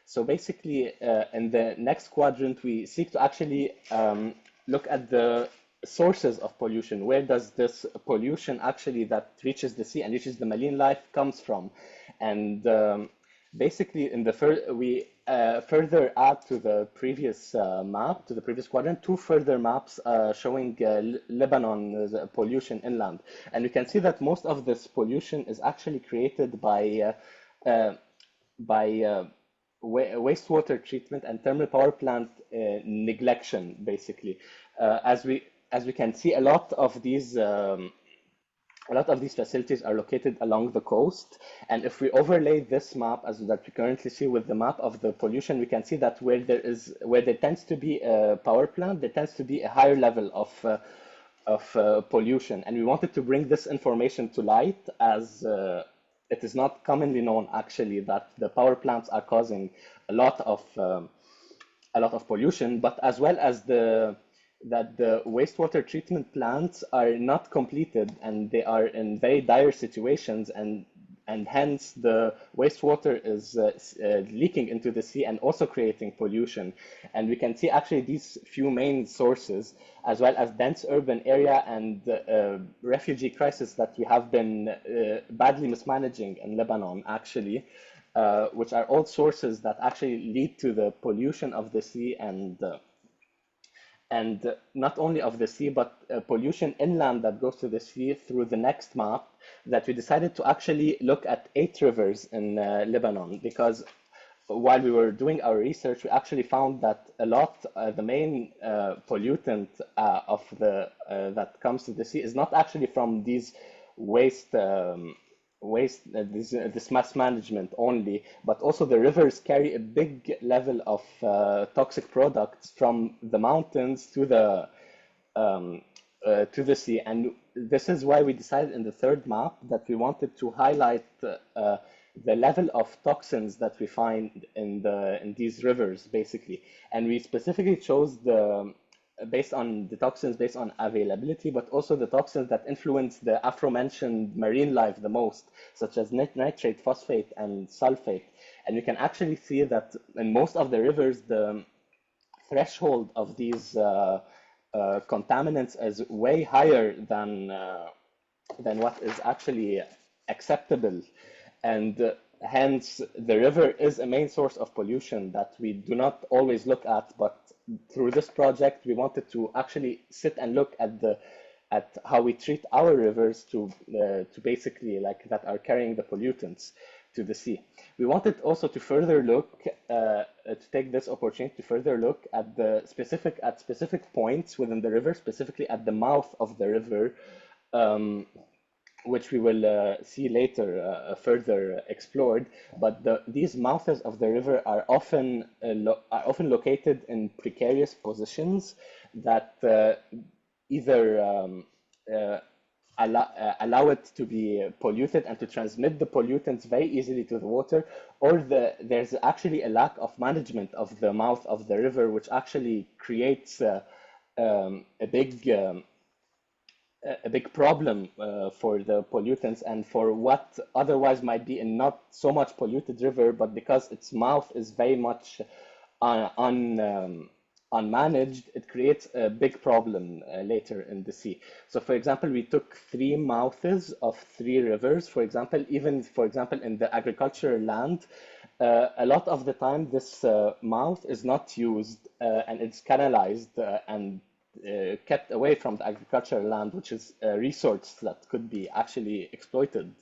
So basically, in the next quadrant, we seek to actually look at the sources of pollution. Where does this pollution actually that reaches the sea and reaches the marine life comes from? And basically, in the we further add to the previous map, to the previous quadrant, two further maps showing Lebanon's pollution inland. And we can see that most of this pollution is actually created by wastewater treatment and thermal power plant neglection, basically. As we can see, a lot of these facilities are located along the coast, and if we overlay this map as that we currently see with the map of the pollution, we can see that where there tends to be a power plant, there tends to be a higher level of pollution, and we wanted to bring this information to light, as it is not commonly known actually that the power plants are causing a lot of pollution, but as well as that the wastewater treatment plants are not completed and they are in very dire situations, and hence the wastewater is leaking into the sea and also creating pollution. And we can see actually these few main sources, as well as dense urban area and refugee crisis that we have been badly mismanaging in Lebanon, actually, which are all sources that actually lead to the pollution of the sea, and not only of the sea, but pollution inland that goes to the sea through the next map, that we decided to actually look at 8 rivers in Lebanon, because while we were doing our research, we actually found that a lot, the main pollutant that comes to the sea is not actually from these this mass management only, but also the rivers carry a big level of toxic products from the mountains to the sea. And this is why we decided in the third map that we wanted to highlight the level of toxins that we find in these rivers, basically. And we specifically chose based on the toxins based on availability, but also the toxins that influence the aforementioned marine life the most, such as nitrate, phosphate, and sulfate. And you can actually see that in most of the rivers, the threshold of these contaminants is way higher than what is actually acceptable. And hence, the river is a main source of pollution that we do not always look at, but through this project, we wanted to actually sit and look at how we treat our rivers to basically that are carrying the pollutants to the sea. We wanted also to further look to take this opportunity to further look at specific points within the river, specifically at the mouth of the river, which we will see later further explored. But these mouths of the river are often located in precarious positions that either allow it to be polluted and to transmit the pollutants very easily to the water, or there's actually a lack of management of the mouth of the river, which actually creates a big problem for the pollutants and for what otherwise might be a not so much polluted river, but because its mouth is very much unmanaged, it creates a big problem later in the sea. So, for example, we took 3 mouths of 3 rivers. For example, in the agricultural land, a lot of the time this mouth is not used and it's canalized and kept away from the agricultural land, which is a resource that could be actually exploited.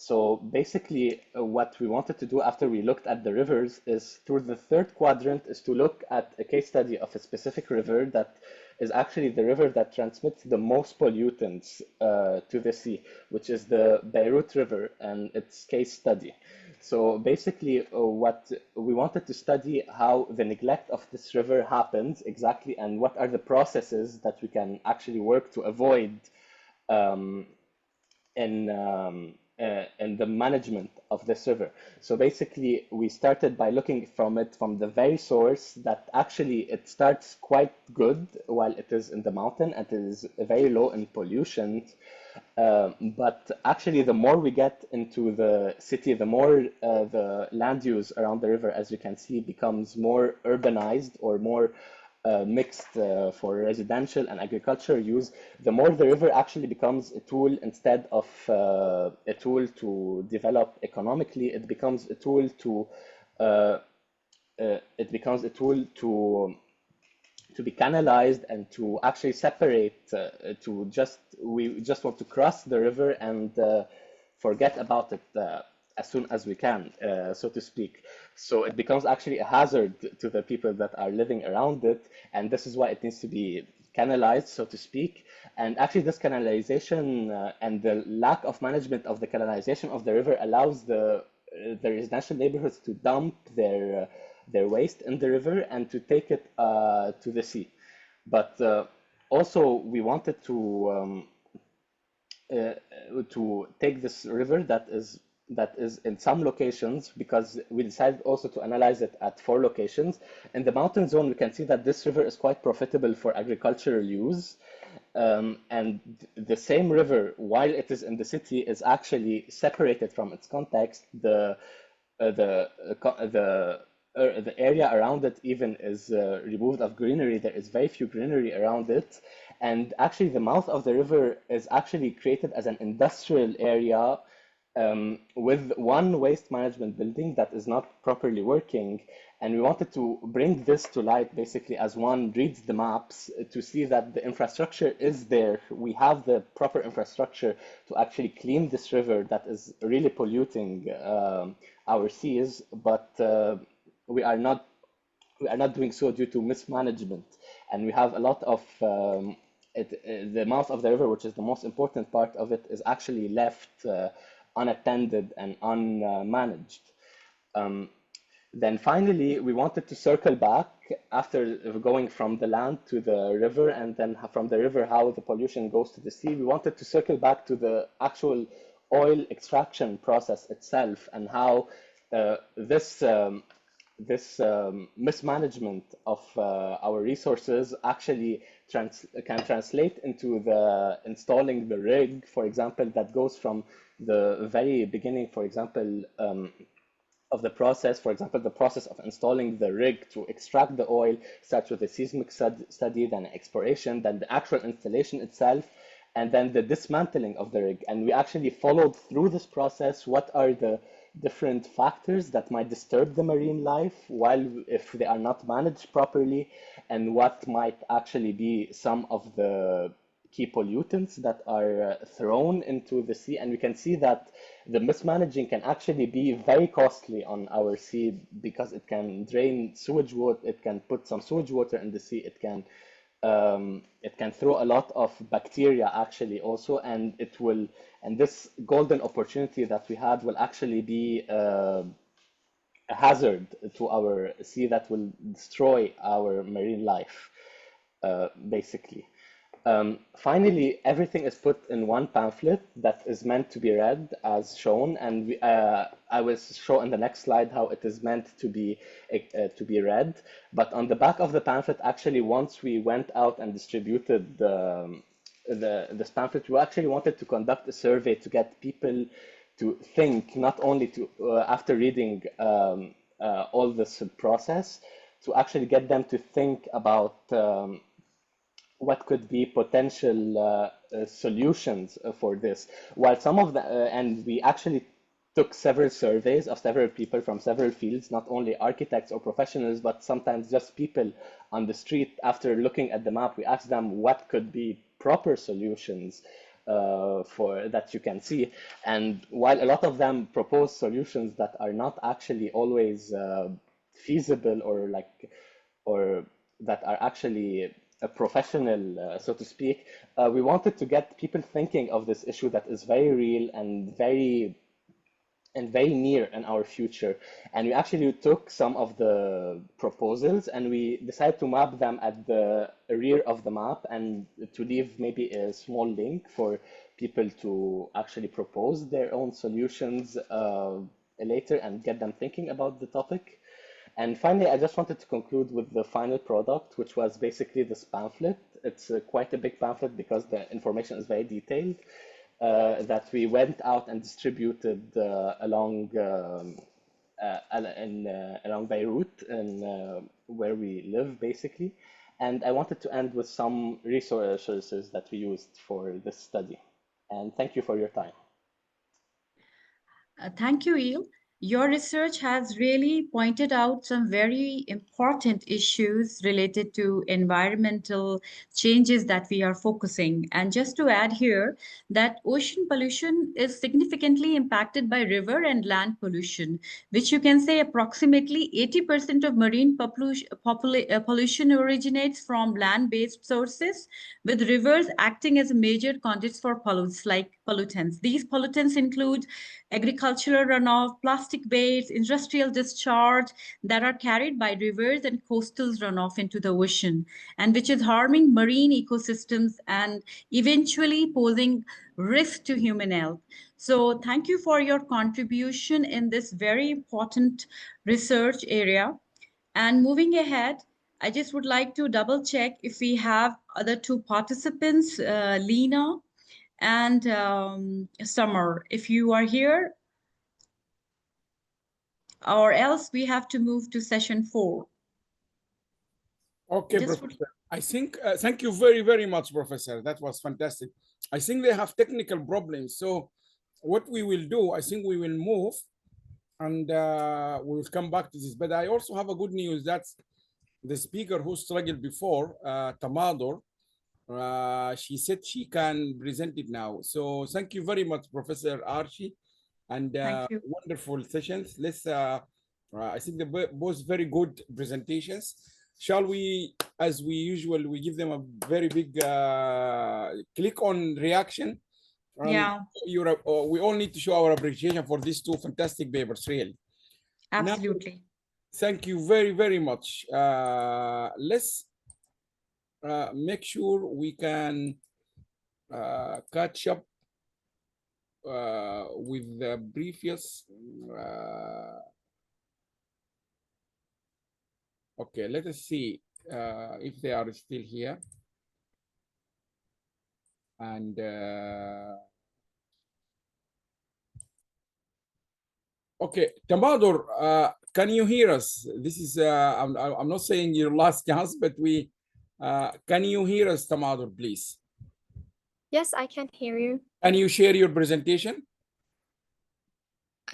So basically, what we wanted to do after we looked at the rivers is, through the 3rd quadrant, is to look at a case study of a specific river that is actually the river that transmits the most pollutants to the sea, which is the Beirut River and its case study. So basically, what we wanted to study how the neglect of this river happens exactly, and what are the processes that we can actually work to avoid in the management of this river. So basically, we started by looking from the very source, that actually it starts quite good while it is in the mountain and it is very low in pollution. But actually, the more we get into the city, the more the land use around the river, as you can see, becomes more urbanized or more mixed for residential and agricultural use, the more the river actually becomes a tool instead of a tool to develop economically. It becomes a tool to be canalized and to actually separate. We just want to cross the river and forget about it as soon as we can, so to speak. So it becomes actually a hazard to the people that are living around it, and this is why it needs to be canalized, so to speak. And actually, this canalization and the lack of management of the canalization of the river allows the residential neighborhoods to dump their waste in the river and to take it to the sea. But also, we wanted to take this river that is in some locations, because we decided also to analyze it at 4 locations. In the mountain zone, we can see that this river is quite profitable for agricultural use. And the same river, while it is in the city, is actually separated from its context. The area around it even is removed of greenery. There is very few greenery around it. And actually, the mouth of the river is actually created as an industrial area with one waste management building that is not properly working. And we wanted to bring this to light, basically, as one reads the maps, to see that the infrastructure is there. We have the proper infrastructure to actually clean this river that is really polluting our seas, but we are not doing so due to mismanagement. And we have a lot of the mouth of the river, which is the most important part of it, is actually left unattended and unmanaged. Then finally, we wanted to circle back after going from the land to the river, and then from the river how the pollution goes to the sea. We wanted to circle back to the actual oil extraction process itself, and how this mismanagement of our resources actually can translate into the installing the rig, for example, that goes from the very beginning, for example, of the process. For example, the process of installing the rig to extract the oil starts with a seismic study, then exploration, then the actual installation itself, and then the dismantling of the rig. And we actually followed through this process. What are the different factors that might disturb the marine life if they are not managed properly, and what might actually be some of the key pollutants that are thrown into the sea. And we can see that the mismanaging can actually be very costly on our sea, because it can drain sewage water, it can put some sewage water in the sea, it can it can throw a lot of bacteria actually also, and this golden opportunity that we had will actually be a hazard to our sea that will destroy our marine life, basically. Finally, everything is put in one pamphlet that is meant to be read as shown, and I will show in the next slide how it is meant to be read. But on the back of the pamphlet, actually, once we went out and distributed this pamphlet, we actually wanted to conduct a survey to get people to think, not only to after reading all this process, to actually get them to think about what could be potential solutions for this. While some of the, and we actually took several surveys of several people from several fields, not only architects or professionals, but sometimes just people on the street. After looking at the map, we asked them what could be proper solutions for that you can see. And while a lot of them propose solutions that are not actually always feasible or that are actually professional, so to speak, we wanted to get people thinking of this issue that is very real and very near in our future. And we actually took some of the proposals and we decided to map them at the rear of the map and to leave maybe a small link for people to actually propose their own solutions later and get them thinking about the topic. And finally, I just wanted to conclude with the final product, which was basically this pamphlet. It's quite a big pamphlet because the information is very detailed, that we went out and distributed along Beirut and where we live, basically. And I wanted to end with some resources that we used for this study. And thank you for your time. Thank you, Il. Your research has really pointed out some very important issues related to environmental changes that we are focusing. And just to add here, that ocean pollution is significantly impacted by river and land pollution, which you can say approximately 80% of marine pollution originates from land-based sources, with rivers acting as a major conduit for pollutants. These pollutants include agricultural runoff, plastic waste, industrial discharge that are carried by rivers and coastal runoff into the ocean, and which is harming marine ecosystems and eventually posing risk to human health. So thank you for your contribution in this very important research area. And moving ahead, I just would like to double check if we have other two participants, Lena and Summer, if you are here, or else we have to move to session 4. Okay, Professor. I think, thank you very, very much, Professor. That was fantastic. I think they have technical problems. So what we will do, I think we will move and we will come back to this. But I also have a good news that the speaker who struggled before, Tamador, she said she can present it now. So thank you very much, Professor Archie, and wonderful sessions. Let's, I think they're both very good presentations. Shall we, as we usually, we give them a very big click on reaction? Yeah. We all need to show our appreciation for these two fantastic papers, really. Absolutely. Now, thank you very, very much. Let's make sure we can catch up with the previous. Okay, let us see if they are still here. And okay, Tamador, can you hear us? This is, I'm not saying your last chance, but we, can you hear us, Tamador, please? Yes, I can hear you. Can you share your presentation?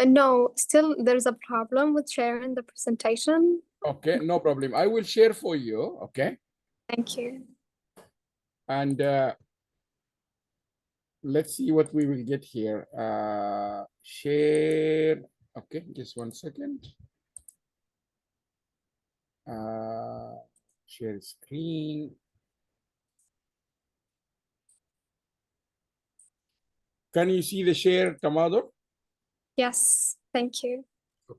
No, still there's a problem with sharing the presentation. Okay, no problem. I will share for you, okay? Thank you. And let's see what we will get here. Share, okay, just 1 second. Share screen. Can you see the share, Tamador? Yes, thank you.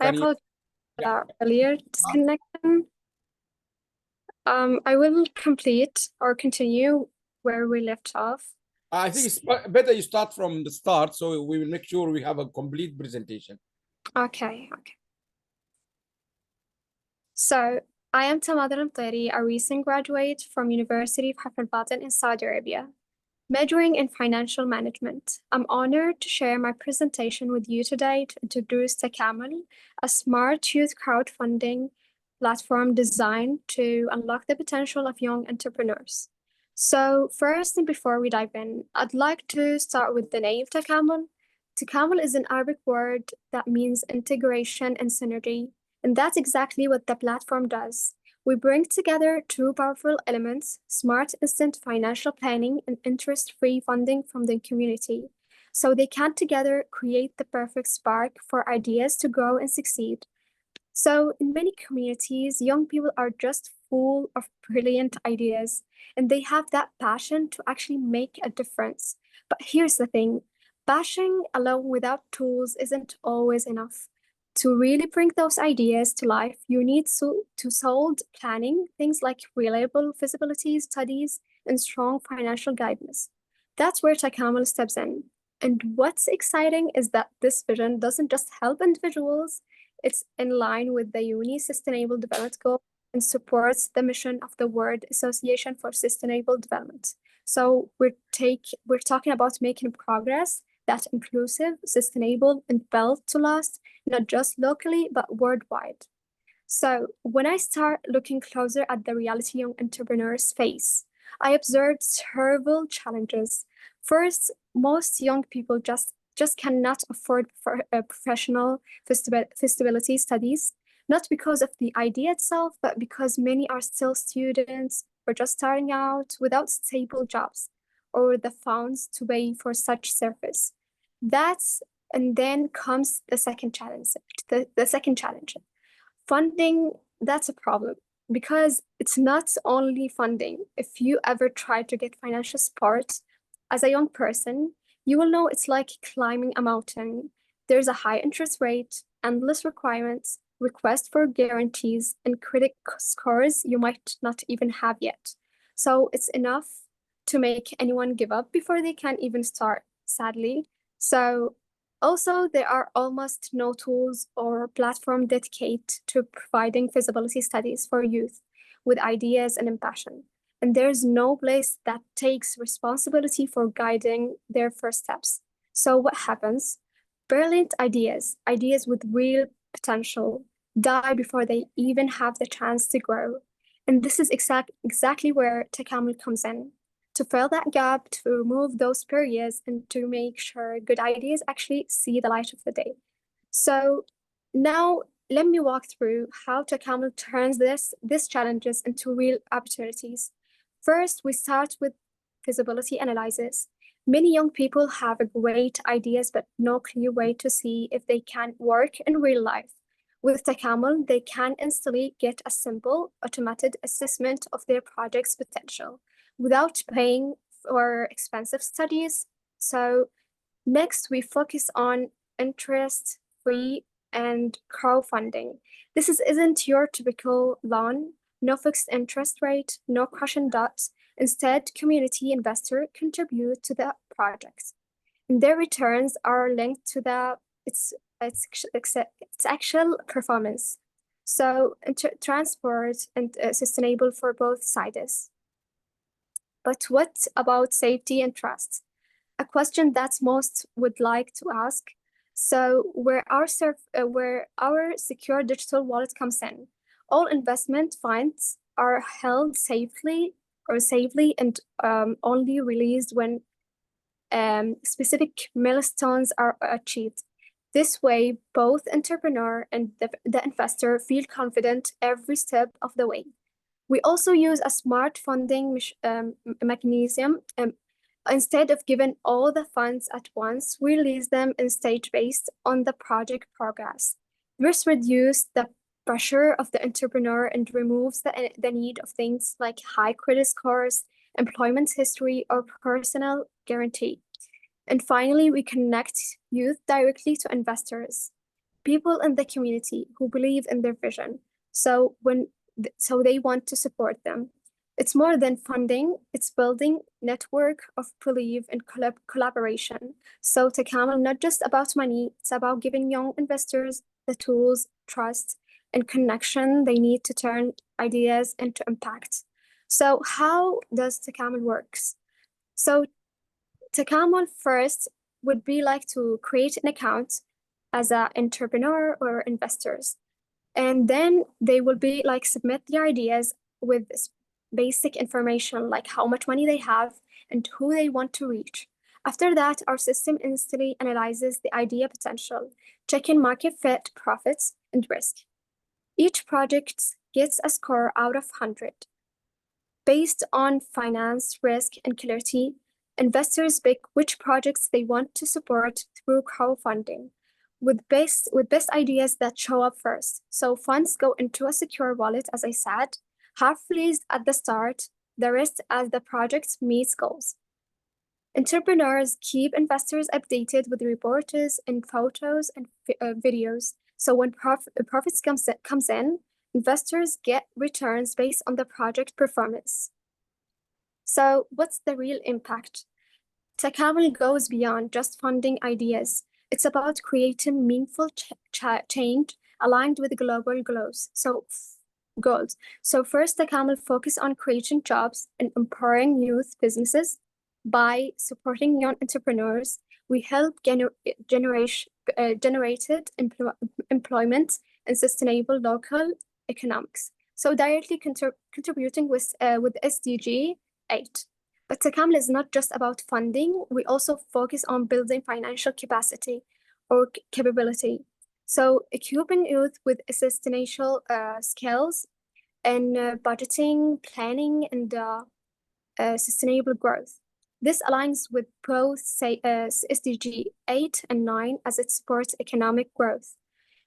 I Can you? apologize for that earlier disconnection. I will complete or continue where we left off. I think it's better you start from the start, so we will make sure we have a complete presentation. Okay. So I am Tamadar Al-Mtari, a recent graduate from University of Hafid in Saudi Arabia, majoring in financial management. I'm honored to share my presentation with you today to introduce Takamul, a smart youth crowdfunding platform designed to unlock the potential of young entrepreneurs. So first, and before we dive in, I'd like to start with the name Takamul. Takamul is an Arabic word that means integration and synergy, and that's exactly what the platform does. We bring together two powerful elements: smart instant financial planning and interest-free funding from the community, so they can together create the perfect spark for ideas to grow and succeed. So in many communities, young people are just full of brilliant ideas, and they have that passion to actually make a difference. But here's the thing, passion alone without tools isn't always enough. To really bring those ideas to life, you need to solid planning, things like reliable feasibility studies and strong financial guidance. That's where Takamul steps in. And what's exciting is that this vision doesn't just help individuals, it's in line with the UNI Sustainable Development Goal and supports the mission of the World Association for Sustainable Development. So we're talking about making progress that's inclusive, sustainable, and built to last, not just locally, but worldwide. So when I start looking closer at the reality young entrepreneurs face, I observed several challenges. First, most young people just cannot afford professional feasibility studies, not because of the idea itself, but because many are still students or just starting out without stable jobs or the funds to pay for such service. And then comes the second challenge. The second challenge, funding. That's a problem because it's not only funding. If you ever try to get financial support as a young person, you will know it's like climbing a mountain. There's a high interest rate, endless requirements, requests for guarantees, and credit scores you might not even have yet. So it's enough to make anyone give up before they can even start, sadly. So also, there are almost no tools or platform dedicated to providing feasibility studies for youth with ideas and passion. And there's no place that takes responsibility for guiding their first steps. So what happens? Brilliant ideas with real potential, die before they even have the chance to grow. And this is exactly where Takamul comes in, to fill that gap, to remove those barriers, and to make sure good ideas actually see the light of the day. So now let me walk through how Takamul turns these challenges into real opportunities. First, we start with feasibility analysis. Many young people have great ideas, but no clear way to see if they can work in real life. With Takamul, they can instantly get a simple, automated assessment of their project's potential without paying for expensive studies. So next, we focus on interest-free and crowdfunding. This isn't your typical loan, no fixed interest rate, no crushing debts. Instead, community investors contribute to the project. And their returns are linked to its actual performance. So transport and sustainable for both sides. But what about safety and trust? A question that most would like to ask. So where our secure digital wallet comes in, all investment funds are held safely and only released when specific milestones are achieved. This way, both entrepreneur and the investor feel confident every step of the way. We also use a smart funding mechanism. Instead of giving all the funds at once, we release them in stage based on the project progress. This reduces the pressure of the entrepreneur and removes the need of things like high credit scores, employment history, or personal guarantee. And finally, we connect youth directly to investors, people in the community who believe in their vision. So so they want to support them. It's more than funding, it's building network of belief and collaboration. So Takamul, not just about money, it's about giving young investors the tools, trust, and connection they need to turn ideas into impact. So how does Takamul works? So Takamul first would be like to create an account as an entrepreneur or investors. And then they will be like submit their ideas with basic information like how much money they have and who they want to reach. After that, our system instantly analyzes the idea potential, checking market fit, profits, and risk. Each project gets a score out of 100. Based on finance, risk, and clarity, investors pick which projects they want to support through crowdfunding, with best ideas that show up first. So funds go into a secure wallet, as I said, half released at the start, the rest as the project meets goals. Entrepreneurs keep investors updated with reports and photos and videos. So when profits comes in, investors get returns based on the project performance. So what's the real impact? Takamul goes beyond just funding ideas. It's about creating meaningful change aligned with global goals. So first, Takamul focus on creating jobs and empowering youth businesses. By supporting young entrepreneurs, we help generated employment and sustainable local economics. So directly contributing with SDG 8. But Takamul is not just about funding. We also focus on building financial capacity or capability. So equipping youth with essential skills and budgeting, planning, and sustainable growth. This aligns with both SDG 8 and 9 as it supports economic growth.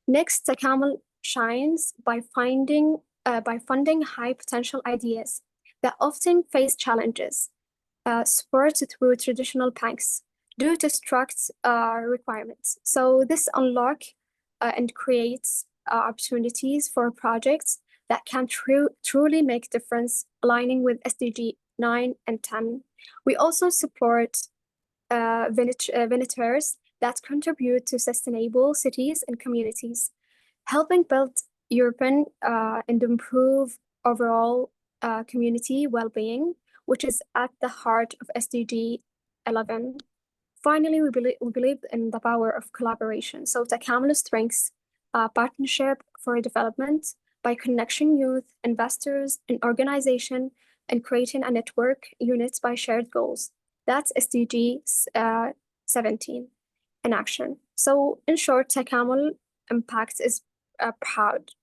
Next, Takamul shines by funding high potential ideas that often face challenges, supported through traditional banks due to strict requirements. So this unlocks and creates opportunities for projects that can truly make difference, aligning with SDG 9 and 10. We also support ventures that contribute to sustainable cities and communities, helping build urban and improve overall community well-being, which is at the heart of SDG 11. Finally, we believe in the power of collaboration. So Takamul strengthens partnership for development by connecting youth, investors, and organization, and creating a network units by shared goals. That's SDG 17 in action. So in short, Takamul impact is proud,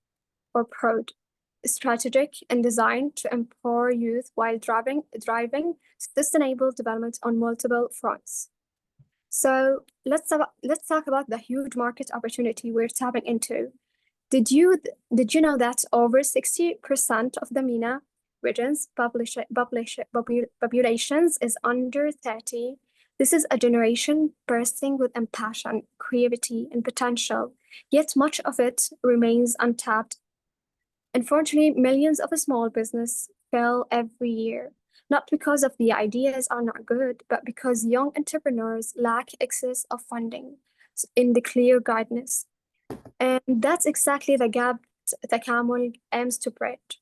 strategic, and designed to empower youth while driving sustainable development on multiple fronts. So let's talk about the huge market opportunity we're tapping into. Did you know that over 60% of the MENA region's populations is under 30? This is a generation bursting with passion, creativity, and potential, yet much of it remains untapped. Unfortunately, millions of small businesses fail every year, not because of the ideas are not good, but because young entrepreneurs lack access of funding in the clear guidance. And that's exactly the gap Takamul aims to bridge.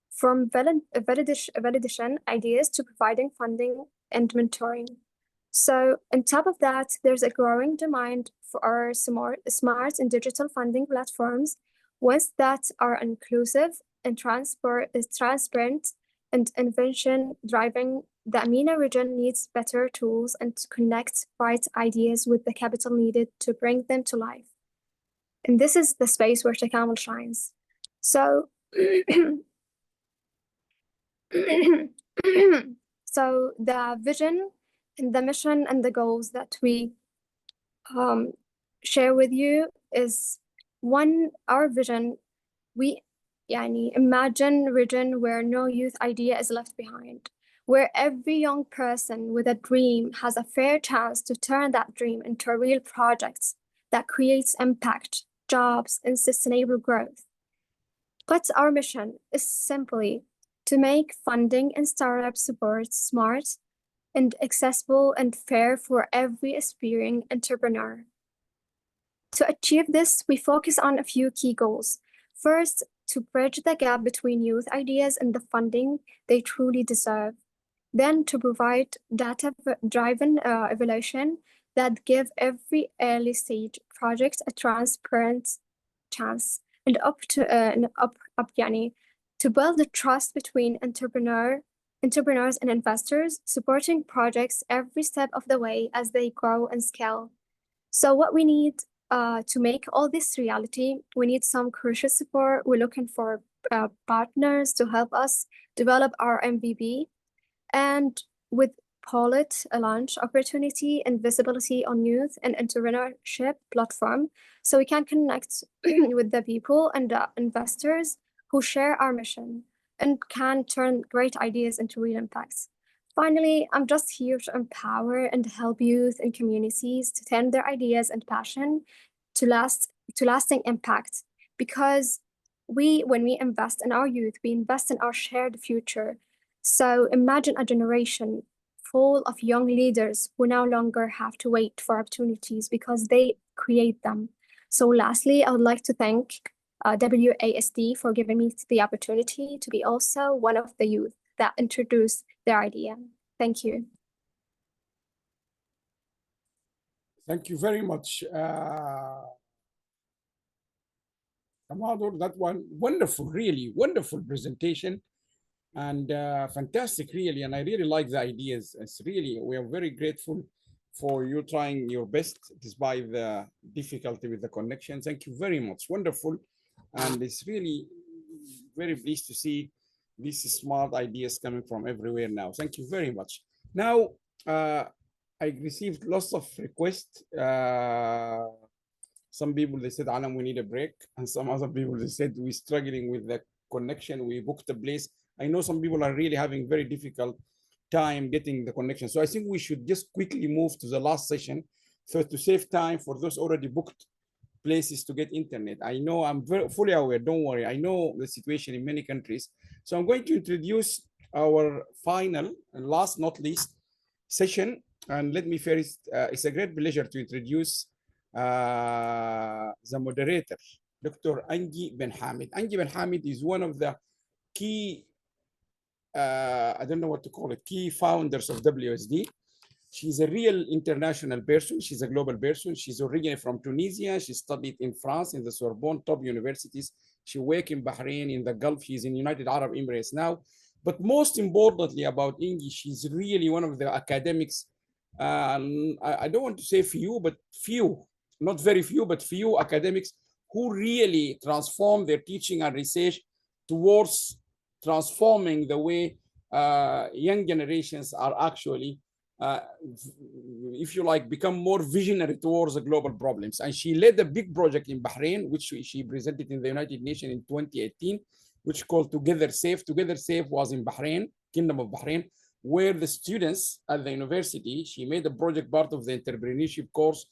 From validation ideas to providing funding and mentoring. So on top of that, there's a growing demand for our smart and digital funding platforms, ones that are inclusive and transparent and invention driving. The MENA region needs better tools and to connect right ideas with the capital needed to bring them to life. And this is the space where Takamul shines. So, so the vision and the mission and the goals that we share with you is one, our vision. We imagine a region where no youth idea is left behind, where every young person with a dream has a fair chance to turn that dream into a real project that creates impact, jobs, and sustainable growth. But our mission is simply to make funding and startup support smart and accessible and fair for every aspiring entrepreneur. To achieve this, we focus on a few key goals. First, to bridge the gap between youth ideas and the funding they truly deserve. Then, to provide data-driven evaluation that give every early stage project a transparent chance, and to build the trust between entrepreneurs and investors, supporting projects every step of the way as they grow and scale. So what we need to make all this reality, we need some crucial support. We're looking for partners to help us develop our MVP, and with Pollet, a launch opportunity and visibility on youth and entrepreneurship platform, so we can connect with the people and the investors who share our mission and can turn great ideas into real impacts. Finally, I'm just here to empower and help youth and communities to turn their ideas and passion to lasting impact, because when we invest in our youth, we invest in our shared future. So imagine a generation full of young leaders who no longer have to wait for opportunities because they create them. So lastly, I would like to thank WASD for giving me the opportunity to be also one of the youth that introduced their idea. Thank you. Thank you very much, Amador. That one wonderful, really wonderful presentation, and fantastic, really. And I really like the ideas. It's really, we are very grateful for you trying your best despite the difficulty with the connection. Thank you very much. Wonderful. And it's really very pleased to see these smart ideas coming from everywhere now. Thank you very much. Now, I received lots of requests. Some people, they said, Alam, we need a break. And some other people, they said, we're struggling with the connection. We booked a place. I know some people are really having very difficult time getting the connection. So I think we should just quickly move to the last session. So to save time for those already booked places to get internet. I know, I'm very fully aware, don't worry. I know the situation in many countries. So I'm going to introduce our final and last not least session. And let me first, it's a great pleasure to introduce the moderator, Dr. Angie Ben Hamid. Angie Ben Hamid is one of the key, I don't know what to call it, key founders of WSD. She's a real international person. She's a global person. She's originally from Tunisia. She studied in France in the Sorbonne top universities. She worked in Bahrain, in the Gulf. She's in United Arab Emirates now. But most importantly about Angie, she's really one of the academics. I don't want to say few, but few, not very few, but few academics who really transform their teaching and research towards transforming the way young generations are actually, if you like, become more visionary towards the global problems. And she led a big project in Bahrain, which she presented in the United Nations in 2018, which called Together Safe. Together Safe was in Bahrain, Kingdom of Bahrain, where the students at the university, she made a project part of the entrepreneurship course.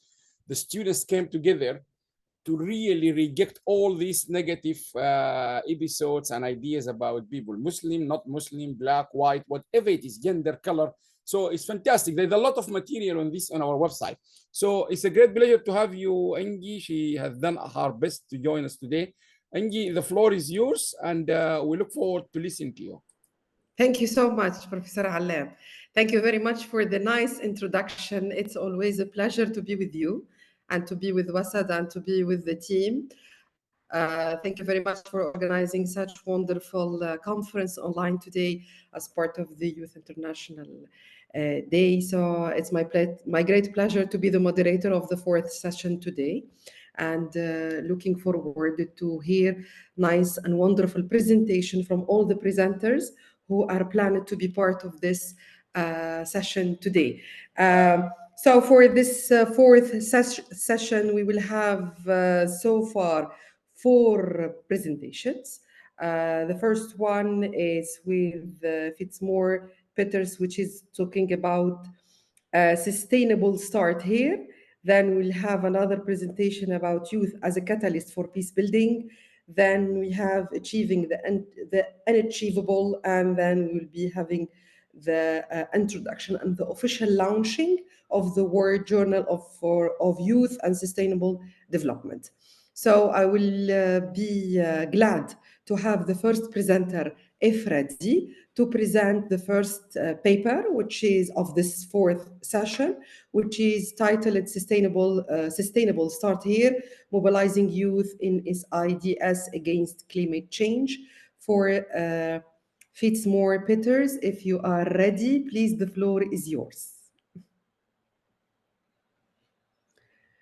The students came together to really reject all these negative episodes and ideas about people, Muslim, not Muslim, black, white, whatever it is, gender, color. So it's fantastic. There's a lot of material on this on our website. So it's a great pleasure to have you, Angie. She has done her best to join us today. Angie, the floor is yours, and we look forward to listening to you. Thank you so much, Professor Alam. Thank you very much for the nice introduction. It's always a pleasure to be with you and to be with Wasad and to be with the team. Thank you very much for organizing such wonderful conference online today as part of the Youth International Day. So it's my great pleasure to be the moderator of the fourth session today, and looking forward to hear nice and wonderful presentation from all the presenters who are planned to be part of this session today. So for this fourth session, we will have so far 4 presentations. The first one is with Fitzmore Peters, which is talking about a sustainable start here. Then we'll have another presentation about youth as a catalyst for peace building. Then we have achieving the unachievable, and then we'll be having the introduction and the official launching of the World Journal of Youth and Sustainable Development. So I will be glad to have the first presenter, Efradi, to present the first paper, which is of this fourth session, which is titled Sustainable Start Here, Mobilizing Youth in SIDS Against Climate Change. For Fitzmore Peters, if you are ready, please, the floor is yours.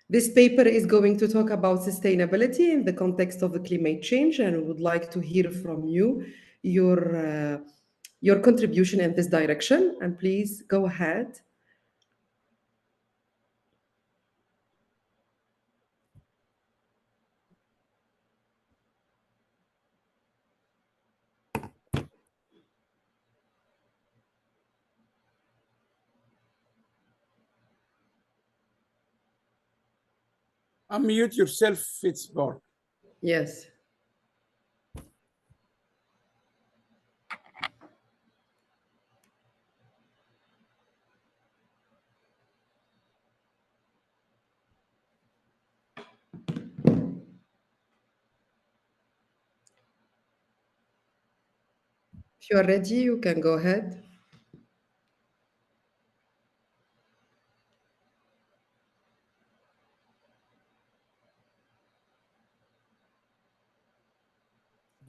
This paper is going to talk about sustainability in the context of the climate change, and I would like to hear from you your contribution in this direction. And please go ahead. Unmute yourself, Fitzgerald. Yes. If you are ready, you can go ahead.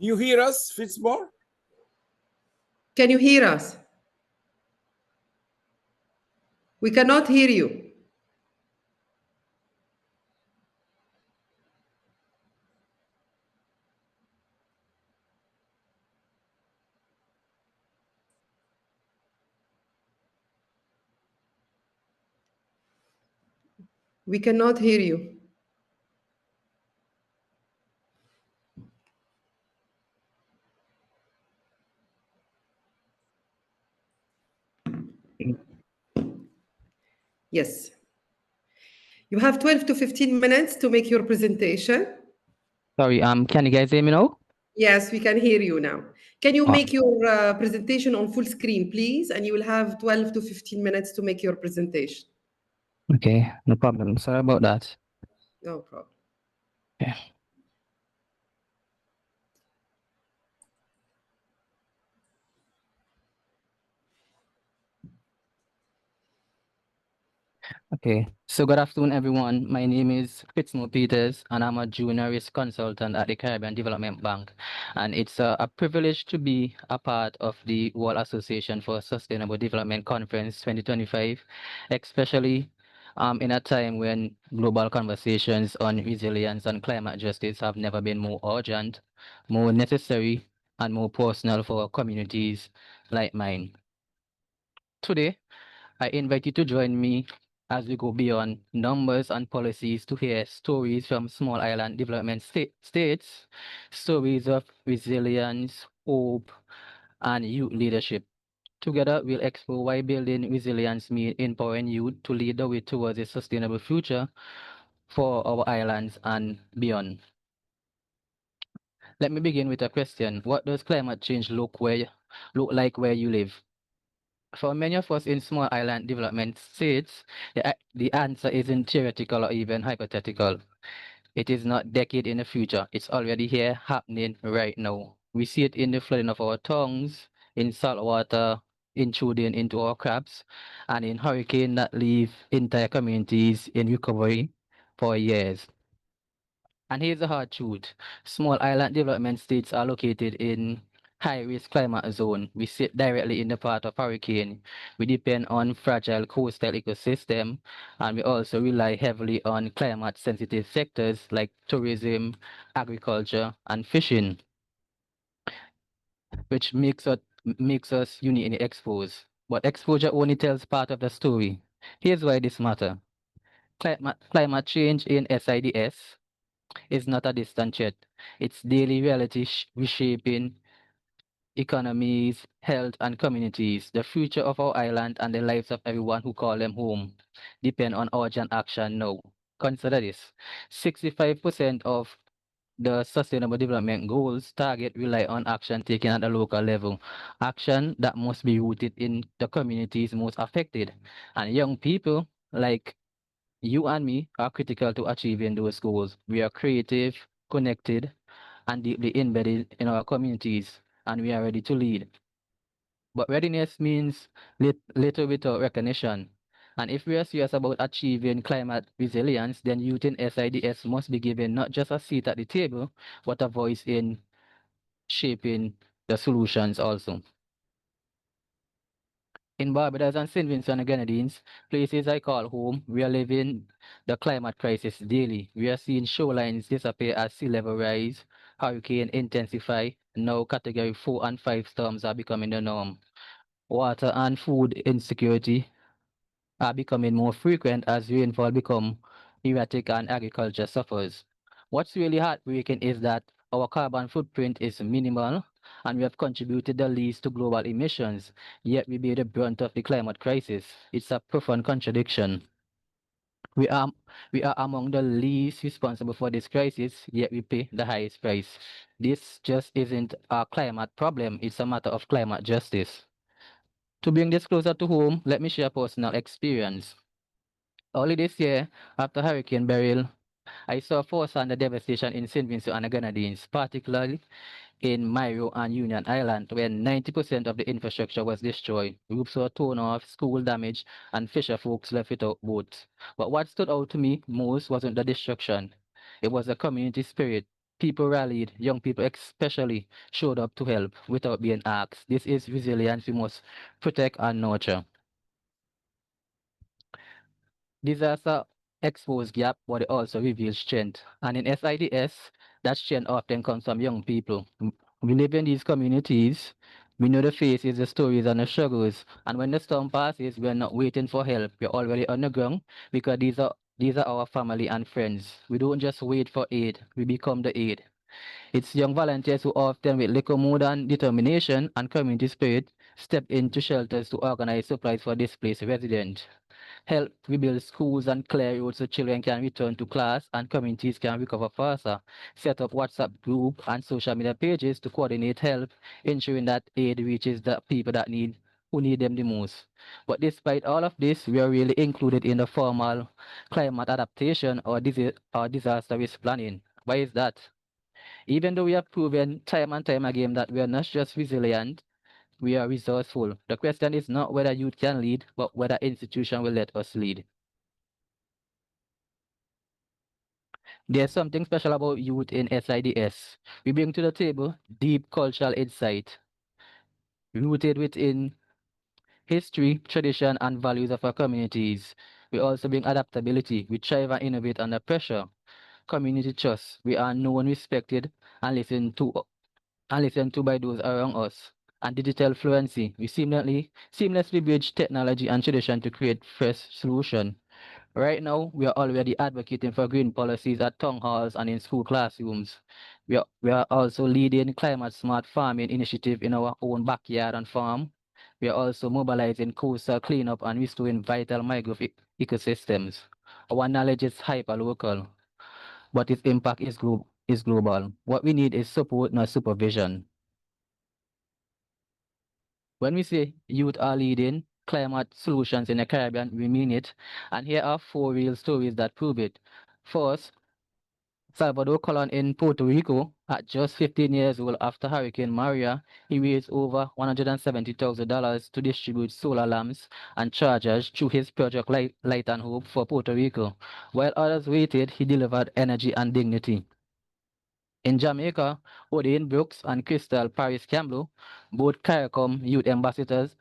Do you hear us, Fitzgerald? Can you hear us? We cannot hear you. We cannot hear you. Yes. You have 12 to 15 minutes to make your presentation. Sorry, can you guys hear me now? Yes, we can hear you now. Can you make your presentation on full screen, please? And you will have 12 to 15 minutes to make your presentation. Okay, no problem. Sorry about that. No problem. Okay. Okay, so good afternoon, everyone. My name is Fitzmore Peters, and I'm a junior risk consultant at the Caribbean Development Bank. And it's a privilege to be a part of the World Association for Sustainable Development Conference 2025, especially in a time when global conversations on resilience and climate justice have never been more urgent, more necessary, and more personal for communities like mine. Today, I invite you to join me as we go beyond numbers and policies to hear stories from small island development states, stories of resilience, hope, and youth leadership. Together, we'll explore why building resilience means empowering youth to lead the way towards a sustainable future for our islands and beyond. Let me begin with a question. What does climate change look like where you live? For many of us in small island development states, the answer isn't theoretical or even hypothetical. It is not decade in the future. It's already here, happening right now. We see it in the flooding of our tongues, in salt water intruding into our crops, and in hurricanes that leave entire communities in recovery for years. And here's the hard truth. Small island development states are located in high-risk climate zone. We sit directly in the path of hurricane. We depend on fragile coastal ecosystem, and we also rely heavily on climate-sensitive sectors like tourism, agriculture, and fishing, which makes us uniquely exposed. But exposure only tells part of the story. Here's why this matters. Climate change in SIDS is not a distant threat. It's daily reality reshaping economies, health, and communities. The future of our island and the lives of everyone who call them home depend on urgent action now. Consider this: 65% of the Sustainable Development Goals target rely on action taken at the local level, action that must be rooted in the communities most affected. And young people like you and me are critical to achieving those goals. We are creative, connected, and deeply embedded in our communities, and we are ready to lead. But readiness means little without recognition. And if we are serious about achieving climate resilience, then youth in SIDS must be given not just a seat at the table, but a voice in shaping the solutions also. In Barbados and St. Vincent and Grenadines, places I call home, we are living the climate crisis daily. We are seeing shorelines disappear as sea level rise, hurricane intensify, now category 4 and 5 storms are becoming the norm. Water and food insecurity are becoming more frequent as rainfall become erratic and agriculture suffers. What's really heartbreaking is that our carbon footprint is minimal and we have contributed the least to global emissions, yet we bear the brunt of the climate crisis. It's a profound contradiction. We are among the least responsible for this crisis, yet we pay the highest price. This just isn't a climate problem, it's a matter of climate justice. To bring this closer to home, let me share a personal experience. Early this year, after Hurricane Beryl, I saw firsthand the devastation in St. Vincent and the Grenadines, particularly in Mairo and Union Island, where 90% of the infrastructure was destroyed. Roofs were torn off, school damaged, and fisher folks left without boats. But what stood out to me most wasn't the destruction. It was the community spirit. People rallied, young people especially showed up to help without being asked. This is resilience we must protect and nurture. Disaster expose gap, but it also reveals strength. And in SIDS, that strength often comes from young people. We live in these communities. We know the faces, the stories, and the struggles. And when the storm passes, we're not waiting for help. We're already on the ground because these are our family and friends. We don't just wait for aid, we become the aid. It's young volunteers who often with little more than determination and community spirit step into shelters to organize supplies for displaced residents, help rebuild schools and clear roads so children can return to class and communities can recover faster, set up WhatsApp group and social media pages to coordinate help, ensuring that aid reaches the people who need them the most. But despite all of this, we are really included in the formal climate adaptation or disaster risk planning. Why is that? Even though we have proven time and time again that we are not just resilient, we are resourceful. The question is not whether youth can lead, but whether institution will let us lead. There's something special about youth in SIDS. We bring to the table deep cultural insight, rooted within history, tradition, and values of our communities. We also bring adaptability. We thrive and innovate under pressure. Community trust. We are known, respected, and listened to by those around us. And digital fluency. We seamlessly bridge technology and tradition to create fresh solution. Right now, we are already advocating for green policies at town halls and in school classrooms. We are also leading climate smart farming initiative in our own backyard and farm. We are also mobilizing coastal cleanup and restoring vital mangrove ecosystems. Our knowledge is hyper-local, but its impact is global. What we need is support, not supervision. When we say youth are leading climate solutions in the Caribbean, we mean it. And here are 4 real stories that prove it. First, Salvador Colon in Puerto Rico, at just 15 years old after Hurricane Maria, he raised over $170,000 to distribute solar lamps and chargers through his project Light and Hope for Puerto Rico. While others waited, he delivered energy and dignity. In Jamaica, Odin Brooks and Crystal Paris Campbell, both CARICOM youth ambassadors,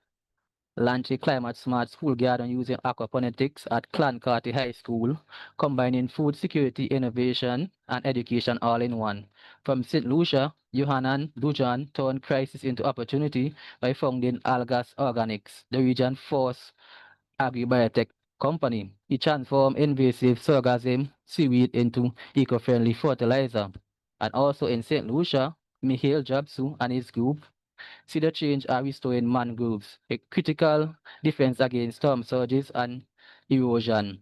launched a climate-smart school garden using aquaponics at Clancarty High School, combining food security, innovation, and education all in one. From St. Lucia, Yohanan Bujan turned crisis into opportunity by founding Algas Organics, the region's first agri-biotech company. He transformed invasive sorghum seaweed into eco-friendly fertilizer. And also in St. Lucia, Mihail Jabsu and his group Cedar Change are restoring mangroves, a critical defense against storm surges and erosion.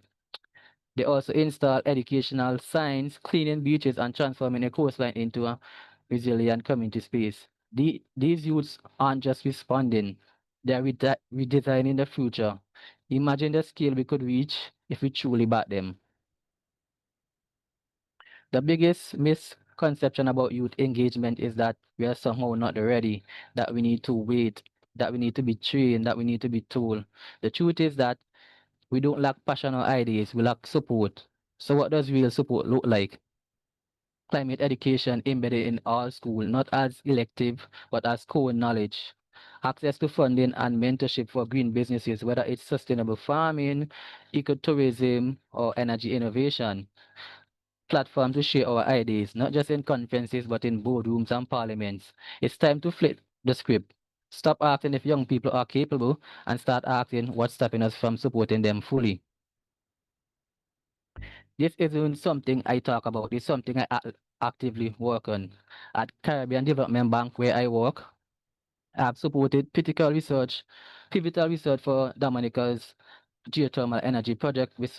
They also install educational signs, cleaning beaches and transforming a coastline into a resilient community space. These youths aren't just responding, they're redesigning the future. Imagine the scale we could reach if we truly back them. The biggest misconception about youth engagement is that we are somehow not ready, that we need to wait, that we need to be trained, that we need to be told. The truth is that we don't lack passion or ideas, we lack support. So what does real support look like? Climate education embedded in all schools, not as elective, but as core knowledge. Access to funding and mentorship for green businesses, whether it's sustainable farming, ecotourism, or energy innovation. Platform to share our ideas, not just in conferences, but in boardrooms and parliaments. It's time to flip the script. Stop asking if young people are capable and start asking what's stopping us from supporting them fully. This isn't something I talk about, it's something I actively work on. At Caribbean Development Bank, where I work, I have supported pivotal research for Dominica's geothermal energy project, which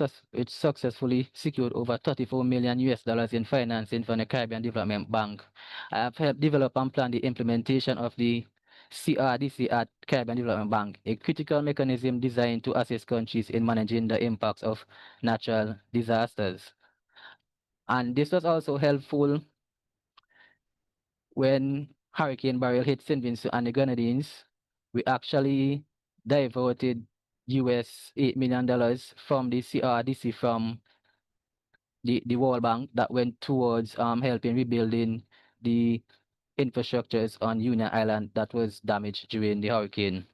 successfully secured over $34 million in financing from the Caribbean Development Bank. I have helped develop and plan the implementation of the CRDC at Caribbean Development Bank, a critical mechanism designed to assist countries in managing the impacts of natural disasters. And this was also helpful when Hurricane Beryl hit St. Vincent and the Grenadines. We actually diverted US $8 million from the CRDC from the World Bank that went towards helping rebuilding the infrastructures on Union Island that was damaged during the hurricane.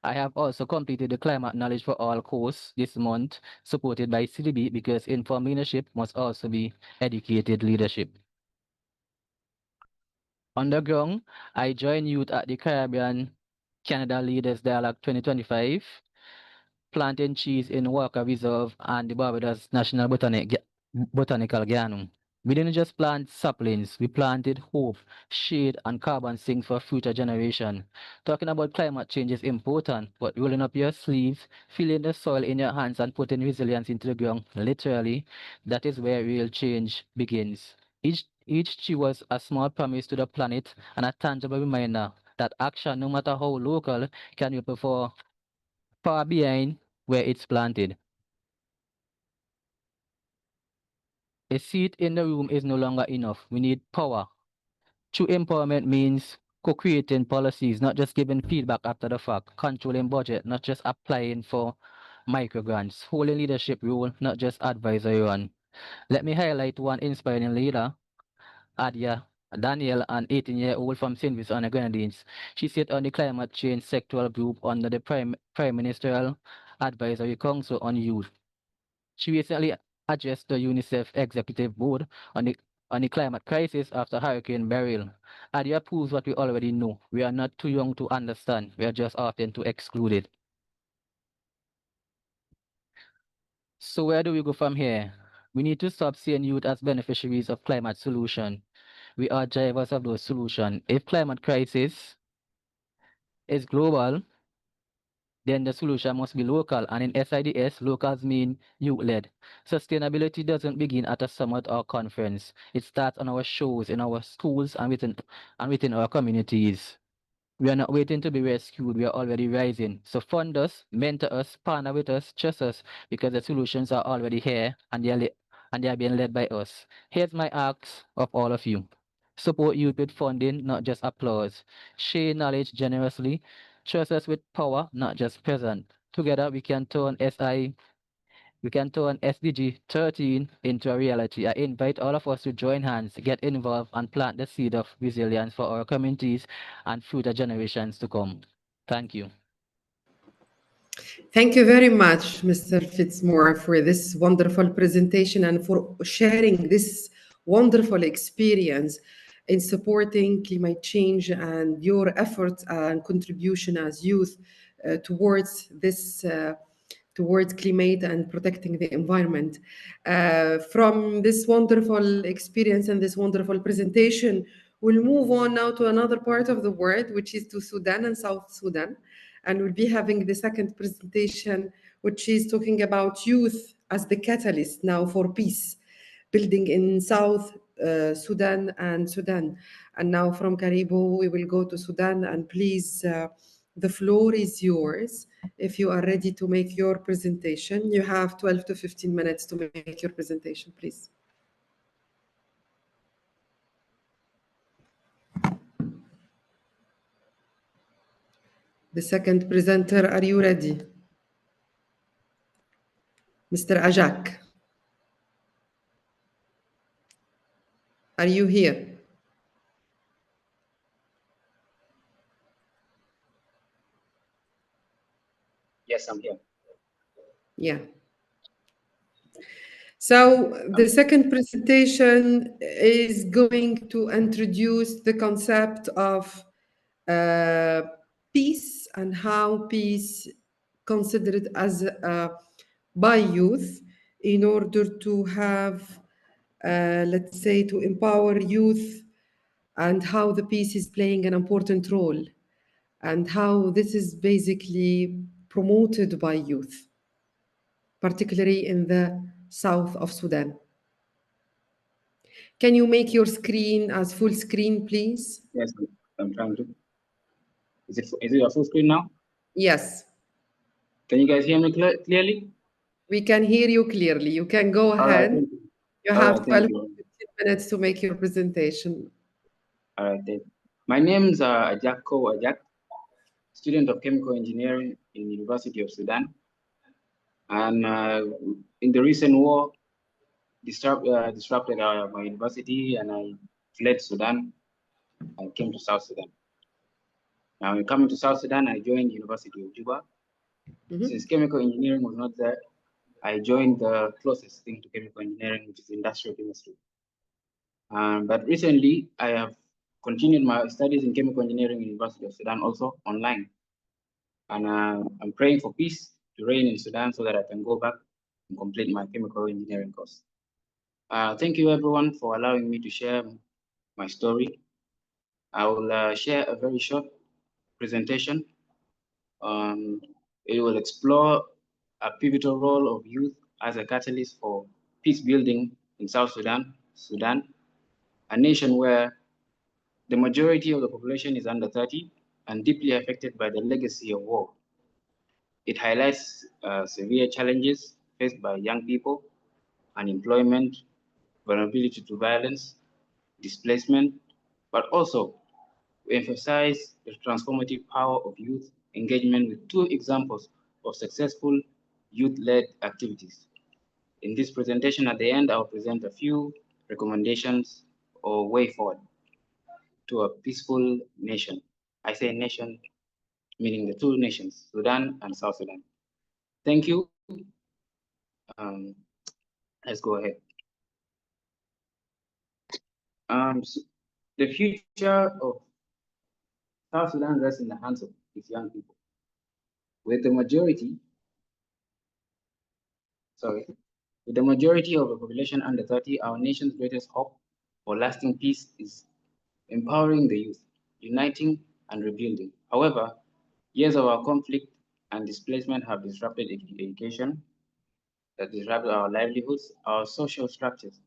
I have also completed the Climate Knowledge for All course this month, supported by CDB, because informed leadership must also be educated leadership. On the ground, I joined youth at the Caribbean Canada Leaders Dialogue 2025, planting trees in Walker Reserve and the Barbados National Botanical Garden. We didn't just plant saplings, we planted hope, shade, and carbon sinks for future generations. Talking about climate change is important, but rolling up your sleeves, feeling the soil in your hands, and putting resilience into the ground, literally, that is where real change begins. Each tree was a small promise to the planet and a tangible reminder that action, no matter how local, can be performed far behind where it's planted. A seat in the room is no longer enough. We need power. True empowerment means co-creating policies, not just giving feedback after the fact, controlling budget, not just applying for microgrants, holding leadership role, not just advisory one. Let me highlight one inspiring leader, Adia Daniel, an 18-year-old from St. Vincent and the Grenadines. She sat on the climate change sectoral group under the Prime Ministerial Advisory Council on Youth. She recently addressed the UNICEF Executive Board on the climate crisis after Hurricane Beryl. Adia proves what we already know. We are not too young to understand. We are just often too excluded. So where do we go from here? We need to stop seeing youth as beneficiaries of climate solution. We are drivers of those solutions. If climate crisis is global, then the solution must be local. And in SIDS, locals mean youth-led. Sustainability doesn't begin at a summit or conference. It starts on our shows, in our schools, and within our communities. We are not waiting to be rescued. We are already rising. So fund us, mentor us, partner with us, trust us, because the solutions are already here and they are being led by us. Here's my ask of all of you. Support youth with funding, not just applause. Share knowledge generously. Trust us with power, not just present. Together we can turn SDG 13 into a reality. I invite all of us to join hands, get involved, and plant the seed of resilience for our communities and future generations to come. Thank you. Thank you very much, Mr. Fitzmore, for this wonderful presentation and for sharing this wonderful experience in supporting climate change and your efforts and contribution as youth towards this towards climate and protecting the environment. From this wonderful experience and this wonderful presentation, We'll move on now to another part of the world, which is to Sudan and South Sudan. And we'll be having the second presentation, which is talking about youth as the catalyst now for peace building in South Sudan and Sudan. And now from Caribou, we will go to Sudan. And please, the floor is yours. If you are ready to make your presentation, you have 12 to 15 minutes to make your presentation, please. The second presenter, are you ready? Mr. Ajak, are you here? Yes, I'm here. Yeah. So the second presentation is going to introduce the concept of peace and how peace considered as by youth in order to have, let's say, to empower youth, and how the peace is playing an important role, and how this is basically promoted by youth, particularly in the south of Sudan. Can you make your screen as full screen, please? Yes, I'm trying to. Is it a full screen now? Yes. Can you guys hear me clearly? We can hear you clearly. You can go All right, ahead. thank you. You All have right, 12 thank to you. 15 minutes to make your presentation. All right, thank you. My name's Ajako Ajak, student of chemical engineering in University of Sudan. And in the recent war, disrupted my university, and I fled Sudan. I came to South Sudan. Now, in coming to South Sudan, I joined University of Juba. Since chemical engineering was not there, I joined the closest thing to chemical engineering, which is industrial chemistry. But recently, I have continued my studies in chemical engineering in University of Sudan also online. And I'm praying for peace to reign in Sudan so that I can go back and complete my chemical engineering course. Thank you everyone for allowing me to share my story. I will share a very short presentation. It will explore a pivotal role of youth as a catalyst for peace building in South Sudan, a nation where the majority of the population is under 30 and deeply affected by the legacy of war. It highlights severe challenges faced by young people, unemployment, vulnerability to violence, displacement, but also we emphasize the transformative power of youth engagement with two examples of successful youth-led activities. In this presentation at the end, I'll present a few recommendations or way forward to a peaceful nation. I say nation, meaning the two nations, Sudan and South Sudan. Thank you. Let's go ahead. So the future of South Sudan rests in the hands of its young people. With the majority of the population under 30, our nation's greatest hope for lasting peace is empowering the youth, uniting and rebuilding. However, years of our conflict and displacement have disrupted education, that disrupted our livelihoods, our social structures,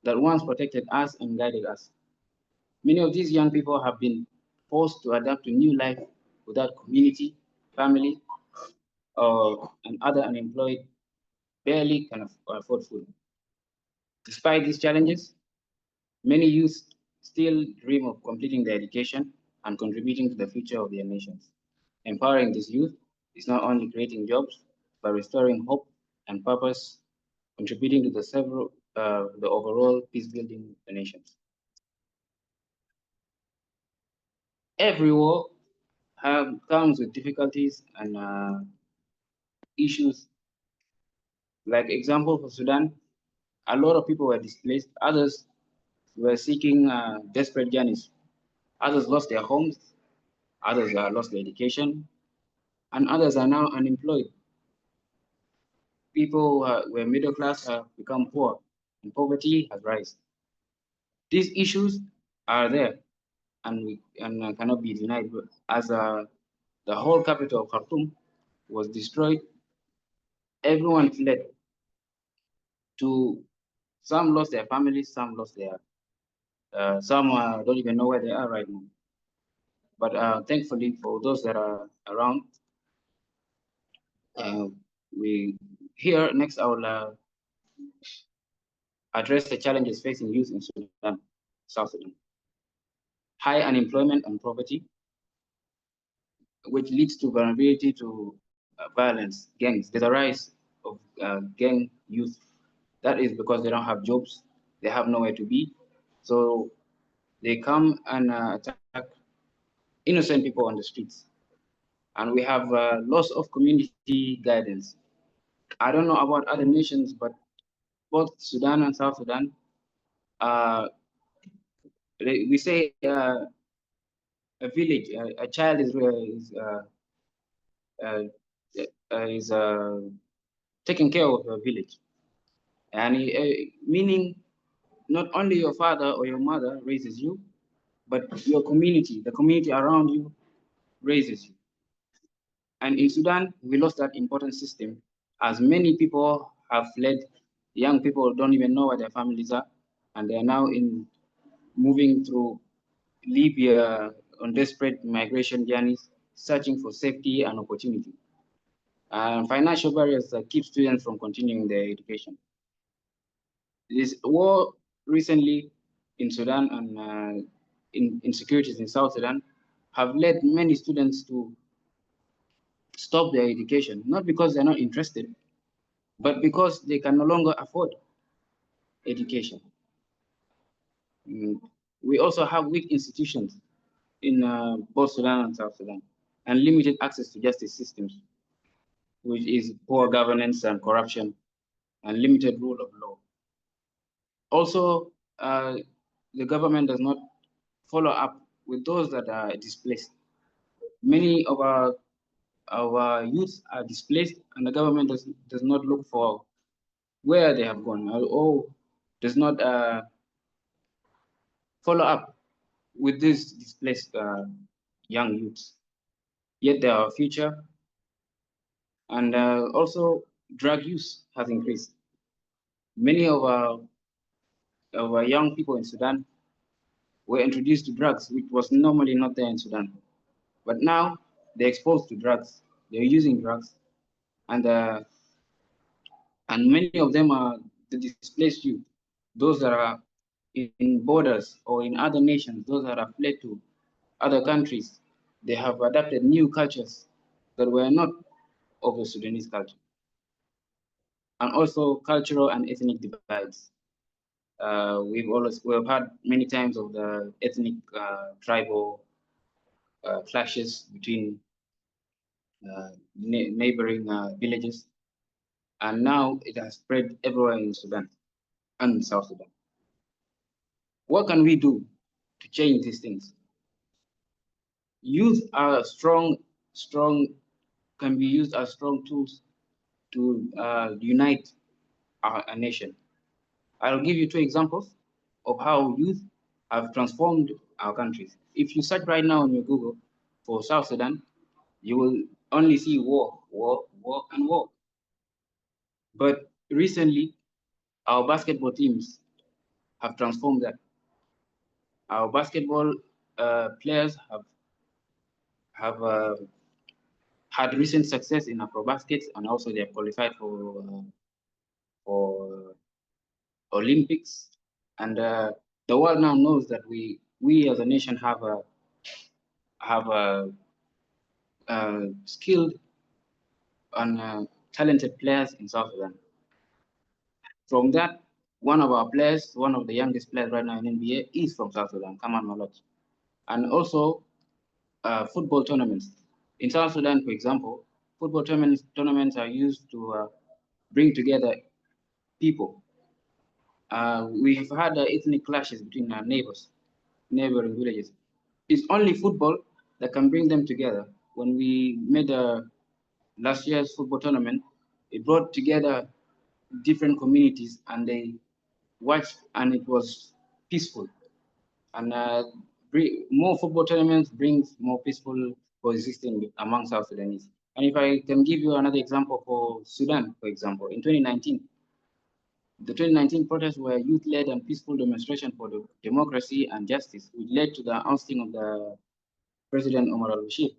that once protected us and guided us. Many of these young people have been forced to adapt to new life without community, family, and other unemployed barely can afford food. Despite these challenges, many youth still dream of completing their education and contributing to the future of their nations. Empowering this youth is not only creating jobs, but restoring hope and purpose, contributing to the overall peace building of the nations. Every war comes with difficulties and issues. Like example for Sudan, a lot of people were displaced. Others were seeking desperate journeys. Others lost their homes. Others lost their education. And others are now unemployed. People who were middle class have become poor, and poverty has risen. These issues are there, and cannot be denied. But as the whole capital of Khartoum was destroyed, everyone fled. To some lost their families, some lost their, some don't even know where they are right now. But thankfully, for those that are around, we here next I will address the challenges facing youth in Sudan, South Sudan. High unemployment and poverty, which leads to vulnerability to violence, gangs. There's a rise of gang youth. That is because they don't have jobs, they have nowhere to be, so they come and attack innocent people on the streets. And we have loss of community guidance. I don't know about other nations, but both Sudan and South Sudan, we say a village, a child is taking care of a village, and meaning not only your father or your mother raises you, but your community, the community around you raises you. And in Sudan, we lost that important system, as many people have fled. Young people don't even know where their families are, and they are now moving through Libya on desperate migration journeys, searching for safety and opportunity. And financial barriers that keep students from continuing their education. This war recently in Sudan and insecurities in South Sudan have led many students to stop their education, not because they're not interested, but because they can no longer afford education. We also have weak institutions in both Sudan and South Sudan, and limited access to justice systems, which is poor governance and corruption, and limited rule of law. Also, the government does not follow up with those that are displaced. Many of our youth are displaced, and the government does not look for where they have gone, or does not follow up with these displaced young youths. Yet they are our future. And also, drug use has increased. Many of our young people in Sudan were introduced to drugs, which was normally not there in Sudan. But now they're exposed to drugs, they're using drugs, and many of them are the displaced youth, those that are in borders or in other nations, those that have fled to other countries. They have adapted new cultures that were not of the Sudanese culture. And also cultural and ethnic divides. We've had many times of the ethnic tribal clashes between neighboring villages, and now it has spread everywhere in Sudan and South Sudan. What can we do to change these things? Youth are can be used as strong tools to unite a nation. I'll give you two examples of how youth have transformed our countries. If you search right now on your Google for South Sudan, you will only see war, war, war, and war. But recently, our basketball teams have transformed that. Our basketball players have had recent success in Afrobaskets, and also they have qualified for Olympics. And the world now knows that we as a nation have skilled and talented players in South Sudan. From that, one of our players, one of the youngest players right now in NBA, is from South Sudan, Kamal Malach. And also football tournaments. In South Sudan, for example, football tournaments are used to bring together people. We have had ethnic clashes between our neighboring villages. It's only football that can bring them together. When we made last year's football tournament, it brought together different communities, and they watched, and it was peaceful. And more football tournaments brings more peaceful coexisting among South Sudanese. And if I can give you another example for Sudan, for example, in 2019, the 2019 protests were youth-led and peaceful demonstration for the democracy and justice, which led to the ousting of the President Omar al-Bashir.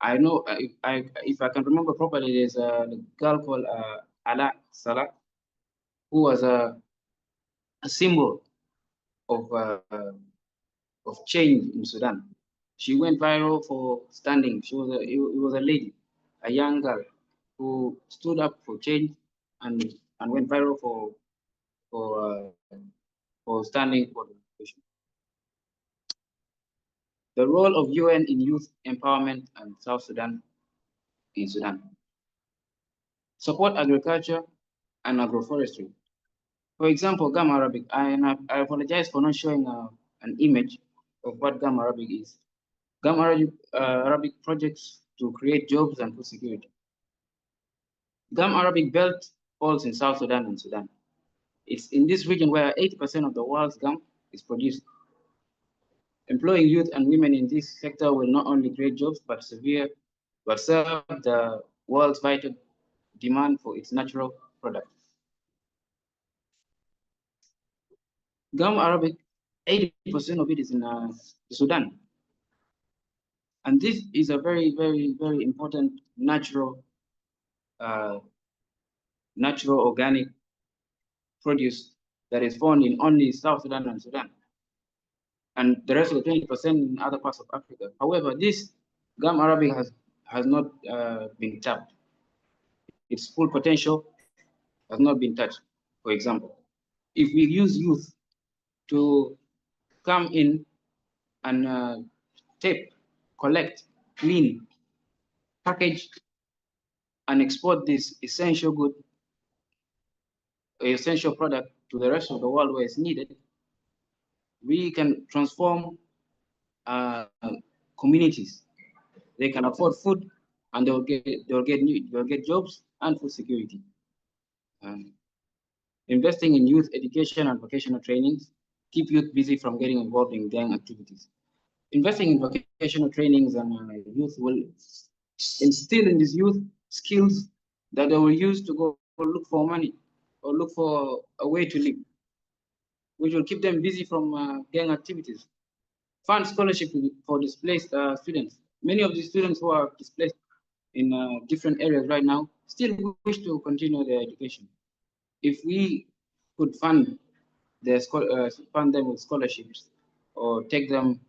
I know, if I can remember properly, there's a girl called Ala Salah, who was a symbol of change in Sudan. She went viral for standing. It was a lady, a young girl, who stood up for change and went viral for standing for the education. The role of UN in youth empowerment and South Sudan in Sudan. Support agriculture and agroforestry. For example, Gum Arabic. I apologize for not showing an image of what Gum Arabic is. Gum Arabic projects to create jobs and food security. Gum Arabic belt falls in South Sudan and Sudan. It's in this region where 80% of the world's gum is produced. Employing youth and women in this sector will not only create jobs, but serve the world's vital demand for its natural products. Gum Arabic, 80% of it is in Sudan. And this is a very, very, very important natural organic produce that is found in only South Sudan and Sudan, and the rest of the 20% in other parts of Africa. However, this Gum Arabic has not been tapped. Its full potential has not been touched. For example, if we use youth to come in and tape, collect, clean, package, and export this essential product to the rest of the world where it's needed, we can transform communities. They can afford food, and they'll get jobs and food security. Investing in youth education and vocational trainings keep youth busy from getting involved in gang activities. Investing in vocational trainings and youth will instill in these youth skills that they will use to go look for money or look for a way to live, which will keep them busy from gang activities. Fund scholarship for displaced students. Many of the students who are displaced in different areas right now still wish to continue their education. If we could fund them with scholarships, or take them,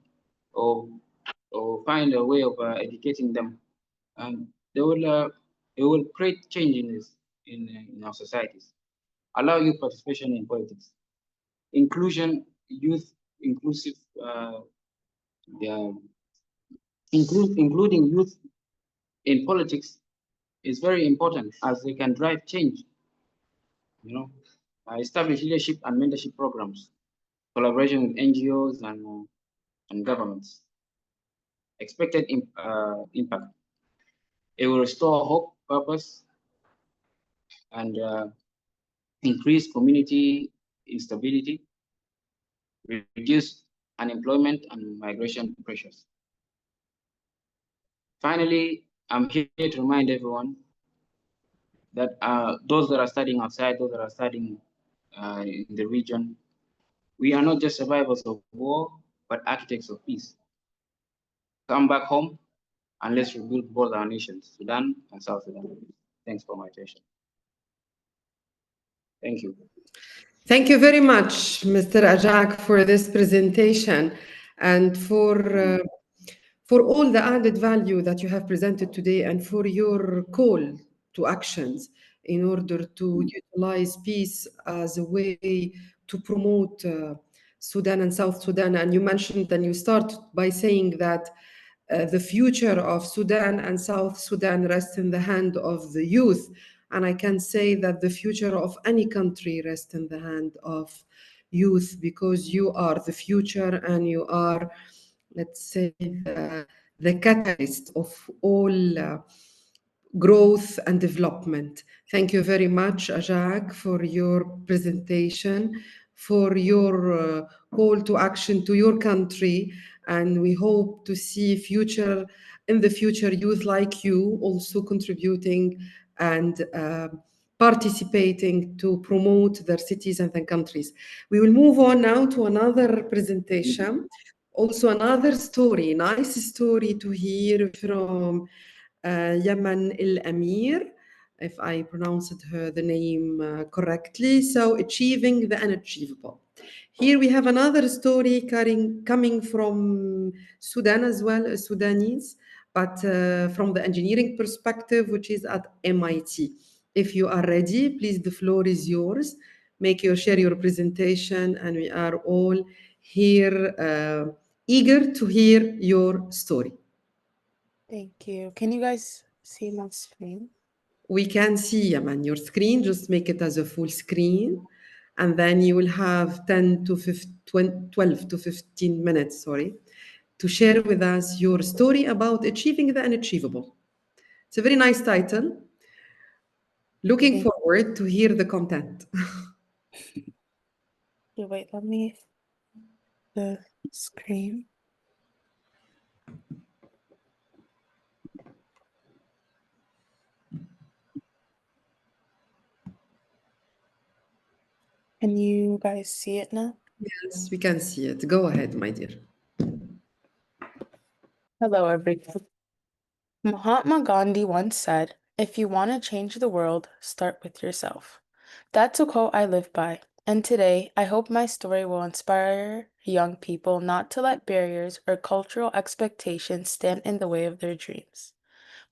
or find a way of educating them, it will create change in our societies. Allow youth participation in politics. Inclusion, youth inclusive, including youth in politics is very important, as they can drive change. Establish leadership and mentorship programs, collaboration with NGOs and governments. Expected impact. It will restore hope, purpose, and increase community instability, reduce unemployment and migration pressures. Finally, I'm here to remind everyone that those that are studying outside, those that are studying in the region, we are not just survivors of war, but architects of peace. Come back home and let's rebuild both our nations, Sudan and South Sudan. Thanks for my attention. Thank you. Thank you very much, Mr. Ajak, for this presentation and for all the added value that you have presented today, and for your call to actions in order to utilize peace as a way to promote Sudan and South Sudan. And you mentioned, and you start by saying that the future of Sudan and South Sudan rests in the hand of the youth. And I can say that the future of any country rests in the hand of youth, because you are the future and you are, let's say, the catalyst of all growth and development. Thank you very much, Ajak, for your presentation. for your call to action to your country. And we hope to see in the future youth like you also contributing and participating to promote their cities and their countries. We will move on now to another presentation. Also another story, nice story to hear from Yaman El Amir, if I pronounced the name correctly. So, achieving the unachievable. Here we have another story coming from Sudan as well, Sudanese, but from the engineering perspective, which is at MIT. If you are ready, please, the floor is yours. Share your presentation, and we are all here eager to hear your story. Thank you. Can you guys see my screen? We can see, Yaman, your screen. Just make it as a full screen. And then you will have 12 to 15 minutes, to share with us your story about achieving the unachievable. It's a very nice title. Looking forward to hear the content. Wait, let me the screen. Can you guys see it now? Yes, we can see it. Go ahead, my dear. Hello, everyone. Mahatma Gandhi once said, "If you want to change the world, start with yourself." That's a quote I live by, and today I hope my story will inspire young people not to let barriers or cultural expectations stand in the way of their dreams.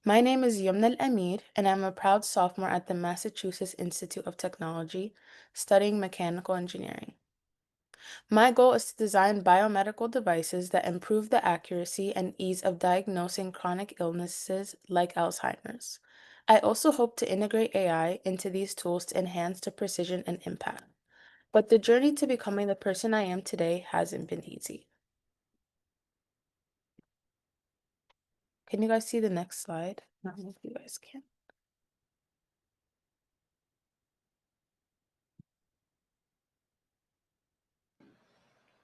My name is Yumna Al-Amir, and I'm a proud sophomore at the Massachusetts Institute of Technology, studying mechanical engineering. My goal is to design biomedical devices that improve the accuracy and ease of diagnosing chronic illnesses like Alzheimer's. I also hope to integrate AI into these tools to enhance the precision and impact. But the journey to becoming the person I am today hasn't been easy. Can you guys see the next slide? I don't know if you guys can.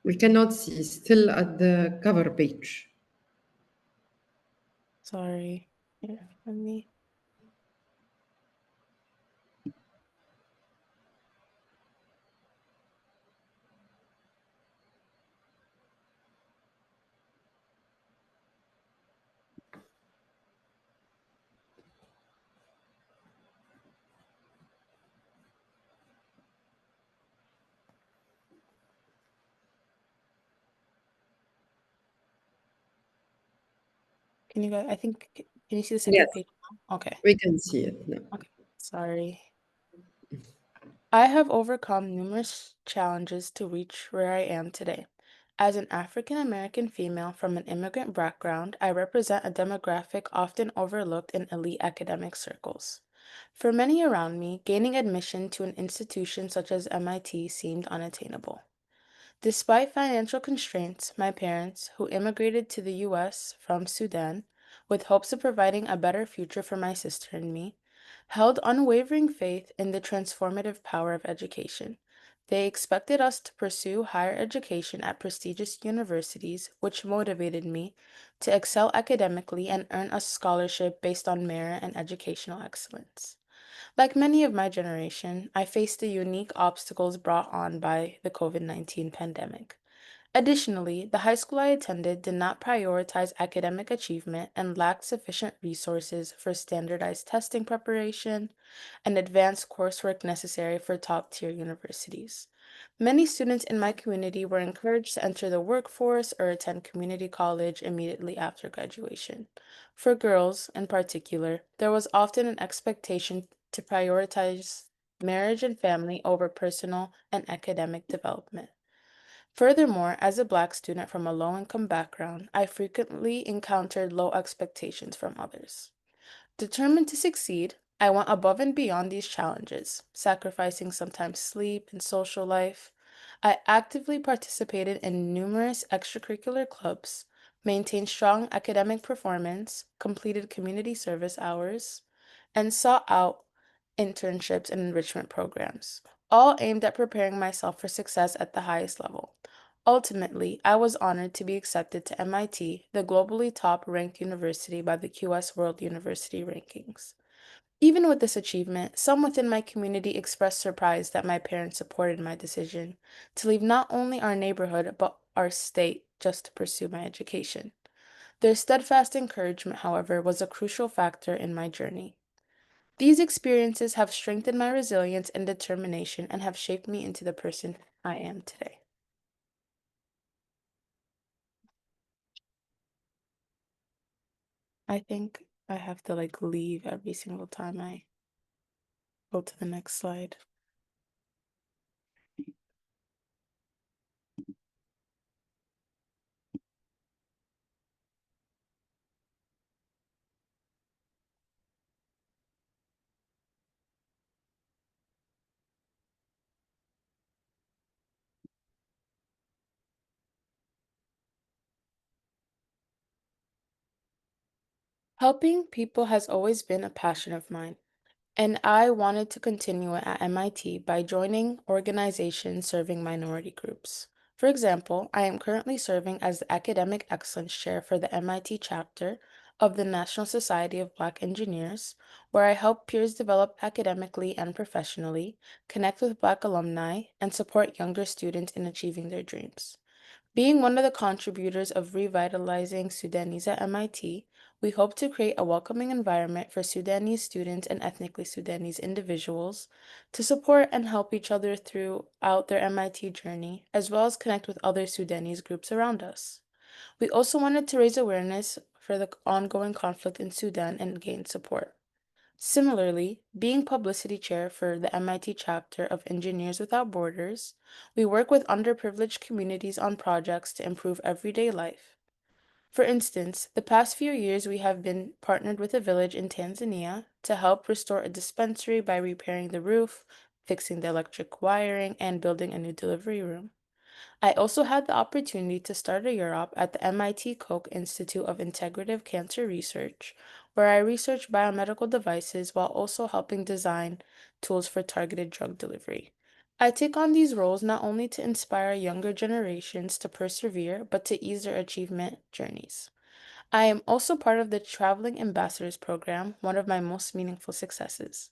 We cannot see, still at the cover page. Sorry. Here, let me. Can you guys, can you see the second Yes. page now? Okay. We can see it now. Okay, sorry. I have overcome numerous challenges to reach where I am today. As an African American female from an immigrant background, I represent a demographic often overlooked in elite academic circles. For many around me, gaining admission to an institution such as MIT seemed unattainable. Despite financial constraints, my parents, who immigrated to the US from Sudan with hopes of providing a better future for my sister and me, held unwavering faith in the transformative power of education. They expected us to pursue higher education at prestigious universities, which motivated me to excel academically and earn a scholarship based on merit and educational excellence. Like many of my generation, I faced the unique obstacles brought on by the COVID-19 pandemic. Additionally, the high school I attended did not prioritize academic achievement and lacked sufficient resources for standardized testing preparation and advanced coursework necessary for top-tier universities. Many students in my community were encouraged to enter the workforce or attend community college immediately after graduation. For girls, in particular, there was often an expectation to prioritize marriage and family over personal and academic development. Furthermore, as a Black student from a low-income background, I frequently encountered low expectations from others. Determined to succeed, I went above and beyond these challenges, sacrificing sometimes sleep and social life. I actively participated in numerous extracurricular clubs, maintained strong academic performance, completed community service hours, and sought out internships and enrichment programs. all aimed at preparing myself for success at the highest level. Ultimately, I was honored to be accepted to MIT, the globally top-ranked university by the QS World University Rankings. Even with this achievement, some within my community expressed surprise that my parents supported my decision to leave not only our neighborhood but our state just to pursue my education. Their steadfast encouragement, however, was a crucial factor in my journey. These experiences have strengthened my resilience and determination and have shaped me into the person I am today. I think I have to leave every single time I go to the next slide. Helping people has always been a passion of mine, and I wanted to continue it at MIT by joining organizations serving minority groups. For example, I am currently serving as the Academic Excellence Chair for the MIT chapter of the National Society of Black Engineers, where I help peers develop academically and professionally, connect with Black alumni, and support younger students in achieving their dreams. Being one of the contributors of Revitalizing Sudanese at MIT, we hope to create a welcoming environment for Sudanese students and ethnically Sudanese individuals to support and help each other throughout their MIT journey, as well as connect with other Sudanese groups around us. We also wanted to raise awareness for the ongoing conflict in Sudan and gain support. Similarly, being publicity chair for the MIT chapter of Engineers Without Borders, we work with underprivileged communities on projects to improve everyday life. For instance, the past few years we have been partnered with a village in Tanzania to help restore a dispensary by repairing the roof, fixing the electric wiring, and building a new delivery room. I also had the opportunity to start a UROP at the MIT Koch Institute of Integrative Cancer Research, where I research biomedical devices while also helping design tools for targeted drug delivery. I take on these roles not only to inspire younger generations to persevere, but to ease their achievement journeys. I am also part of the Traveling Ambassadors Program, one of my most meaningful successes,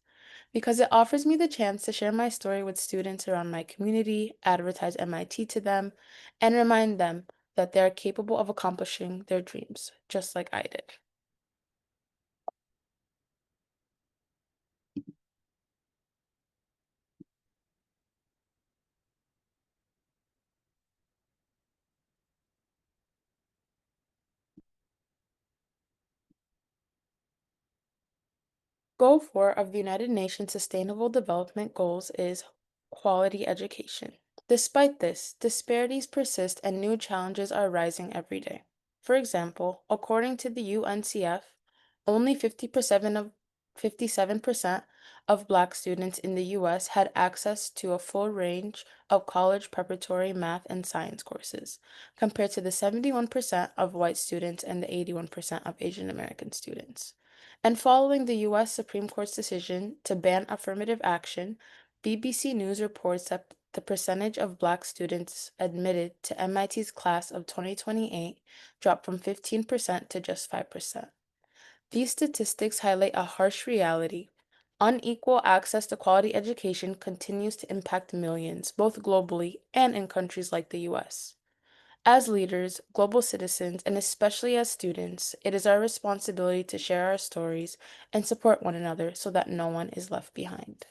because it offers me the chance to share my story with students around my community, advertise MIT to them, and remind them that they are capable of accomplishing their dreams, just like I did. Goal 4 of the United Nations Sustainable Development Goals is quality education. Despite this, disparities persist and new challenges are rising every day. For example, according to the UNCF, only 57% of Black students in the US had access to a full range of college preparatory math and science courses, compared to the 71% of white students and the 81% of Asian American students. And following the US Supreme Court's decision to ban affirmative action, BBC News reports that the percentage of Black students admitted to MIT's class of 2028 dropped from 15% to just 5%. These statistics highlight a harsh reality. Unequal access to quality education continues to impact millions, both globally and in countries like the US. As leaders, global citizens, and especially as students, it is our responsibility to share our stories and support one another so that no one is left behind.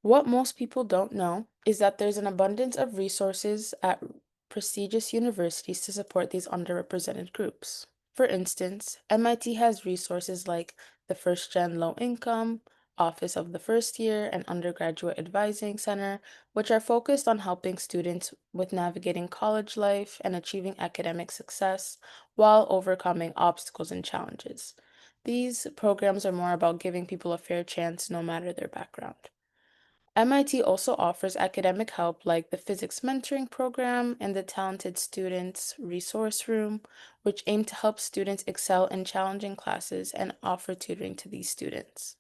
What most people don't know is that there's an abundance of resources at prestigious universities to support these underrepresented groups. For instance, MIT has resources like the First Gen Low Income, Office of the First Year, and Undergraduate Advising Center, which are focused on helping students with navigating college life and achieving academic success while overcoming obstacles and challenges. These programs are more about giving people a fair chance no matter their background. MIT also offers academic help like the Physics Mentoring Program and the Talented Students Resource Room, which aim to help students excel in challenging classes and offer tutoring to these students.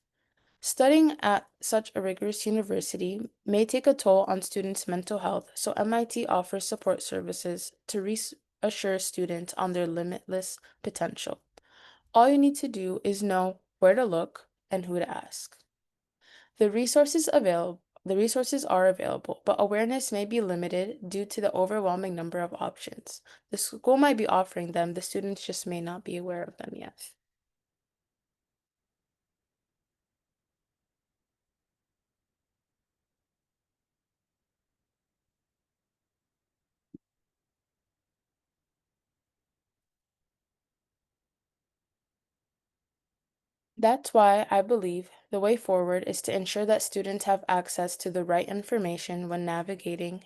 Studying at such a rigorous university may take a toll on students' mental health, so MIT offers support services to reassure students on their limitless potential. All you need to do is know where to look and who to ask. The resources are available, but awareness may be limited due to the overwhelming number of options. The school might be offering them, the students just may not be aware of them yet. That's why I believe the way forward is to ensure that students have access to the right information when navigating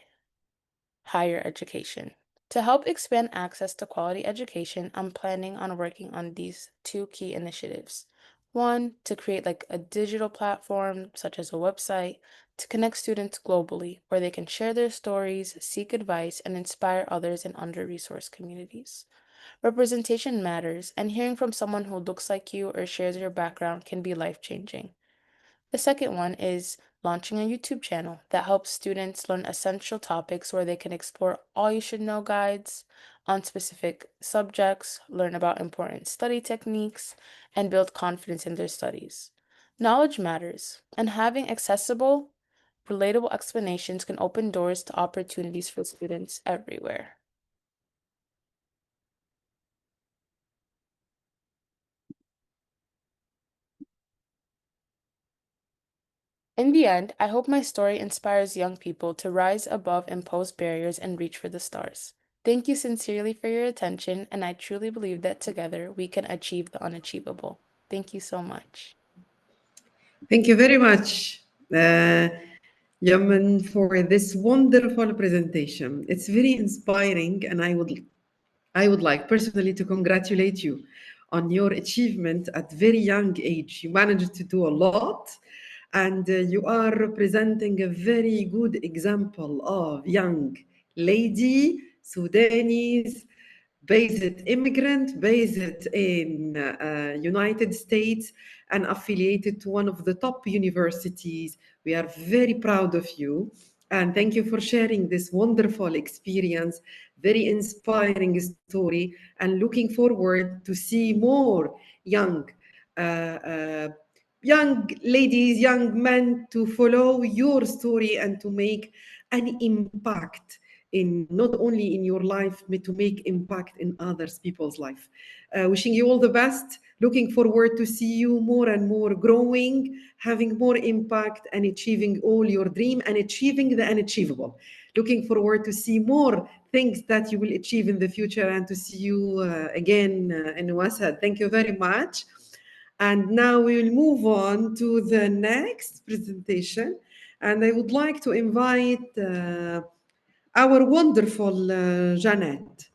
higher education. To help expand access to quality education, I'm planning on working on these two key initiatives. One, to create like a digital platform, such as a website, to connect students globally, where they can share their stories, seek advice, and inspire others in under-resourced communities. Representation matters, and hearing from someone who looks like you or shares your background can be life-changing. The second one is launching a YouTube channel that helps students learn essential topics where they can explore all you should know guides on specific subjects, learn about important study techniques, and build confidence in their studies. Knowledge matters, and having accessible, relatable explanations can open doors to opportunities for students everywhere. In the end, I hope my story inspires young people to rise above imposed barriers and reach for the stars. Thank you sincerely for your attention, and I truly believe that together we can achieve the unachievable. Thank you so much. Thank you very much, Yaman, for this wonderful presentation. It's very inspiring, and I would like personally to congratulate you on your achievement at very young age. You managed to do a lot, and you are representing a very good example of young lady, Sudanese, based immigrant, based in United States, and affiliated to one of the top universities. We are very proud of you. And thank you for sharing this wonderful experience, very inspiring story, and looking forward to see more young young ladies, young men to follow your story and to make an impact in not only in your life, but to make impact in others people's life. Wishing you all the best. Looking forward to see you more and more growing, having more impact, and achieving all your dream and achieving the unachievable. Looking forward to see more things that you will achieve in the future and to see you again in WASAD. Thank you very much. And now we will move on to the next presentation. And I would like to invite our wonderful Jeanette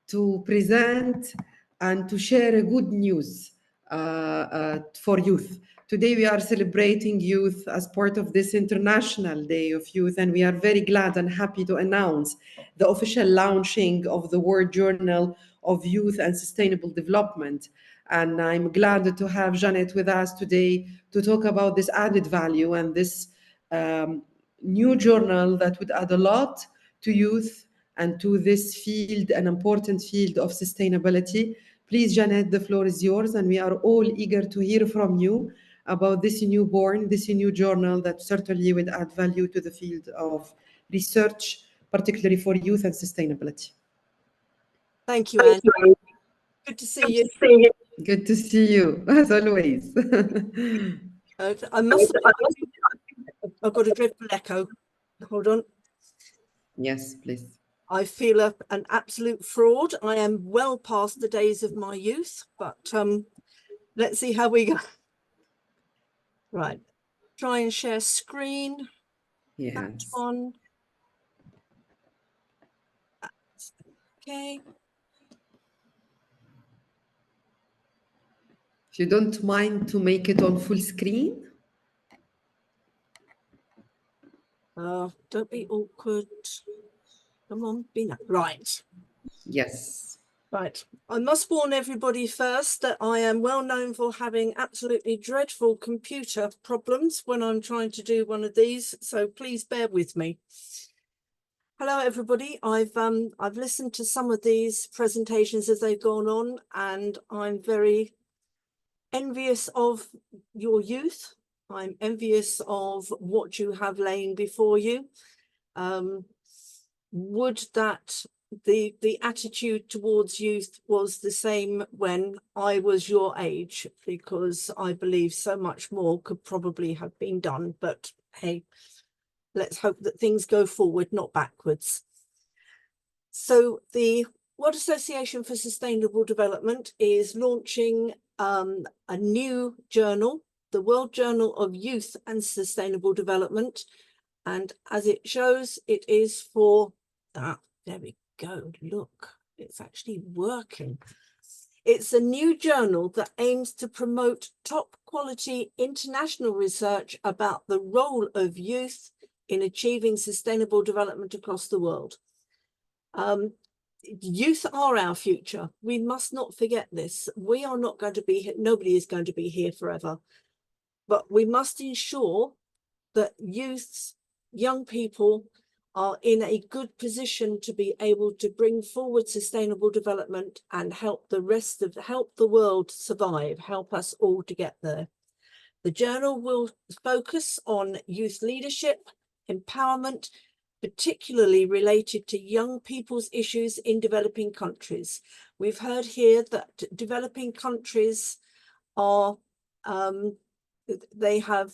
to present and to share a good news for youth. Today we are celebrating youth as part of this International Day of Youth, and we are very glad and happy to announce the official launching of the World Journal of Youth and Sustainable Development. And I'm glad to have Jeanette with us today to talk about this added value and this new journal that would add a lot to youth and to this field, an important field of sustainability. Please, Jeanette, the floor is yours, and we are all eager to hear from you about this newborn, this new journal that certainly would add value to the field of research, particularly for youth and sustainability. Thank you, Anne. Good to see you. Good to see you, as always. I must admit, I've got a dreadful echo. Hold on. Yes, please. I feel an absolute fraud. I am well past the days of my youth, but let's see how we go. Right. Try and share screen. Yes. That one. Okay. If you don't mind to make it on full screen. Don't be awkward. Come on, Bina. Right. Yes. Right. I must warn everybody first that I am well known for having absolutely dreadful computer problems when I'm trying to do one of these, so please bear with me. Hello, everybody. I've listened to some of these presentations as they've gone on, and I'm very envious of your youth. I'm envious of what you have laying before you. Would that the attitude towards youth was the same when I was your age, because I believe so much more could probably have been done, but hey, let's hope that things go forward, not backwards. So the World Association for Sustainable Development is launching a new journal, the World Journal of Youth and Sustainable Development. And as it shows, it is for, there we go, look, it's actually working. It's a new journal that aims to promote top quality international research about the role of youth in achieving sustainable development across the world. Youth are our future. We must not forget this. We are not going to be here, nobody is going to be here forever. But we must ensure that youths, young people, are in a good position to be able to bring forward sustainable development and help the world survive, help us all to get there. The journal will focus on youth leadership, empowerment, particularly related to young people's issues in developing countries. We've heard here that developing countries are, they have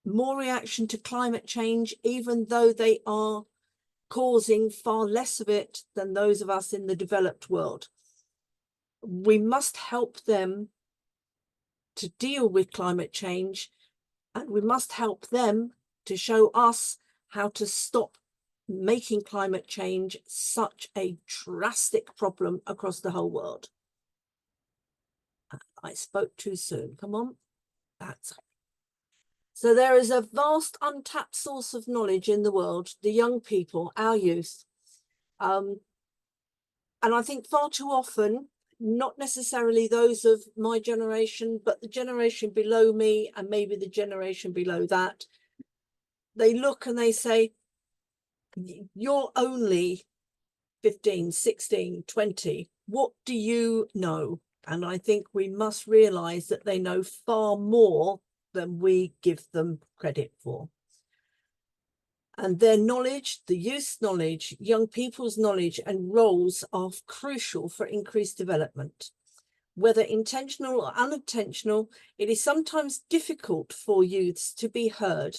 more reaction to climate change, even though they are causing far less of it than those of us in the developed world. We must help them to deal with climate change, and we must help them to show us how to stop making climate change such a drastic problem across the whole world. I spoke too soon. Come on. That's it. So there is a vast untapped source of knowledge in the world, the young people, our youth. And I think far too often, not necessarily those of my generation, but the generation below me and maybe the generation below that, they look and they say, you're only 15, 16, 20. What do you know? And I think we must realize that they know far more than we give them credit for. And their knowledge, the youth's knowledge, young people's knowledge and roles are crucial for increased development. Whether intentional or unintentional, it is sometimes difficult for youths to be heard.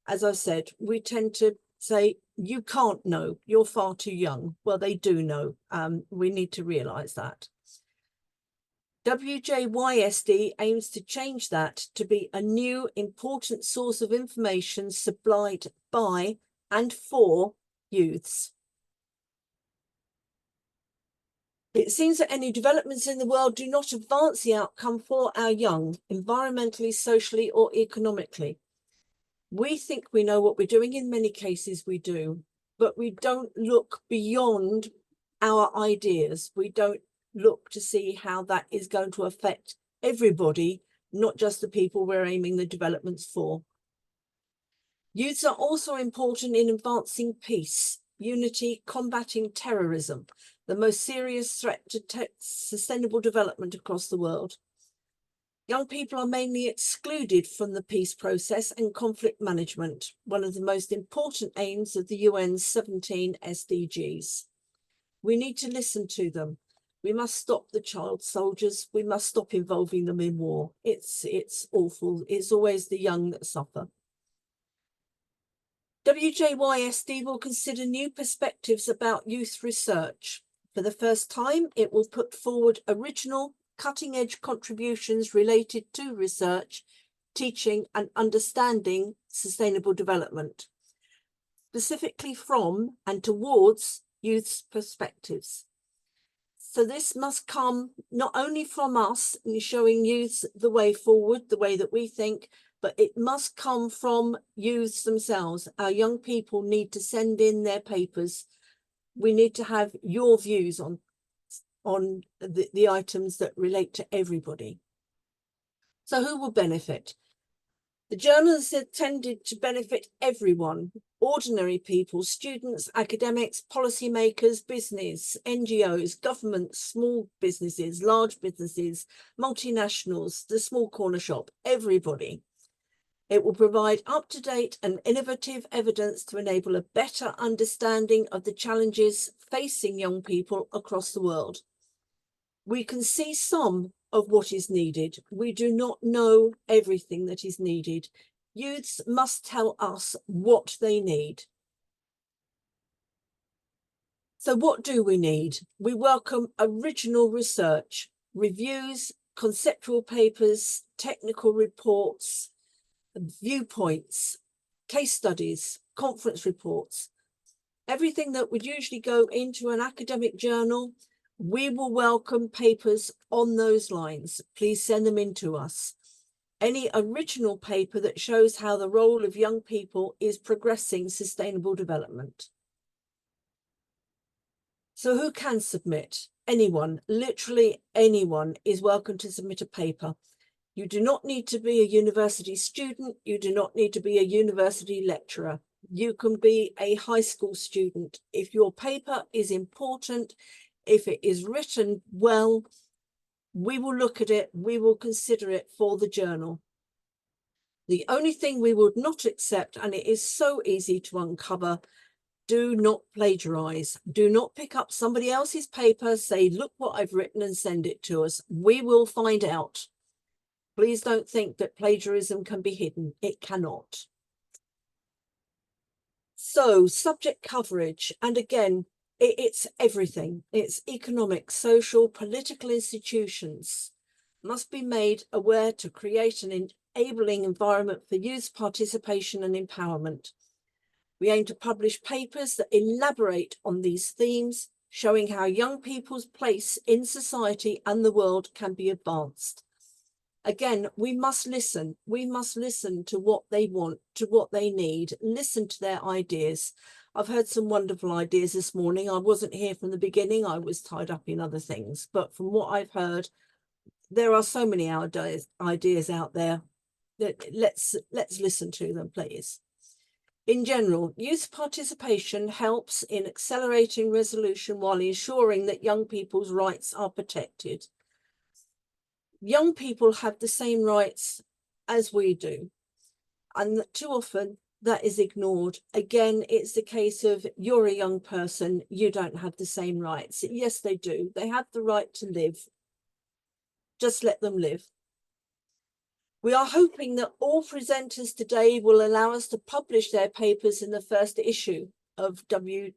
As I said, we tend to say, you can't know, you're far too young. Well, they do know. We need to realize that. WJYSD aims to change that to be a new important source of information supplied by and for youths. It seems that any developments in the world do not advance the outcome for our young, environmentally, socially, or economically. We think we know what we're doing. In many cases we do, but we don't look beyond our ideas. We don't look to see how that is going to affect everybody, not just the people we're aiming the developments for. Youths are also important in advancing peace, unity, combating terrorism, the most serious threat to sustainable development across the world. Young people are mainly excluded from the peace process and conflict management, one of the most important aims of the UN's 17 SDGs. We need to listen to them. We must stop the child soldiers. We must stop involving them in war. It's awful. It's always the young that suffer. WJYSD will consider new perspectives about youth research. For the first time, it will put forward original, cutting-edge contributions related to research, teaching and understanding sustainable development, specifically from and towards youth's perspectives. So this must come not only from us in showing youths the way forward, the way that we think, but it must come from youths themselves. Our young people need to send in their papers. We need to have your views on the items that relate to everybody. So who will benefit? The journal is intended to benefit everyone, ordinary people, students, academics, policymakers, business, NGOs, governments, small businesses, large businesses, multinationals, the small corner shop, everybody. It will provide up-to-date and innovative evidence to enable a better understanding of the challenges facing young people across the world. We can see some of what is needed. We do not know everything that is needed. Youths must tell us what they need. So what do we need? We welcome original research, reviews, conceptual papers, technical reports, viewpoints, case studies, conference reports, everything that would usually go into an academic journal. We will welcome papers on those lines. Please send them in to us. Any original paper that shows how the role of young people is progressing sustainable development. So who can submit? Anyone, literally anyone is welcome to submit a paper. You do not need to be a university student. You do not need to be a university lecturer. You can be a high school student. If your paper is important, if it is written well, we will look at it, we will consider it for the journal. The only thing we would not accept, and it is so easy to uncover, do not plagiarize. Do not pick up somebody else's paper, say, look what I've written and send it to us. We will find out. Please don't think that plagiarism can be hidden. It cannot. So subject coverage, and again, it's everything. It's economic, social, political institutions must be made aware to create an enabling environment for youth participation and empowerment. We aim to publish papers that elaborate on these themes, showing how young people's place in society and the world can be advanced. Again, we must listen. We must listen to what they want, to what they need, listen to their ideas. I've heard some wonderful ideas this morning. I wasn't here from the beginning. I was tied up in other things. But from what I've heard, there are so many ideas out there. Let's listen to them, please. In general, youth participation helps in accelerating resolution while ensuring that young people's rights are protected. Young people have the same rights as we do, and too often that is ignored. Again, it's the case of you're a young person, you don't have the same rights. Yes, they do. They have the right to live. Just let them live. We are hoping that all presenters today will allow us to publish their papers in the first issue of WJYSD.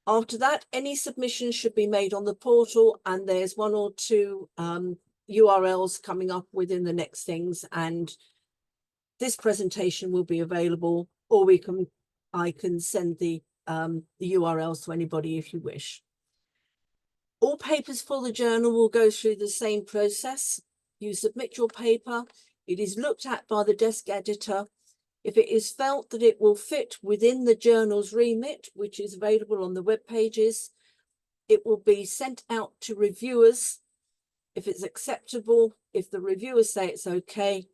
After that, any submissions should be made on the portal, and there's one or two URLs coming up within the next things, and this presentation will be available, or I can send the URLs to anybody if you wish. All papers for the journal will go through the same process. You submit your paper, it is looked at by the desk editor. If it is felt that it will fit within the journal's remit, which is available on the web pages, it will be sent out to reviewers. If it's acceptable, if the reviewers say it's okay,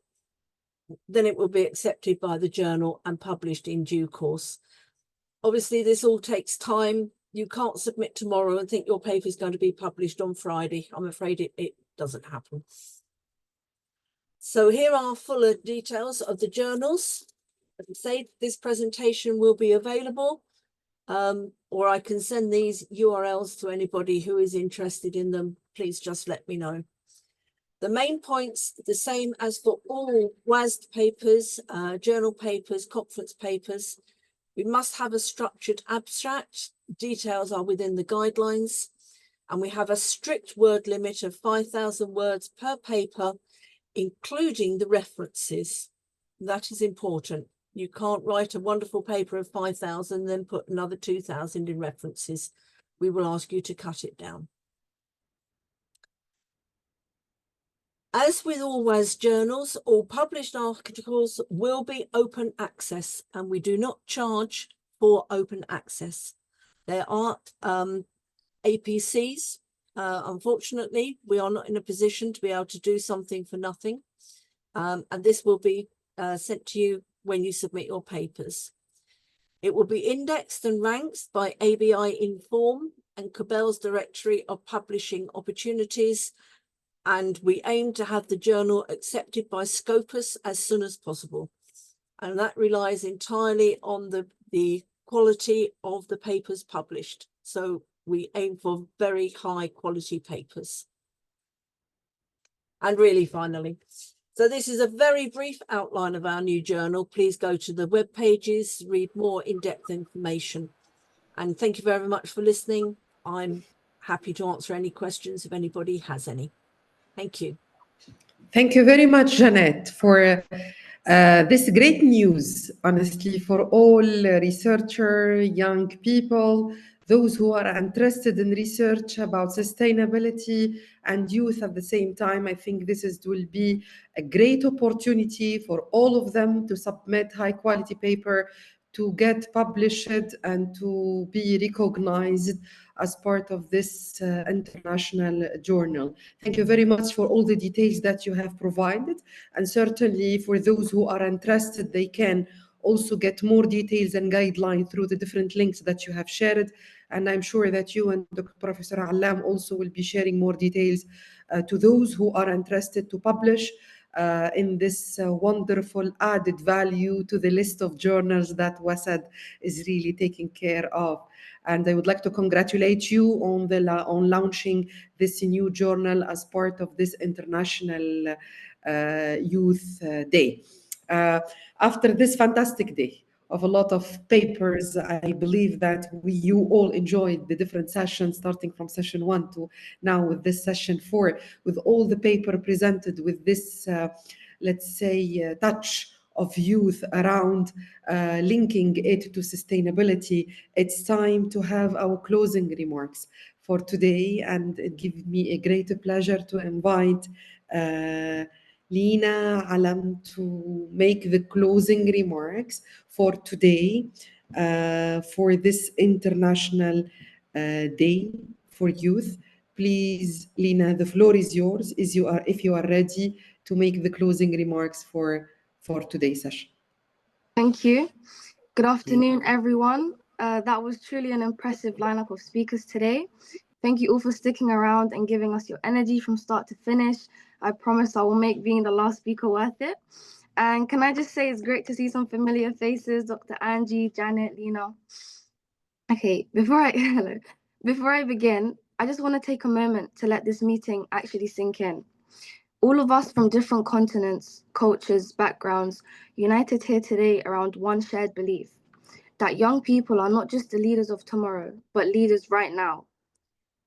then it will be accepted by the journal and published in due course. Obviously, this all takes time. You can't submit tomorrow and think your paper is going to be published on Friday. I'm afraid it doesn't happen. So here are fuller details of the journals. As I say, this presentation will be available, or I can send these URLs to anybody who is interested in them. Please just let me know. The main points, the same as for all WASD papers, journal papers, conference papers. We must have a structured abstract. Details are within the guidelines. And we have a strict word limit of 5,000 words per paper, including the references. That is important. You can't write a wonderful paper of 5,000, then put another 2,000 in references. We will ask you to cut it down. As with all WAS journals, all published articles will be open access, and we do not charge for open access. There are APCs. Unfortunately, we are not in a position to be able to do something for nothing. And this will be sent to you when you submit your papers. It will be indexed and ranked by ABI Inform and Cabell's Directory of Publishing Opportunities. And we aim to have the journal accepted by Scopus as soon as possible. And that relies entirely on the quality of the papers published. So we aim for very high quality papers. And really, finally, so this is a very brief outline of our new journal. Please go to the web pages, read more in-depth information. And thank you very much for listening. I'm happy to answer any questions if anybody has any. Thank you. Thank you very much, Jeanette, for this great news, honestly, for all researchers, young people, those who are interested in research about sustainability and youth at the same time. I think will be a great opportunity for all of them to submit high quality paper, to get published and to be recognized as part of this international journal. Thank you very much for all the details that you have provided. And certainly for those who are interested, they can also get more details and guidelines through the different links that you have shared. And I'm sure that you and Dr. Professor Allam also will be sharing more details to those who are interested to publish in this wonderful added value to the list of journals that WASAD is really taking care of. And I would like to congratulate you on launching this new journal as part of this International Youth Day. After this fantastic day of a lot of papers, I believe that you all enjoyed the different sessions, starting from session 1 to now with this session 4, with all the paper presented with this, let's say, touch of youth around linking it to sustainability. It's time to have our closing remarks for today, and it gives me a great pleasure to invite Lina Alam to make the closing remarks for today, for this International Day for Youth. Please, Lina, the floor is yours if you are ready to make the closing remarks for today's session. Thank you. Good afternoon, everyone. That was truly an impressive lineup of speakers today. Thank you all for sticking around and giving us your energy from start to finish. I promise I will make being the last speaker worth it. And can I just say it's great to see some familiar faces, Dr. Angie, Janet, Lina. Okay, before I begin, I just want to take a moment to let this meeting actually sink in. All of us from different continents, cultures, backgrounds, united here today around one shared belief, that young people are not just the leaders of tomorrow, but leaders right now.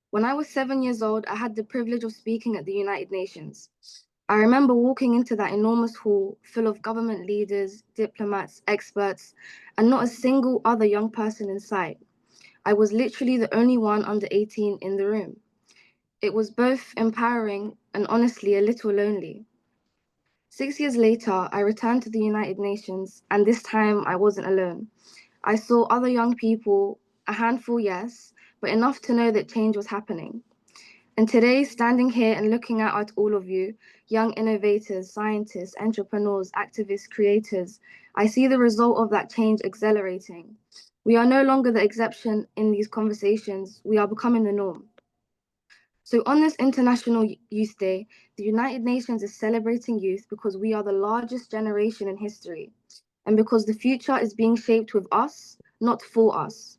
When I was 7 years old, I had the privilege of speaking at the United Nations. I remember walking into that enormous hall full of government leaders, diplomats, experts, and not a single other young person in sight. I was literally the only one under 18 in the room. It was both empowering and honestly a little lonely. 6 years later, I returned to the United Nations, and this time I wasn't alone. I saw other young people, a handful, yes, but enough to know that change was happening. And today, standing here and looking out at all of you, young innovators, scientists, entrepreneurs, activists, creators, I see the result of that change accelerating. We are no longer the exception in these conversations, we are becoming the norm. So on this International Youth Day, the United Nations is celebrating youth because we are the largest generation in history, and because the future is being shaped with us, not for us.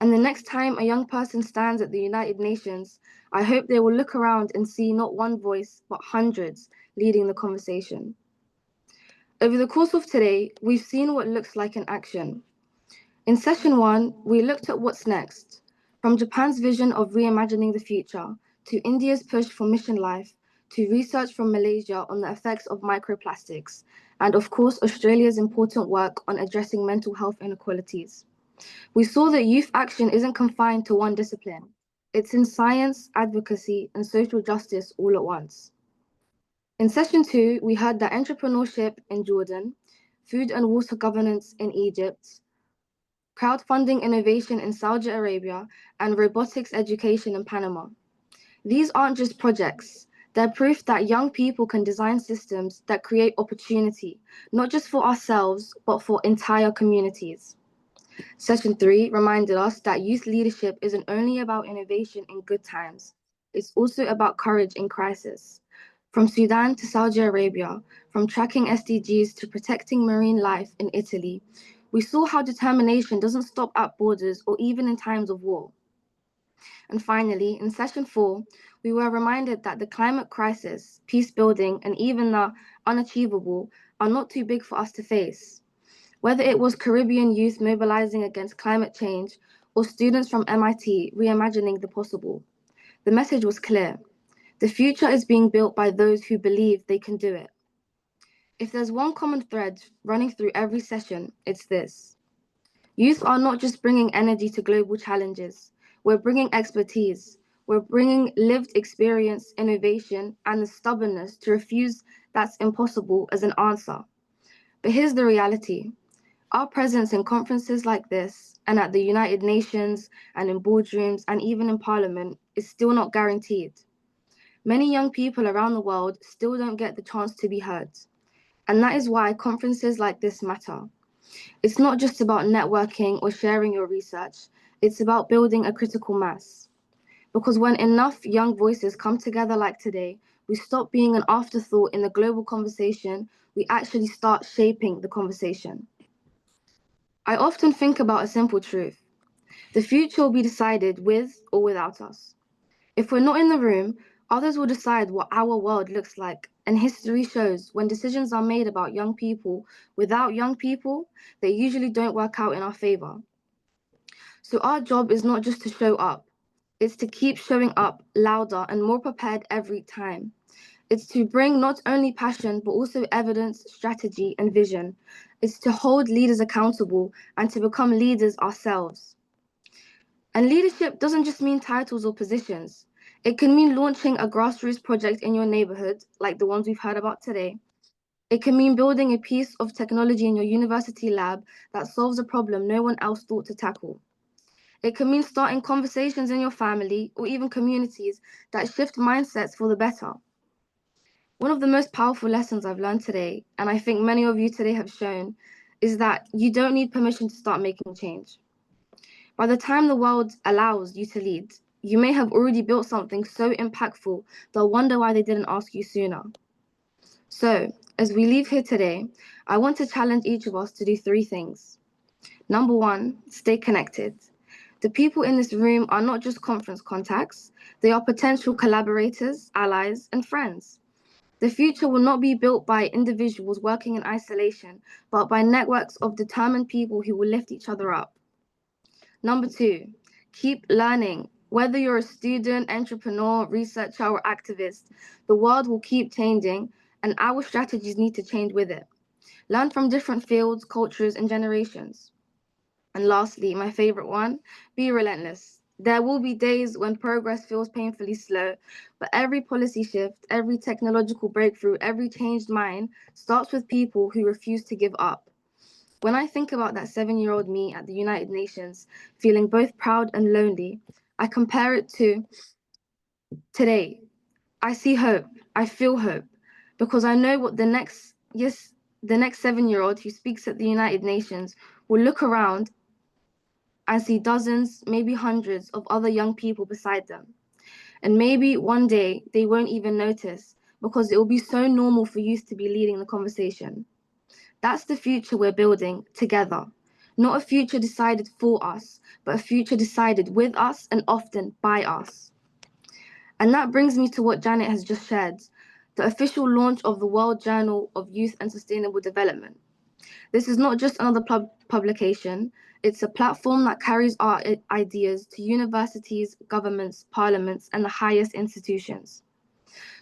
And the next time a young person stands at the United Nations, I hope they will look around and see not one voice, but hundreds leading the conversation. Over the course of today, we've seen what looks like in action. In session 1, we looked at what's next, from Japan's vision of reimagining the future, to India's push for mission life, to research from Malaysia on the effects of microplastics, and of course, Australia's important work on addressing mental health inequalities. We saw that youth action isn't confined to one discipline. It's in science, advocacy, and social justice all at once. In session 2, we heard that entrepreneurship in Jordan, food and water governance in Egypt, crowdfunding innovation in Saudi Arabia, and robotics education in Panama. These aren't just projects. They're proof that young people can design systems that create opportunity, not just for ourselves, but for entire communities. Session 3 reminded us that youth leadership isn't only about innovation in good times, it's also about courage in crisis. From Sudan to Saudi Arabia, from tracking SDGs to protecting marine life in Italy, we saw how determination doesn't stop at borders or even in times of war. And finally, in session 4, we were reminded that the climate crisis, peace building, and even the unachievable are not too big for us to face. Whether it was Caribbean youth mobilizing against climate change or students from MIT reimagining the possible, the message was clear. The future is being built by those who believe they can do it. If there's one common thread running through every session, it's this. Youth are not just bringing energy to global challenges. We're bringing expertise. We're bringing lived experience, innovation, and the stubbornness to refuse that's impossible as an answer. But here's the reality. Our presence in conferences like this, and at the United Nations, and in boardrooms, and even in Parliament, is still not guaranteed. Many young people around the world still don't get the chance to be heard. And that is why conferences like this matter. It's not just about networking or sharing your research, it's about building a critical mass. Because when enough young voices come together like today, we stop being an afterthought in the global conversation, we actually start shaping the conversation. I often think about a simple truth. The future will be decided with or without us. If we're not in the room, others will decide what our world looks like. And history shows when decisions are made about young people without young people, they usually don't work out in our favor. So our job is not just to show up, it's to keep showing up louder and more prepared every time. It's to bring not only passion, but also evidence, strategy, and vision. It's to hold leaders accountable and to become leaders ourselves. And leadership doesn't just mean titles or positions. It can mean launching a grassroots project in your neighborhood, like the ones we've heard about today. It can mean building a piece of technology in your university lab that solves a problem no one else thought to tackle. It can mean starting conversations in your family or even communities that shift mindsets for the better. One of the most powerful lessons I've learned today, and I think many of you today have shown, is that you don't need permission to start making change. By the time the world allows you to lead, you may have already built something so impactful they'll wonder why they didn't ask you sooner. So, as we leave here today, I want to challenge each of us to do 3 things. Number 1, stay connected. The people in this room are not just conference contacts, they are potential collaborators, allies, and friends. The future will not be built by individuals working in isolation, but by networks of determined people who will lift each other up. Number 2, keep learning. Whether you're a student, entrepreneur, researcher, or activist, the world will keep changing, and our strategies need to change with it. Learn from different fields, cultures, and generations. And lastly, my favorite one, be relentless. There will be days when progress feels painfully slow, but every policy shift, every technological breakthrough, every changed mind starts with people who refuse to give up. When I think about that 7-year-old me at the United Nations, feeling both proud and lonely, I compare it to today. I see hope, I feel hope, because I know what the next 7-year-old who speaks at the United Nations will look around and see dozens, maybe hundreds of other young people beside them. And maybe one day they won't even notice because it will be so normal for youth to be leading the conversation. That's the future we're building together. Not a future decided for us, but a future decided with us and often by us. And that brings me to what Janet has just shared, the official launch of the World Journal of Youth and Sustainable Development. This is not just another publication, it's a platform that carries our ideas to universities, governments, parliaments, and the highest institutions.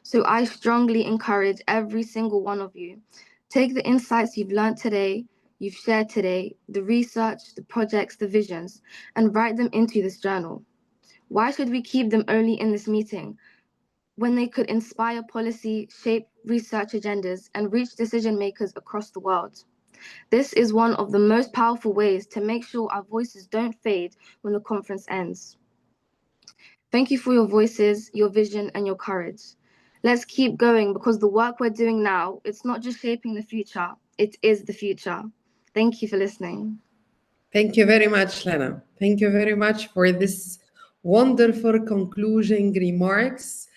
So I strongly encourage every single one of you, take the insights you've learned today, you've shared today, the research, the projects, the visions, and write them into this journal. Why should we keep them only in this meeting when they could inspire policy, shape research agendas and reach decision makers across the world. This is one of the most powerful ways to make sure our voices don't fade when the conference ends. Thank you for your voices, your vision, and your courage. Let's keep going because the work we're doing now, it's not just shaping the future, it is the future. Thank you for listening. Thank you very much, Lena. Thank you very much for this wonderful concluding remarks,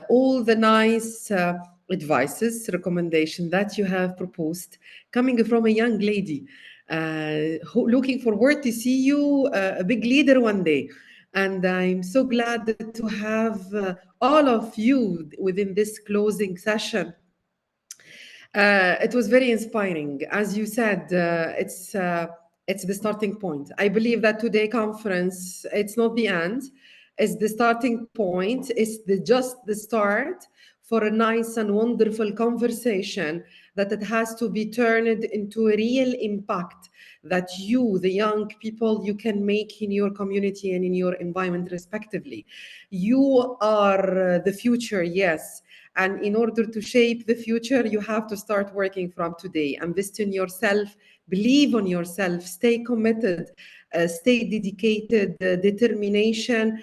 all the nice advices, recommendation that you have proposed, coming from a young lady, looking forward to see you a big leader one day. And I'm so glad to have all of you within this closing session. It was very inspiring. As you said, it's the starting point. I believe that today conference, it's not the end, it's the starting point, it's just the start for a nice and wonderful conversation that it has to be turned into a real impact that you, the young people, you can make in your community and in your environment respectively. You are the future, yes. And in order to shape the future, you have to start working from today. Invest in yourself, believe on yourself, stay committed, stay dedicated, determination.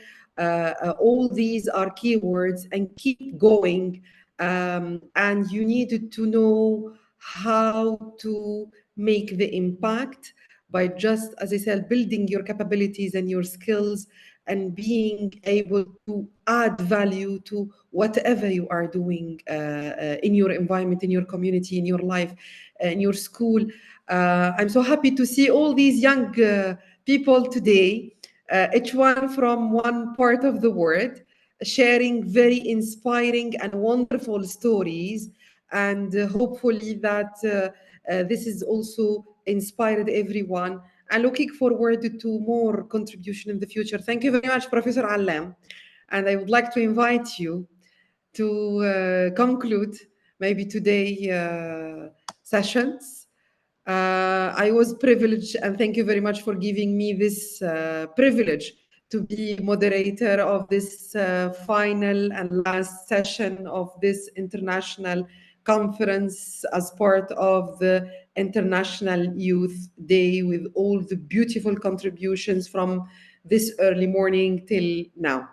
All these are keywords, and keep going. And you need to know how to make the impact by just, as I said, building your capabilities and your skills and being able to add value to whatever you are doing in your environment, in your community, in your life, in your school. I'm so happy to see all these young people today, each one from one part of the world, sharing very inspiring and wonderful stories. And hopefully that this is also inspired everyone. And looking forward to more contribution in the future. Thank you very much, Professor Allam. And I would like to invite you to conclude maybe today sessions. I was privileged, and thank you very much for giving me this privilege to be moderator of this final and last session of this international conference as part of the International Youth Day, with all the beautiful contributions from this early morning till now.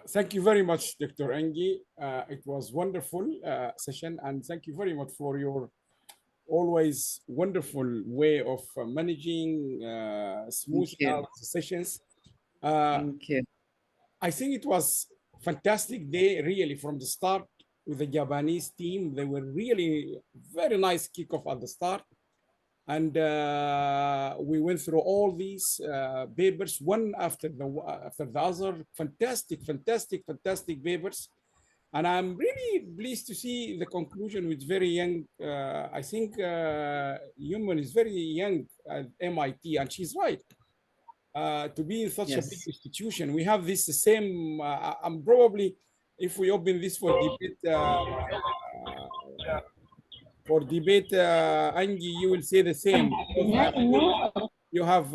Thank you very much, Dr. Angie. It was wonderful session, and thank you very much for your always wonderful way of managing smooth out sessions. Thank you. I think it was fantastic day, really, from the start with the Japanese team. They were really very nice kickoff at the start. And we went through all these papers, one after the other. Fantastic papers. And I'm really pleased to see the conclusion with very young. I think Yuman is very young at MIT, and she's right. To be in such a big institution, we have this same. I'm probably, if we open this for debate, Angie, you will say the same. You have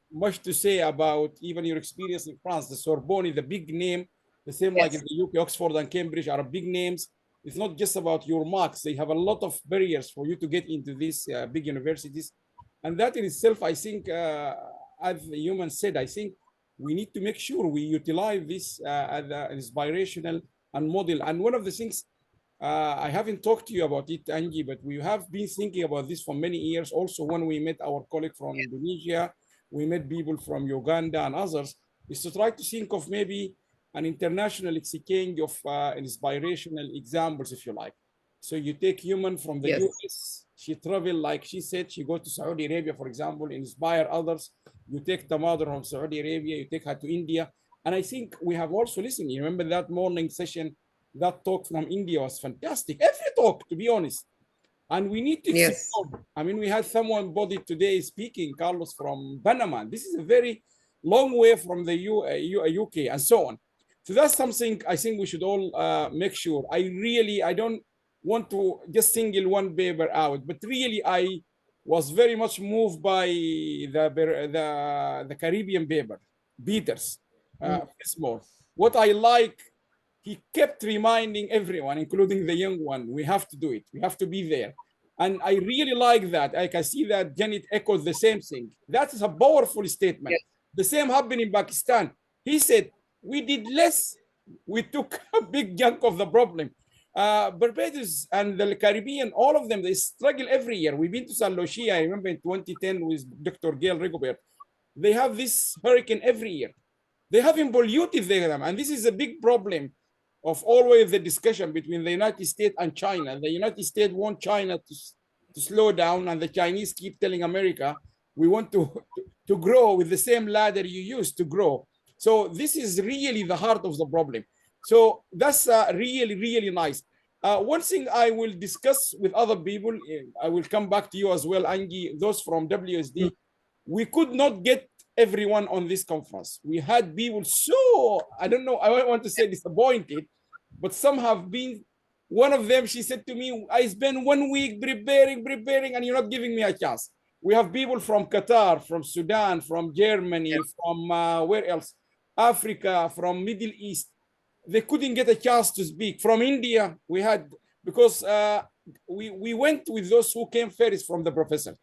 much to say about even your experience in France. The Sorbonne, the big name. The same like in the UK, Oxford and Cambridge are big names. It's not just about your marks. They have a lot of barriers for you to get into these big universities. And that in itself, I think, as Yuman said, I think we need to make sure we utilize this as an inspirational and model. And one of the things, I haven't talked to you about it, Angie, but we have been thinking about this for many years. Also, when we met our colleague from Indonesia, we met people from Uganda and others, is to try to think of maybe an international exchange of inspirational examples, if you like. So you take Yuman from the US, she traveled, like she said, she goes to Saudi Arabia, for example, inspire others. You take Tamadr from Saudi Arabia, you take her to India. And I think we have also listened. You remember that morning session, that talk from India was fantastic. Every talk, to be honest. And we need to explore. I mean, we had someone body today speaking, Carlos from Panama. This is a very long way from the UK and so on. So that's something I think we should all make sure. I don't want to just single one paper out, but really I was very much moved by the Caribbean paper, Peters, Fissmore. What I like he kept reminding everyone, including the young one, we have to do it. We have to be there. And I really like that. I can see that Janet echoes the same thing. That is a powerful statement. Yes. The same happened in Pakistan. He said, we did less. We took a big chunk of the problem. Barbados and the Caribbean, all of them, they struggle every year. We've been to San Lucia, I remember in 2010 with Dr. Gail Rigobert. They have this hurricane every year. They haven't polluted them. And this is a big problem of always the discussion between the United States and China. The United States want China to slow down, and the Chinese keep telling America, we want to grow with the same ladder you used to grow. So this is really the heart of the problem. So that's really, really nice. One thing I will discuss with other people, I will come back to you as well, Angie, those from WSD, we could not get everyone on this conference. We had people so, I don't know, I don't want to say disappointed, but some have been. One of them, she said to me, I spent 1 week preparing, and you're not giving me a chance. We have people from Qatar, from Sudan, from Germany, from where else? Africa, from Middle East. They couldn't get a chance to speak. From India, we had, because we went with those who came first from the professor.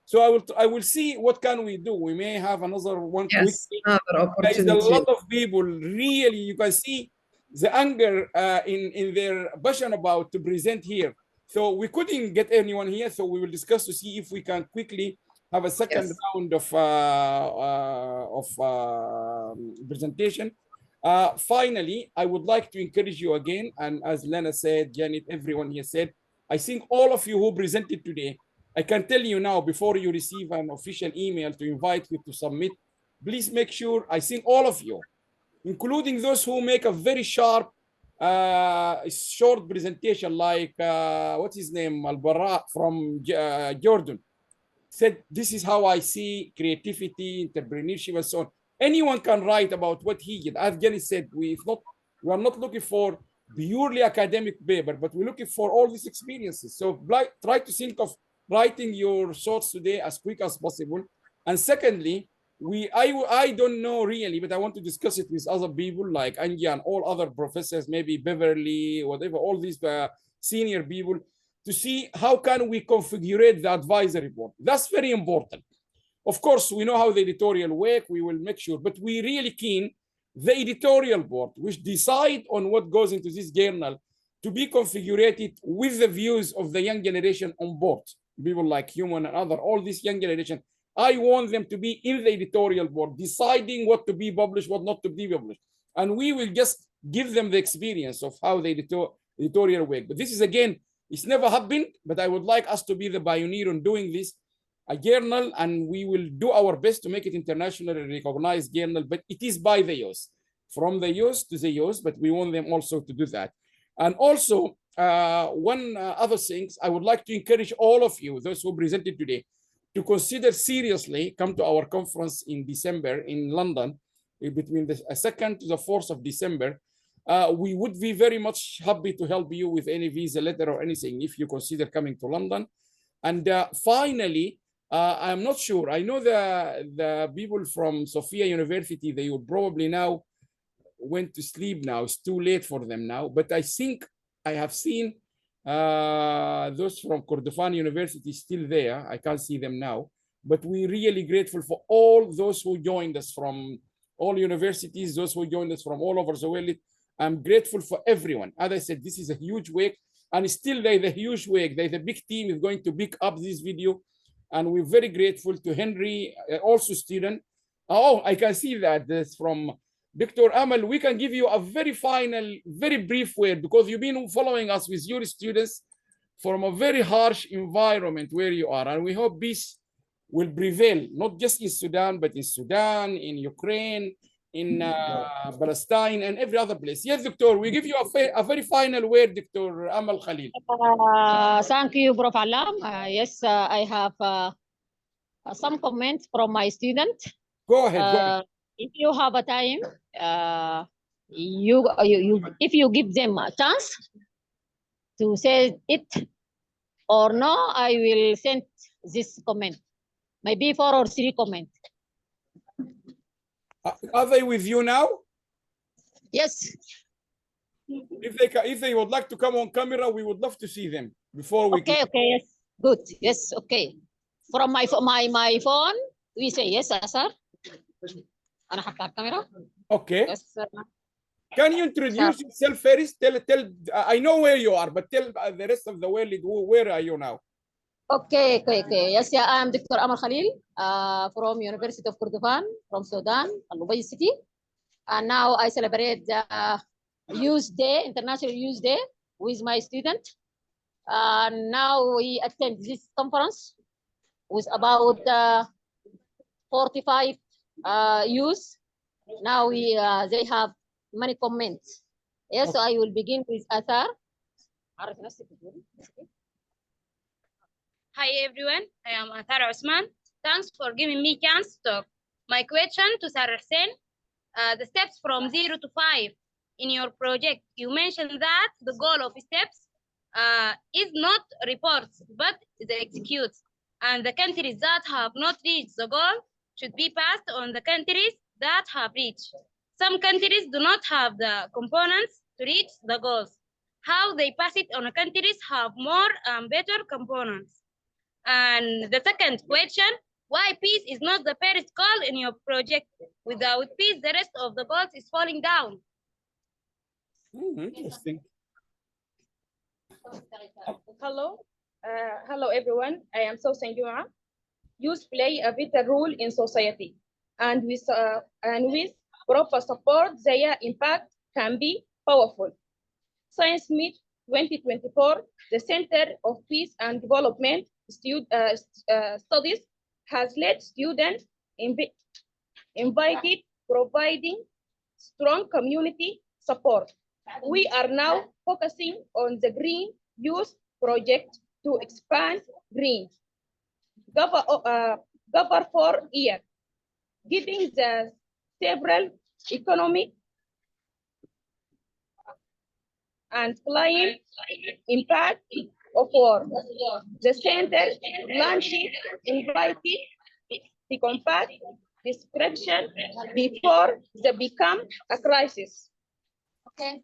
So I will see what can we do. We may have another one. Yes, another opportunity. There is a lot of people, really, you can see the anger in their passion about to present here. So we couldn't get anyone here, so we will discuss to see if we can quickly have a second round of presentation. Finally, I would like to encourage you again, and as Lena said, Janet, everyone here said, I think all of you who presented today, I can tell you now, before you receive an official email to invite you to submit, please make sure, I think all of you, including those who make a very sharp, short presentation, like, what's his name, Al-Barra from Jordan, said, this is how I see creativity, entrepreneurship, and so on. Anyone can write about what he did. As Jenny said, we are not looking for purely academic paper, but we're looking for all these experiences. So try to think of writing your thoughts today as quick as possible. And secondly, I don't know really, but I want to discuss it with other people like Angie and all other professors, maybe Beverly, whatever, all these senior people, to see how can we configure the advisory board. That's very important. Of course, we know how the editorial work, we will make sure, but we really keen the editorial board, which decide on what goes into this journal, to be configured with the views of the young generation on board. People like Human and other, all this young generation. I want them to be in the editorial board, deciding what to be published, what not to be published. And we will just give them the experience of how the editorial work. But this is, again, it's never happened, but I would like us to be the pioneer on doing this, a journal, and we will do our best to make it internationally recognized journal, but it is by the youth, from the youth to the youth, but we want them also to do that. And also, one other things, I would like to encourage all of you, those who presented today, to consider seriously, come to our conference in December in London, between the 2nd to the 4th of December. We would be very much happy to help you with any visa letter or anything if you consider coming to London. And finally, I'm not sure. I know the people from Sophia University, they would probably now went to sleep now. It's too late for them now. But I think I have seen those from Kordofan University still there. I can't see them now. But we're really grateful for all those who joined us from all universities, those who joined us from all over the world. I'm grateful for everyone. As I said, this is a huge work. And still there's a huge work. There's a big team is going to pick up this video. And we're very grateful to Henry, also student. Oh, I can see that. This from Dr. Amal. We can give you a very final, very brief word, because you've been following us with your students from a very harsh environment where you are. And we hope peace will prevail, not just in Sudan, but in Sudan, in Ukraine, in Palestine, and every other place. Yes, Doctor, we give you a very final word, Dr. Amal Khalil. Thank you, Prof. Alam. Yes, I have some comments from my student. Go ahead. Go ahead. If you have a time, if you give them a chance to say it or no, I will send this comment, maybe 4 or 3 comments. Are they with you now? Yes. If they would like to come on camera, we would love to see them before we. Okay, okay, yes, good, yes, okay. From my phone, we say yes, sir. أنا حتى الكاميرا. Okay. Yes, sir. Can you introduce yourself first? Tell. I know where you are, but tell the rest of the world where are you now? Okay. Yes, yeah, I'm Dr. Amal Khalil from University of Kordofan from Sudan, Al-Ubay City. And now I celebrate the Youth Day, International Youth Day with my student. And now we attend this conference with about 45 youth. Now they have many comments. Yes, so I will begin with Athar. Hi everyone, I am Athar Osman. Thanks for giving me chance to talk. My question to Sir Hussein, the steps from 0 to 5 in your project, you mentioned that the goal of steps is not reports, but the execute. And the countries that have not reached the goal should be passed on the countries that have reached. Some countries do not have the components to reach the goals. How they pass it on countries have more and better components. And the second question, why peace is not the first goal in your project? Without peace, the rest of the goals is falling down. Interesting. Hello everyone. I am Sousan Juma. Youth play a vital role in society, and with proper support, their impact can be powerful. Science Meet 2024, the Center of Peace and Development Studies has led students invited, providing strong community support. We are now focusing on the Green Youth Project to expand green. Cover for year, giving the several economic and climate impact of war. The center launched invited the compact description before they become a crisis. Okay.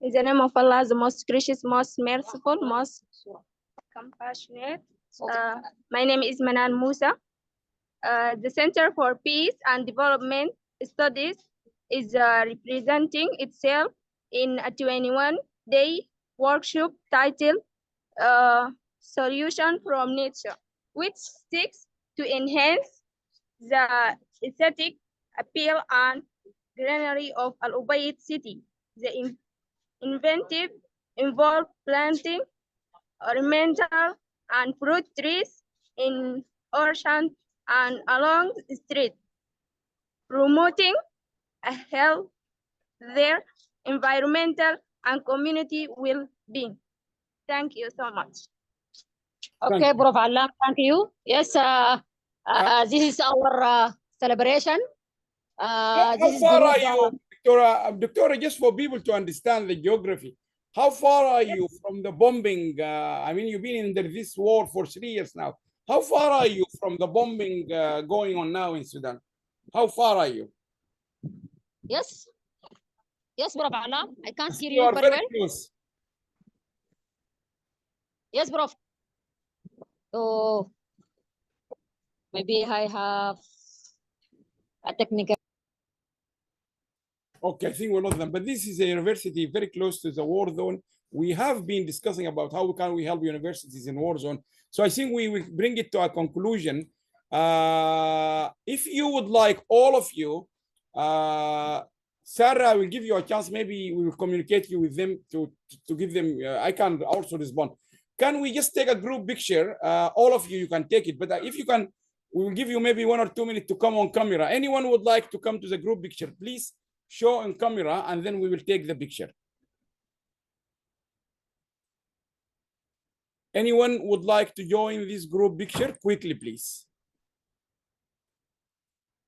In the name of Allah, the most gracious, most merciful, most compassionate. My name is Manan Musa. The Center for Peace and Development Studies is representing itself in a 21-day workshop titled Solution from Nature, which seeks to enhance the aesthetic appeal and greenery of Al Ubaid city. The inventive involved planting ornamental and fruit trees in ocean and along the street, promoting a healthier environmental and community well-being. Thank you so much. Okay, Prof. Alam, thank you. Yes, this is our celebration. How far are you, Doctora, just for people to understand the geography, how far are you from the bombing? I mean, you've been in this war for 3 years now. How far are you from the bombing going on now in Sudan? How far are you? Yes. Yes, Prof. Alam. I can't hear You you are very very well. close. Yes, Prof. So maybe I have a technical. Okay, I think we lost them, but this is a university very close to the war zone. We have been discussing about how can we help universities in war zone. So I think we will bring it to a conclusion. If you would like, all of you, Sarah, I will give you a chance. Maybe we will communicate you with them to give them. I can also respond. Can we just take a group picture? All of you can take it, but if you can, we will give you maybe 1 or 2 minutes to come on camera. Anyone would like to come to the group picture, please show on camera, and then we will take the picture. Anyone would like to join this group picture? Quickly, please.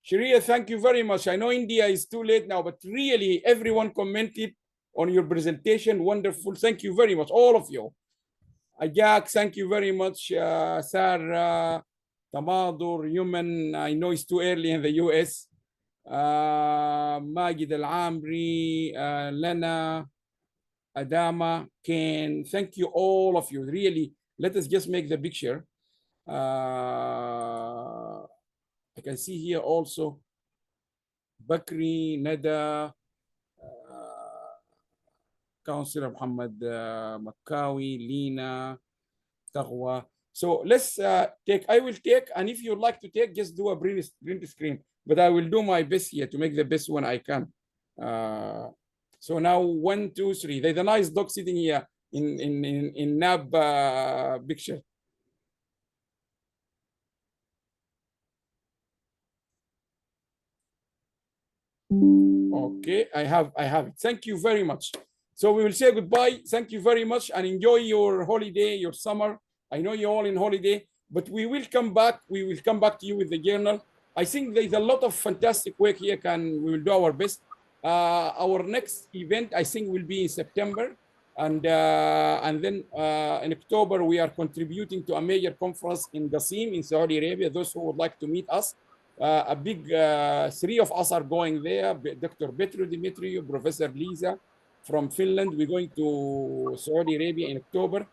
Sharia, thank you very much. I know India is too late now, but really everyone commented on your presentation. Wonderful. Thank you very much, all of you. Ajak, thank you very much. Sarah, Tamadur, Yuman, I know it's too early in the US. Magid Al-Amri, Lena, Adama, Ken. Thank you, all of you. Really, let us just make the picture. I can see here also Bakri, Nada, Councillor Muhammad Makkawi, Lina, Taqwa. So let's take, I will take, and if you'd like to take, just do a print screen. But I will do my best here to make the best one I can. So now 1, 2, 3. There's a nice dog sitting here in NAB picture. Okay, I have it. Thank you very much. So we will say goodbye. Thank you very much and enjoy your holiday, your summer. I know you're all in holiday, but we will come back. We will come back to you with the journal. I think there's a lot of fantastic work here. We will do our best. Our next event, I think, will be in September. And then in October, we are contributing to a major conference in Qasim in Saudi Arabia. Those who would like to meet us, a big 3 of us are going there. Dr. Petru Dimitriou, Professor Lisa from Finland. We're going to Saudi Arabia in October.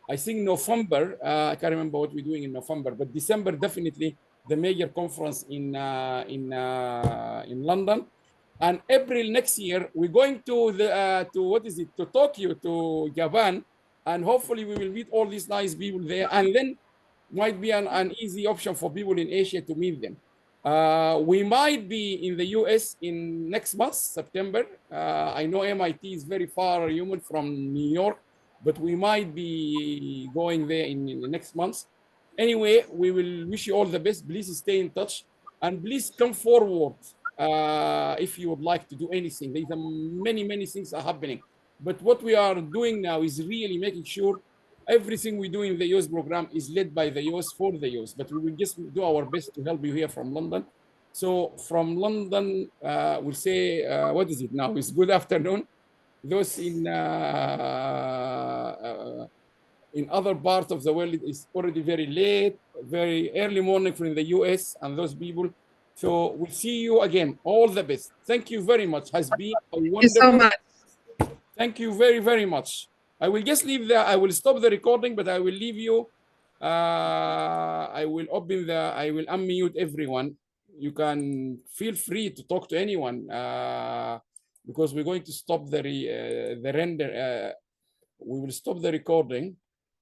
I think November, I can't remember what we're doing in November, but December, definitely the major conference in London. And April next year, we're going to to Tokyo, to Japan, and hopefully we will meet all these nice people there. And then might be an easy option for people in Asia to meet them. We might be in the US in next month, September. I know MIT is very far from New York, but we might be going there in the next month. Anyway, we will wish you all the best. Please stay in touch and please come forward if you would like to do anything. There's many things are happening. But what we are doing now is really making sure everything we do in the US program is led by the US for the US, but we will just do our best to help you here from London. So from London, we'll say, what is it now? It's good afternoon. Those in other parts of the world, it's already very late, very early morning from the US and those people. So we'll see you again. All the best. Thank you very much. Has been a wonderful. Thank you so much. Thank you very much. I will just leave I will stop the recording, but I will leave you. I will unmute everyone. You can feel free to talk to anyone because we're going to stop the render. We will stop the recording.